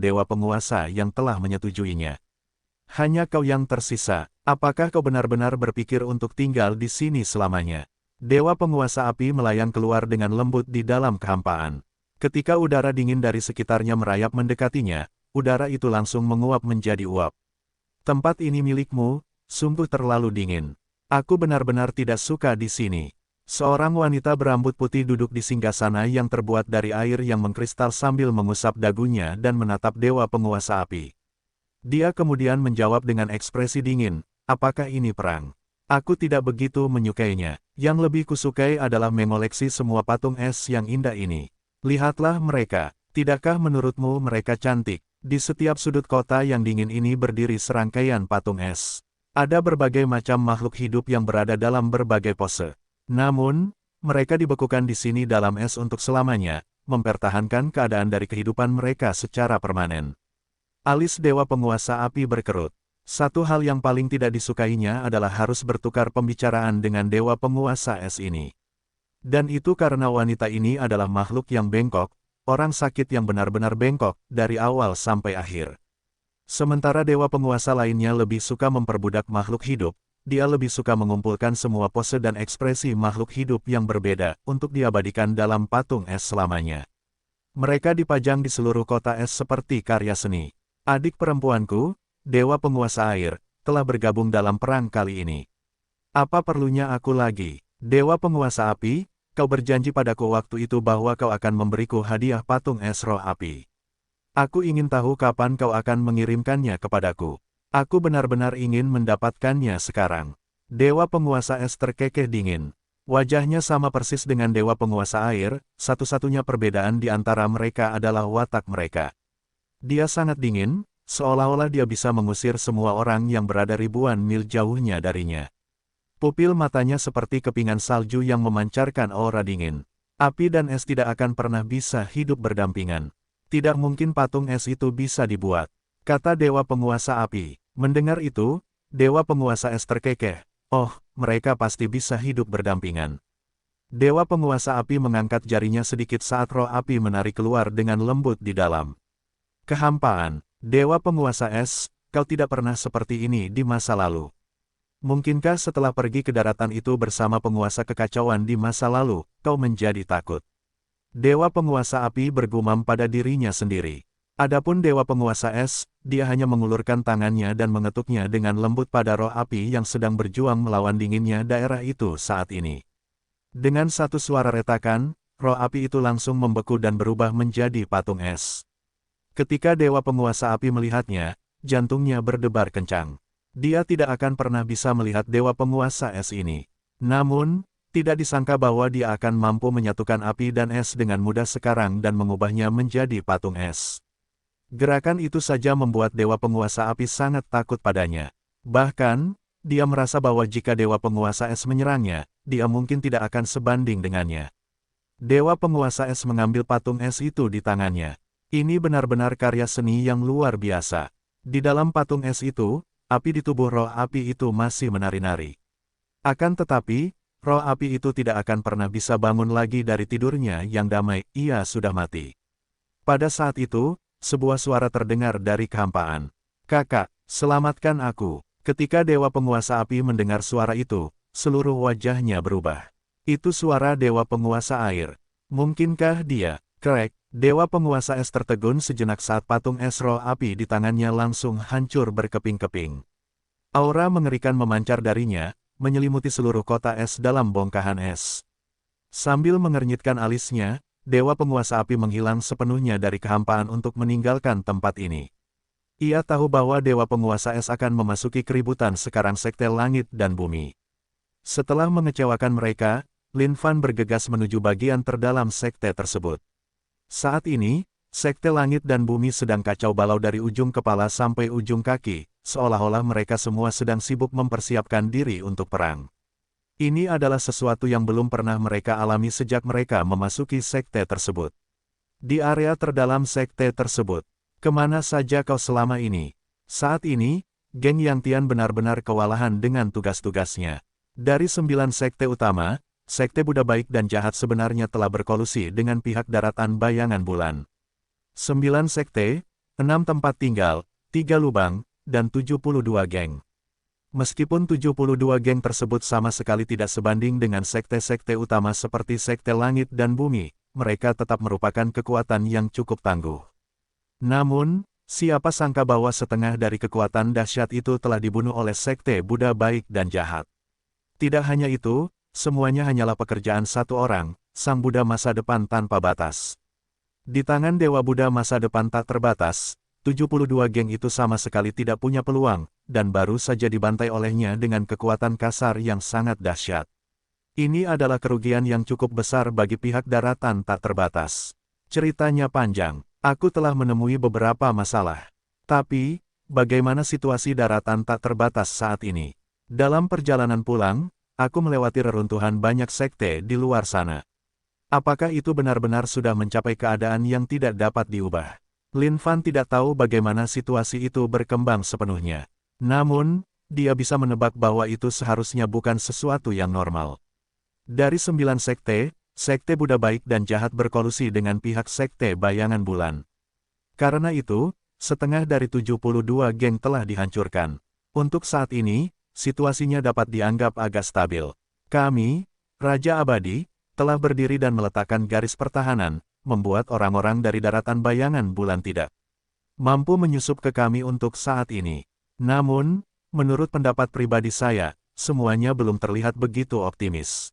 [SPEAKER 1] dewa penguasa yang telah menyetujuinya. Hanya kau yang tersisa, apakah kau benar-benar berpikir untuk tinggal di sini selamanya? Dewa penguasa api melayang keluar dengan lembut di dalam kehampaan. Ketika udara dingin dari sekitarnya merayap mendekatinya, udara itu langsung menguap menjadi uap. Tempat ini milikmu, sungguh terlalu dingin. Aku benar-benar tidak suka di sini. Seorang wanita berambut putih duduk di singgasana yang terbuat dari air yang mengkristal sambil mengusap dagunya dan menatap dewa penguasa api. Dia kemudian menjawab dengan ekspresi dingin, apakah ini perang? Aku tidak begitu menyukainya. Yang lebih kusukai adalah mengoleksi semua patung es yang indah ini. Lihatlah mereka, tidakkah menurutmu mereka cantik? Di setiap sudut kota yang dingin ini berdiri serangkaian patung es. Ada berbagai macam makhluk hidup yang berada dalam berbagai pose. Namun, mereka dibekukan di sini dalam es untuk selamanya, mempertahankan keadaan dari kehidupan mereka secara permanen. Alis dewa penguasa api berkerut. Satu hal yang paling tidak disukainya adalah harus bertukar pembicaraan dengan dewa penguasa es ini. Dan itu karena wanita ini adalah makhluk yang bengkok, orang sakit yang benar-benar bengkok, dari awal sampai akhir. Sementara dewa penguasa lainnya lebih suka memperbudak makhluk hidup, dia lebih suka mengumpulkan semua pose dan ekspresi makhluk hidup yang berbeda, untuk diabadikan dalam patung es selamanya. Mereka dipajang di seluruh kota es seperti karya seni. Adik perempuanku, dewa penguasa air, telah bergabung dalam perang kali ini. Apa perlunya aku lagi? Dewa penguasa api, kau berjanji padaku waktu itu bahwa kau akan memberiku hadiah patung es roh api. Aku ingin tahu kapan kau akan mengirimkannya kepadaku. Aku benar-benar ingin mendapatkannya sekarang. Dewa penguasa es terkekeh dingin. Wajahnya sama persis dengan dewa penguasa air, satu-satunya perbedaan di antara mereka adalah watak mereka. Dia sangat dingin, seolah-olah dia bisa mengusir semua orang yang berada ribuan mil jauhnya darinya. Pupil matanya seperti kepingan salju yang memancarkan aura dingin. Api dan es tidak akan pernah bisa hidup berdampingan. Tidak mungkin patung es itu bisa dibuat. kata Dewa Penguasa Api. Mendengar itu, Dewa Penguasa Es terkekeh. Oh, mereka pasti bisa hidup berdampingan. Dewa Penguasa Api mengangkat jarinya sedikit saat roh api menarik keluar dengan lembut di dalam. Kehampaan, Dewa Penguasa Es, kau tidak pernah seperti ini di masa lalu. Mungkinkah setelah pergi ke daratan itu bersama penguasa kekacauan di masa lalu, kau menjadi takut? Dewa Penguasa Api bergumam pada dirinya sendiri. Adapun Dewa Penguasa Es, dia hanya mengulurkan tangannya dan mengetuknya dengan lembut pada roh api yang sedang berjuang melawan dinginnya daerah itu saat ini. Dengan satu suara retakan, roh api itu langsung membeku dan berubah menjadi patung es. Ketika Dewa Penguasa Api melihatnya, jantungnya berdebar kencang. Dia tidak akan pernah bisa melihat Dewa Penguasa Es ini. Namun, tidak disangka bahwa dia akan mampu menyatukan api dan es dengan mudah sekarang dan mengubahnya menjadi patung es. Gerakan itu saja membuat Dewa Penguasa Api sangat takut padanya. Bahkan, dia merasa bahwa jika Dewa Penguasa Es menyerangnya, dia mungkin tidak akan sebanding dengannya. Dewa Penguasa Es mengambil patung es itu di tangannya. Ini benar-benar karya seni yang luar biasa. Di dalam patung es itu, api di tubuh roh api itu masih menari-nari. Akan tetapi, roh api itu tidak akan pernah bisa bangun lagi dari tidurnya yang damai, ia sudah mati. Pada saat itu, sebuah suara terdengar dari kehampaan. Kakak, selamatkan aku. Ketika Dewa Penguasa Api mendengar suara itu, seluruh wajahnya berubah. Itu suara Dewa Penguasa Air. Mungkinkah dia, Krek, Dewa Penguasa Es tertegun sejenak saat patung es roh api di tangannya langsung hancur berkeping-keping. Aura mengerikan memancar darinya, menyelimuti seluruh kota es dalam bongkahan es. Sambil mengernyitkan alisnya, Dewa Penguasa Api menghilang sepenuhnya dari kehampaan untuk meninggalkan tempat ini. Ia tahu bahwa Dewa Penguasa Es akan memasuki keributan sekarang Sekte Langit dan Bumi. Setelah mengecewakan mereka, Lin Fan bergegas menuju bagian terdalam sekte tersebut. Saat ini, Sekte Langit dan Bumi sedang kacau balau dari ujung kepala sampai ujung kaki, seolah-olah mereka semua sedang sibuk mempersiapkan diri untuk perang. Ini adalah sesuatu yang belum pernah mereka alami sejak mereka memasuki sekte tersebut. Di area terdalam sekte tersebut, kemana saja kau selama ini? Saat ini, geng Yang Tian benar-benar kewalahan dengan tugas-tugasnya. Dari 9 sekte utama, Sekte Buddha Baik dan Jahat sebenarnya telah berkolusi dengan pihak daratan Bayangan Bulan. 9 sekte, 6 tempat tinggal, 3 lubang, dan 72 geng. Meskipun 72 geng tersebut sama sekali tidak sebanding dengan sekte-sekte utama seperti Sekte Langit dan Bumi, mereka tetap merupakan kekuatan yang cukup tangguh. Namun, siapa sangka bahwa setengah dari kekuatan dahsyat itu telah dibunuh oleh Sekte Buddha Baik dan Jahat. Tidak hanya itu, semuanya hanyalah pekerjaan satu orang, Sang Buddha Masa Depan Tanpa Batas. Di tangan Dewa Buddha Masa Depan Tak Terbatas, 72 geng itu sama sekali tidak punya peluang, dan baru saja dibantai olehnya dengan kekuatan kasar yang sangat dahsyat. Ini adalah kerugian yang cukup besar bagi pihak daratan Tak Terbatas. Ceritanya panjang, aku telah menemui beberapa masalah. Tapi, bagaimana situasi daratan Tak Terbatas saat ini? Dalam perjalanan pulang, aku melewati reruntuhan banyak sekte di luar sana. Apakah itu benar-benar sudah mencapai keadaan yang tidak dapat diubah? Lin Fan tidak tahu bagaimana situasi itu berkembang sepenuhnya. Namun, dia bisa menebak bahwa itu seharusnya bukan sesuatu yang normal. Dari 9 sekte, Sekte Buddha Baik dan Jahat berkolusi dengan pihak Sekte Bayangan Bulan. Karena itu, setengah dari 72 geng telah dihancurkan. Untuk saat ini, situasinya dapat dianggap agak stabil. Kami, Raja Abadi, telah berdiri dan meletakkan garis pertahanan, membuat orang-orang dari daratan Bayangan Bulan tidak mampu menyusup ke kami untuk saat ini. Namun, menurut pendapat pribadi saya, semuanya belum terlihat begitu optimis.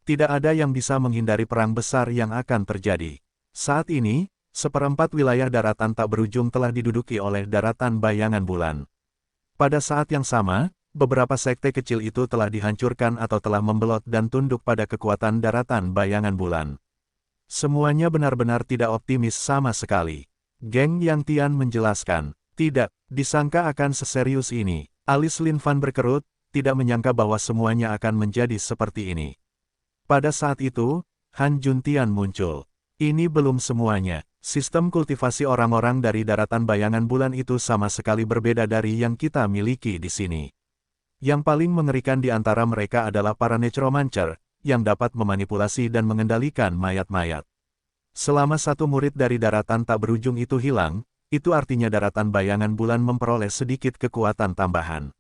[SPEAKER 1] Tidak ada yang bisa menghindari perang besar yang akan terjadi. Saat ini, seperempat wilayah daratan tak berujung telah diduduki oleh daratan Bayangan Bulan. Pada saat yang sama, beberapa sekte kecil itu telah dihancurkan atau telah membelot dan tunduk pada kekuatan daratan Bayangan Bulan. Semuanya benar-benar tidak optimis sama sekali. Geng Yang Tian menjelaskan, tidak disangka akan seserius ini. Alis Lin Fan berkerut, tidak menyangka bahwa semuanya akan menjadi seperti ini. Pada saat itu, Han Juntian muncul. Ini belum semuanya. Sistem kultivasi orang-orang dari daratan bayangan bulan itu sama sekali berbeda dari yang kita miliki di sini. Yang paling mengerikan di antara mereka adalah para necromancer, yang dapat memanipulasi dan mengendalikan mayat-mayat. Selama satu murid dari daratan tak berujung itu hilang, itu artinya daratan bayangan bulan memperoleh sedikit kekuatan tambahan.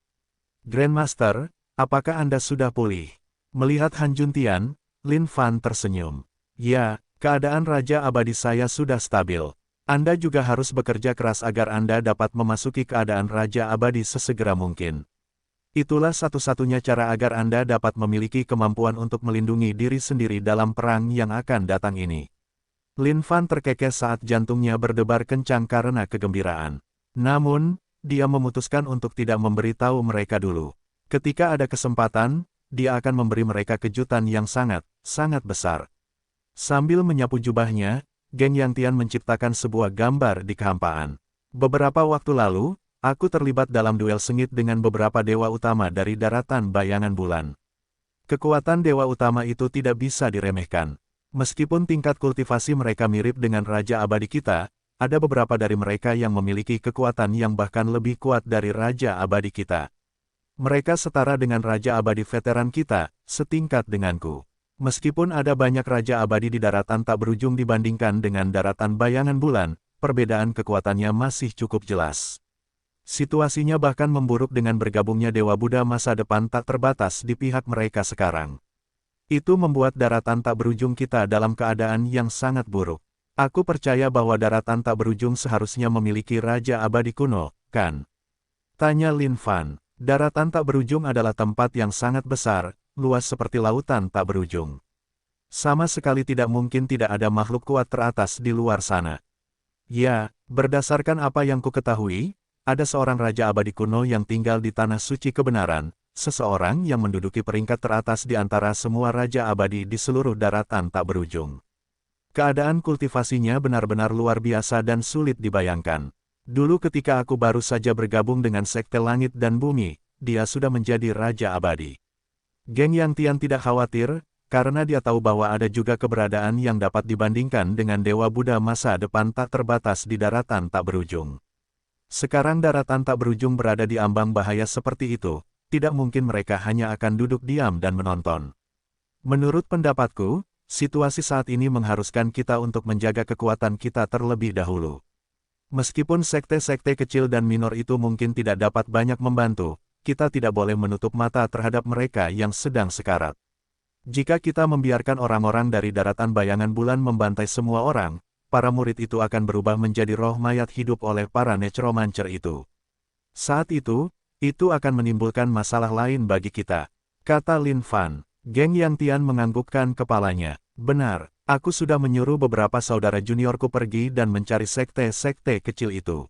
[SPEAKER 1] Grandmaster, apakah Anda sudah pulih? Melihat Han Juntian, Lin Fan tersenyum. Ya, keadaan Raja Abadi saya sudah stabil. Anda juga harus bekerja keras agar Anda dapat memasuki keadaan Raja Abadi sesegera mungkin. Itulah satu-satunya cara agar Anda dapat memiliki kemampuan untuk melindungi diri sendiri dalam perang yang akan datang ini. Lin Fan terkekeh saat jantungnya berdebar kencang karena kegembiraan. Namun, dia memutuskan untuk tidak memberitahu mereka dulu. Ketika ada kesempatan, dia akan memberi mereka kejutan yang sangat besar. Sambil menyapu jubahnya, Geng Yang Tian menciptakan sebuah gambar di kehampaan. Beberapa waktu lalu, aku terlibat dalam duel sengit dengan beberapa dewa utama dari daratan bayangan bulan. Kekuatan dewa utama itu tidak bisa diremehkan. Meskipun tingkat kultivasi mereka mirip dengan Raja Abadi kita, ada beberapa dari mereka yang memiliki kekuatan yang bahkan lebih kuat dari Raja Abadi kita. Mereka setara dengan Raja Abadi veteran kita, setingkat denganku. Meskipun ada banyak Raja Abadi di daratan tak berujung dibandingkan dengan daratan bayangan bulan, perbedaan kekuatannya masih cukup jelas. Situasinya bahkan memburuk dengan bergabungnya Dewa Buddha masa depan tak terbatas di pihak mereka sekarang. Itu membuat daratan tak berujung kita dalam keadaan yang sangat buruk. Aku percaya bahwa daratan tak berujung seharusnya memiliki Raja Abadi kuno, kan? Tanya Lin Fan. Daratan tak berujung adalah tempat yang sangat besar, luas seperti lautan tak berujung. Sama sekali tidak mungkin tidak ada makhluk kuat teratas di luar sana. Ya, berdasarkan apa yang ku ketahui, ada seorang Raja Abadi kuno yang tinggal di Tanah Suci Kebenaran, seseorang yang menduduki peringkat teratas di antara semua Raja Abadi di seluruh daratan tak berujung. Keadaan kultivasinya benar-benar luar biasa dan sulit dibayangkan. Dulu ketika aku baru saja bergabung dengan Sekte Langit dan Bumi, dia sudah menjadi Raja Abadi. Geng Yang Tian tidak khawatir, karena dia tahu bahwa ada juga keberadaan yang dapat dibandingkan dengan Dewa Buddha masa depan tak terbatas di daratan tak berujung. Sekarang daratan tak berujung berada di ambang bahaya seperti itu, tidak mungkin mereka hanya akan duduk diam dan menonton. Menurut pendapatku, situasi saat ini mengharuskan kita untuk menjaga kekuatan kita terlebih dahulu. Meskipun sekte-sekte kecil dan minor itu mungkin tidak dapat banyak membantu, kita tidak boleh menutup mata terhadap mereka yang sedang sekarat. Jika kita membiarkan orang-orang dari daratan bayangan bulan membantai semua orang, para murid itu akan berubah menjadi roh mayat hidup oleh para necromancer itu. Saat itu akan menimbulkan masalah lain bagi kita, kata Lin Fan. Geng Yang Tian menganggukkan kepalanya. Benar, aku sudah menyuruh beberapa saudara juniorku pergi dan mencari sekte-sekte kecil itu.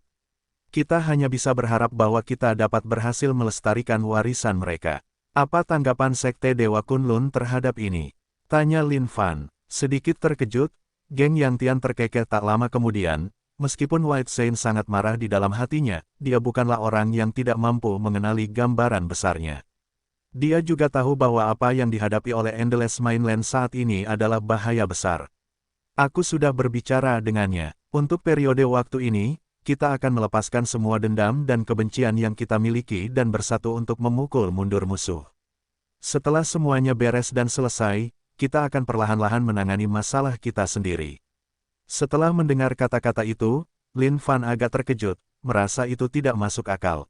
[SPEAKER 1] Kita hanya bisa berharap bahwa kita dapat berhasil melestarikan warisan mereka. Apa tanggapan Sekte Dewa Kunlun terhadap ini? Tanya Lin Fan. Sedikit terkejut, Geng Yang Tian terkekeh tak lama kemudian, meskipun White Saint sangat marah di dalam hatinya, dia bukanlah orang yang tidak mampu mengenali gambaran besarnya. Dia juga tahu bahwa apa yang dihadapi oleh Endless Mainland saat ini adalah bahaya besar. Aku sudah berbicara dengannya. Untuk periode waktu ini, kita akan melepaskan semua dendam dan kebencian yang kita miliki dan bersatu untuk memukul mundur musuh. Setelah semuanya beres dan selesai, kita akan perlahan-lahan menangani masalah kita sendiri. Setelah mendengar kata-kata itu, Lin Fan agak terkejut, merasa itu tidak masuk akal.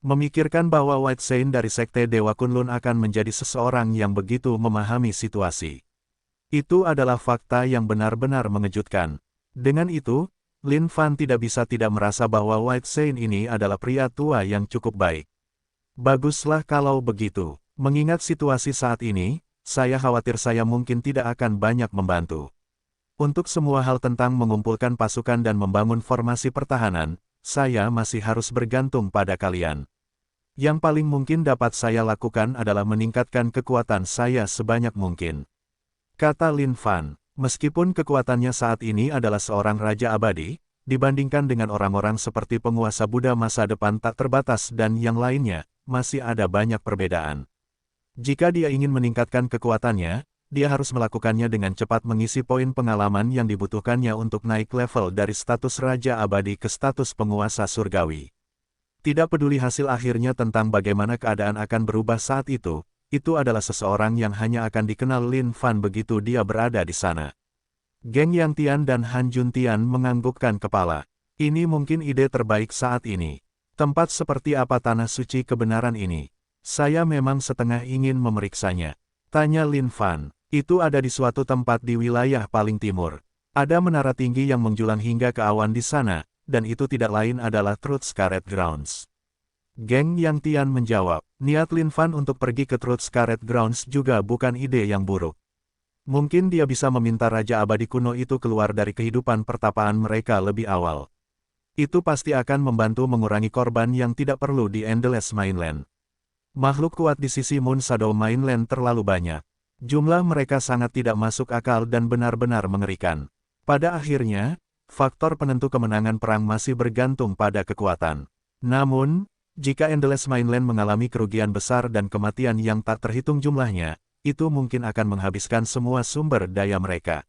[SPEAKER 1] Memikirkan bahwa White Saint dari Sekte Dewa Kunlun akan menjadi seseorang yang begitu memahami situasi. Itu adalah fakta yang benar-benar mengejutkan. Dengan itu, Lin Fan tidak bisa tidak merasa bahwa White Saint ini adalah pria tua yang cukup baik. Baguslah kalau begitu. Mengingat situasi saat ini, saya khawatir saya mungkin tidak akan banyak membantu. Untuk semua hal tentang mengumpulkan pasukan dan membangun formasi pertahanan, saya masih harus bergantung pada kalian. Yang paling mungkin dapat saya lakukan adalah meningkatkan kekuatan saya sebanyak mungkin. Kata Lin Fan, meskipun kekuatannya saat ini adalah seorang Raja Abadi, dibandingkan dengan orang-orang seperti penguasa Buddha masa depan tak terbatas dan yang lainnya, masih ada banyak perbedaan. Jika dia ingin meningkatkan kekuatannya, dia harus melakukannya dengan cepat mengisi poin pengalaman yang dibutuhkannya untuk naik level dari status Raja Abadi ke status penguasa surgawi. Tidak peduli hasil akhirnya tentang bagaimana keadaan akan berubah saat itu adalah seseorang yang hanya akan dikenal Lin Fan begitu dia berada di sana. Geng Yang Tian dan Han Juntian menganggukkan kepala. Ini mungkin ide terbaik saat ini. Tempat seperti apa tanah suci kebenaran ini? Saya memang setengah ingin memeriksanya. Tanya Lin Fan. Itu ada di suatu tempat di wilayah paling timur. Ada menara tinggi yang menjulang hingga ke awan di sana, dan itu tidak lain adalah Truth Scarlet Grounds. Geng Yang Tian menjawab, niat Lin Fan untuk pergi ke Truth Scarlet Grounds juga bukan ide yang buruk. Mungkin dia bisa meminta Raja Abadi kuno itu keluar dari kehidupan pertapaan mereka lebih awal. Itu pasti akan membantu mengurangi korban yang tidak perlu di Endless Mainland. Makhluk kuat di sisi Moon Shadow Mainland terlalu banyak. Jumlah mereka sangat tidak masuk akal dan benar-benar mengerikan. Pada akhirnya, faktor penentu kemenangan perang masih bergantung pada kekuatan. Namun, jika Endless Mainland mengalami kerugian besar dan kematian yang tak terhitung jumlahnya, itu mungkin akan menghabiskan semua sumber daya mereka.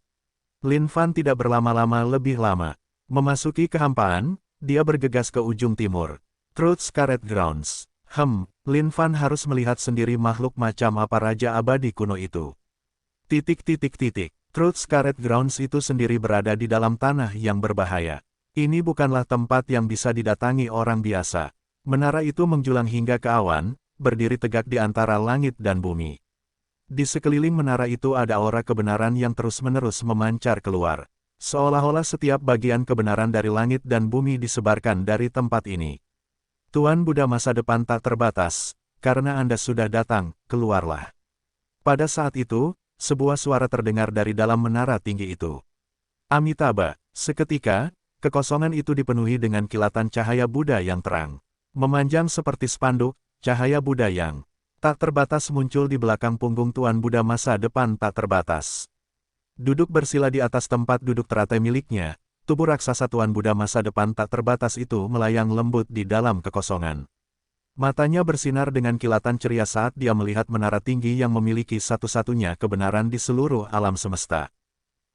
[SPEAKER 1] Lin Fan tidak berlama-lama lebih lama. Memasuki kehampaan, dia bergegas ke ujung timur. Truth Scarlet Grounds. Lin Fan harus melihat sendiri makhluk macam apa Raja Abadi kuno itu. Truth Scarlet Grounds itu sendiri berada di dalam tanah yang berbahaya. Ini bukanlah tempat yang bisa didatangi orang biasa. Menara itu menjulang hingga ke awan, berdiri tegak di antara langit dan bumi. Di sekeliling menara itu ada aura kebenaran yang terus-menerus memancar keluar. Seolah-olah setiap bagian kebenaran dari langit dan bumi disebarkan dari tempat ini. Tuan Buddha masa depan tak terbatas, karena Anda sudah datang, keluarlah. Pada saat itu, sebuah suara terdengar dari dalam menara tinggi itu. Amitabha, seketika, kekosongan itu dipenuhi dengan kilatan cahaya Buddha yang terang. Memanjang seperti spanduk, cahaya Buddha yang tak terbatas muncul di belakang punggung Tuan Buddha masa depan tak terbatas. Duduk bersila di atas tempat duduk teratai miliknya, tubuh raksasa Tuan Buddha masa depan tak terbatas itu melayang lembut di dalam kekosongan. Matanya bersinar dengan kilatan ceria saat dia melihat menara tinggi yang memiliki satu-satunya kebenaran di seluruh alam semesta.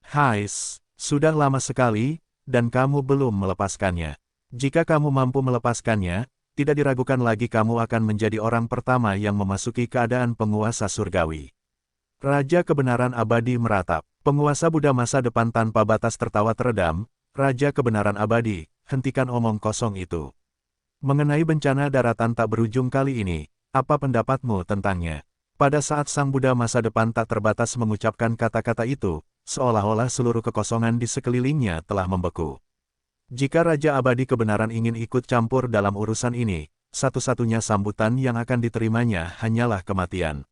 [SPEAKER 1] Hais, sudah lama sekali, dan kamu belum melepaskannya. Jika kamu mampu melepaskannya, tidak diragukan lagi kamu akan menjadi orang pertama yang memasuki keadaan penguasa surgawi. Raja Kebenaran Abadi meratap. Penguasa Buddha masa depan tanpa batas tertawa teredam. Raja Kebenaran Abadi, hentikan omong kosong itu. Mengenai bencana daratan tak berujung kali ini, apa pendapatmu tentangnya? Pada saat Sang Buddha masa depan tak terbatas mengucapkan kata-kata itu, seolah-olah seluruh kekosongan di sekelilingnya telah membeku. Jika Raja Abadi Kebenaran ingin ikut campur dalam urusan ini, satu-satunya sambutan yang akan diterimanya hanyalah kematian.